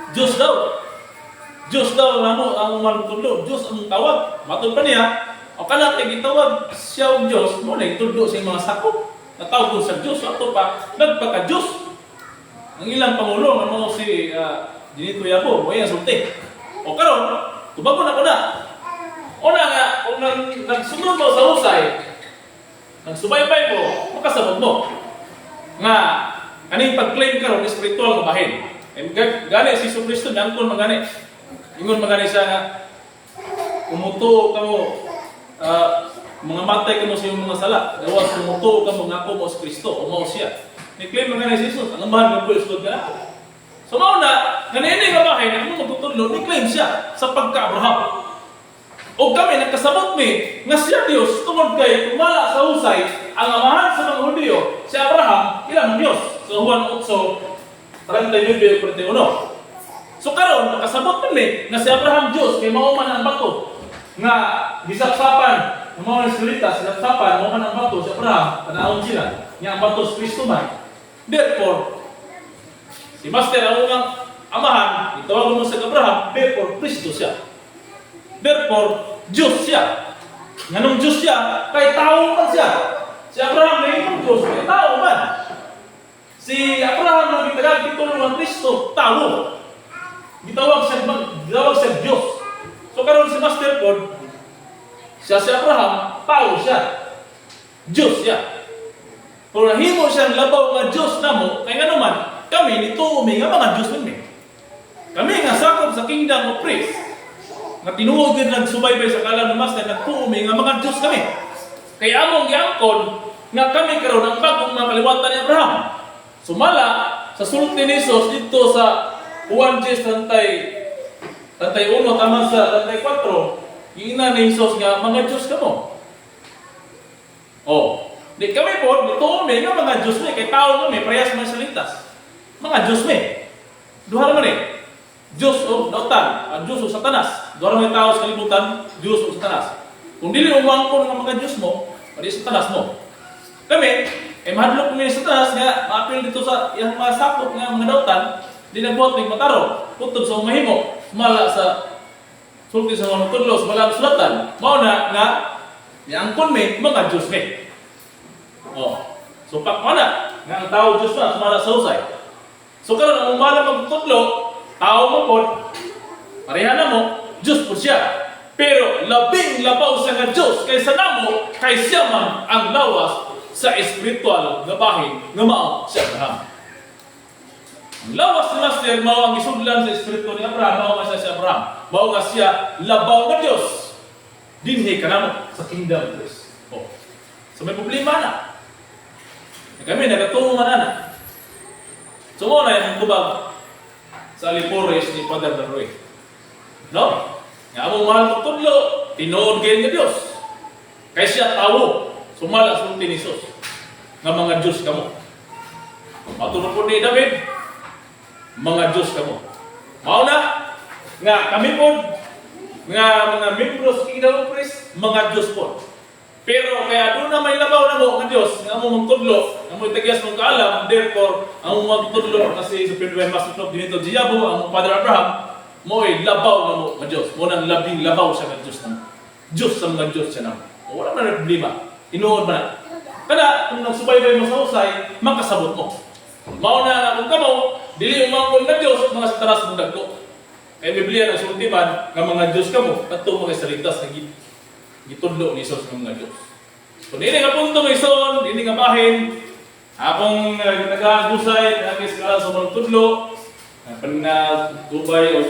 Diyos daw ang malutudlo, Diyos ang tawag. Matod pa niya, o kanat ay gitawag siya ang Diyos, mo na itudlo sa mga sakop. Natawag ko sa Diyos, ato pa, nagpaka-Diyos. Ang ilang pangulo, ano si Dinito Yabo, mo yan sulti. O karon, tubago na ko na. Una nga, kung nagsunod mo sa husay, nagsubaybay mo, makasabot mo. Nga, kaning pag-claim karon spiritual nga bahin. Gani si Kristo nangkon magani. Ingon magani siya nga umuto ka mo mga matay ka mo sa iyong mga sala. Gawas umuto ka mo ngako mo si Kristo o mao siya. Ni-claim magani si Jesus ang ambahan ng Dios ka nako. So mao na ganini nga bahin ang magtutudlo ni-claim siya sa pagka-Abraham. O kami nagkasabot mi nga siya Dios tungod kay tumala sa husay ang amahan sa mga Hudyo si Abraham ilang Dios. So Juan 8:39-41. So karon nakasabot kami nga si Abraham Diyos kay mao man ang bato nga gisapsapan ng mga Israelita sinapsapan mao man ang bato si Abraham panahon sila nga ang bato si Kristo man. Therefore si Master ang unang amahan itawag mo sa Abraham therefore Kristo siya. Therefore Diyos siya. Nganong Diyos siya kay tao man siya. Si Abraham na Diyos kay tao man. Si Abraham nang gitagad dito ng Kristo, tao. Gitawag siya Diyos. So karon si Master Code, siya si Abraham, tao siya. Diyos siya. Kung nahimo siyang labaw nga Diyos na mo, kaya nga naman, kami nito nga mga Diyos namin. Kami nga sakop sa kingdom of praise. Nga tinuod din nagsubaybay sa kalam ng Master, nagtuumi nga mga Diyos kami. Kaya among giangkon, nga kami karon ang bagong mga kaliwatan ni Abraham. Sumala sa sulti ni Jesus dito sa Juan 1:31 tama sa 34, ina ni Jesus nga mga Diyos kamo. Oh, di kami po dito may nga mga Diyos may kay tao kami parehas man salitas. Mga Diyos may. Duha man Diyos o dautan, ang Diyos o Satanas. Duha man tao sa kalibutan, Diyos o Satanas. Kung dili umangkon nga mga Diyos mo, pari Satanas mo. Kami mahadlok kami sa taas nga maapil dito sa iyang mga sakop nga mga dautan, di nagbuhat ng mataro, kutob sa mahimo, mala sa sulti sa mga tudlo, sa malang sulatan, mao na nga iangkon mi mga Diyos mi. Oh, so pakmana nga ang tao Diyos na sumala sa husay. So karon ang umala magtudlo, tao mo pod, pareha na mo, Diyos po siya. Pero labing labaw sa nga Diyos kaysa namo, kay siya man ang lawas sa espiritual nga bahin nga mao si Abraham. Ang lawas ni Master mao ang isudlan sa espiritu ni Abraham, mao nga siya si Abraham. Mao nga siya labaw nga Dios dinhi kanamo sa kingdom of Christ. Oh. So may problema na. Kami nagatuo man na. So mo na yung tubag sa Alipores ni Father Darwin. No? Nga among mahal magtudlo, tinuod kayo nga Dios. Kaya siya tao. Sumala sulti ni Jesus nga mga Diyos kamo. Matulog po ni David, mga Diyos kamo. Mao na nga kami po nga mga membro sa Kingdom of Christ, mga Diyos po. Pero kaya doon na may labaw na mo nga Diyos, nga mo magtudlo, nga mo itagyas mong kaalam, therefore, ang magtudlo kasi sa Supreme Master Pope dinito Yabo, ang Father Abraham, mo ay labaw na mo nga Diyos. Mo nang labing labaw siya nga Diyos na mo. Diyos sa mga Diyos siya na mo. Wala na problema. Inuod ba na? Kada kung nagsubaybay mo sa husay, makasabot mo. Mao na kung kamo, dili umangkon nga Diyos, mga Satanas mong dagko. Kaya Biblia na sultiman nga mga Diyos kamo, ato mga salitas na gitudlo ni Jesus ng mga Diyos. So dili nga punto ng ison, dili nga bahin, akong nag-agusay, nag-iskala sa mga tudlo, panagubay o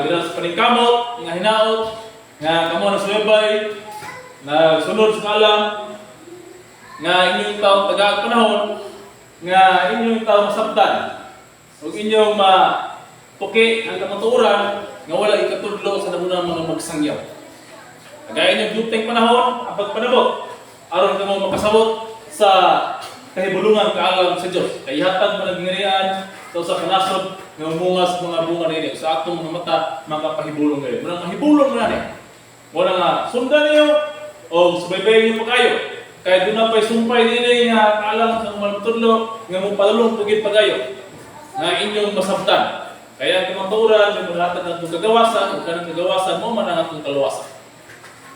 ginas paningkamot, nga hinaot, nga kamo na sumabay na sunod sa kalam nga inyong taong tagaag panahon nga inyong taong masabtan ug inyong tuki ang kamatuoran nga wala ikatudlo sa namunang mga magsangyaw. Kagaya inyong duteng panahon ang pagpanabot aron kamo makasabot sa kahibulungan kaalam sa Dios. Kay hatag man nagingarian sa usa ka nasod nga mungas mga bunga nini sa atong mga mata makapahibulong gayon. Murang mahibulong na ni. Wala nga sundan niyo o subaybayin niyo pa kayo. Kaya doon na pa'y sumpay nini nga kaalam sa mga matudlo nga mong palulong tugid pagayo nga inyong masabtan. Kaya ang kamaturan, yung lahat ng itong kagawasan, o kanang kagawasan mo, man ang itong kaluwasan.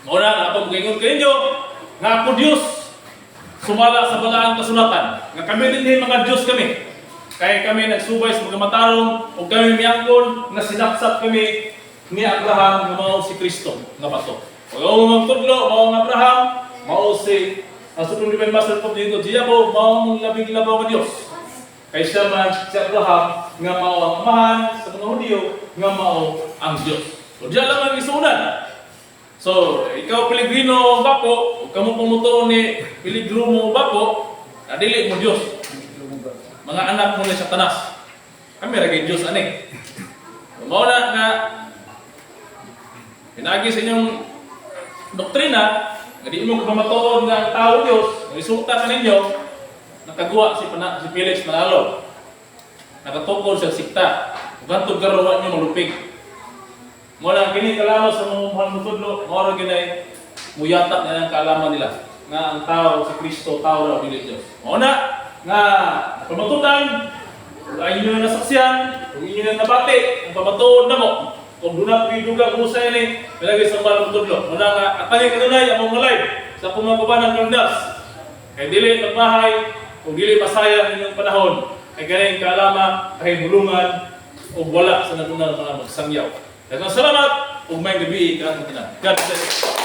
Mauna, napag-ingon kayo nyo, nga ako Diyos, sumala sa balaang kasulatan, nga kami din mga Diyos kami. Kaya kami nagsubay sa mga matarong, o kami miyangkon, nga sinapsap kami ni Abraham, nga mao si Kristo, nga bato. O yung mga tudlo, mao ang Abraham, mao si, ang sutong Divine Master po dito, Diabo, mao ang labing labaw ng Diyos. Kay siya man si Abraham nga mao ang amahan sa mga Hudyo nga mao ang Dios. So diyan lang ang isunan. So ikaw Pilipino bako, ug kamo pumutuon ni Pilipino bako, dili mo Dios. Mga anak mo ni Satanas. Kami ra kay Dios ani. Mao na nga pinagi sa inyong doktrina, nga di mo pamatuon nga ang tao Dios, resulta sa ninyo nakagawa si Felix Manalo. Nakatukol sa sikta. Ugantog garuan niyo malupig. Mo lang kini kalaman sa mga mahal mo tudlo, mao ra ginay muyatak na ang kaalaman nila nga ang tao si Kristo tao ra dili Dios. Mao na nga pamatudan ay inyo na nasaksiyan, kung inyo na nabati, ang pamatuod na mo. Kung doon na piduga kung sa ini, palagi sa mahal mo tudlo. Mao na nga atay kanunay among live sa pumakuban ng Kandas. Kay dili magmahay kung dili masaya ninyong panahon, ay galing kaalama, kahibulungan, o wala sa natunang mga magsangyaw. Daghang salamat, ug may gabi ka ang tanan. God bless.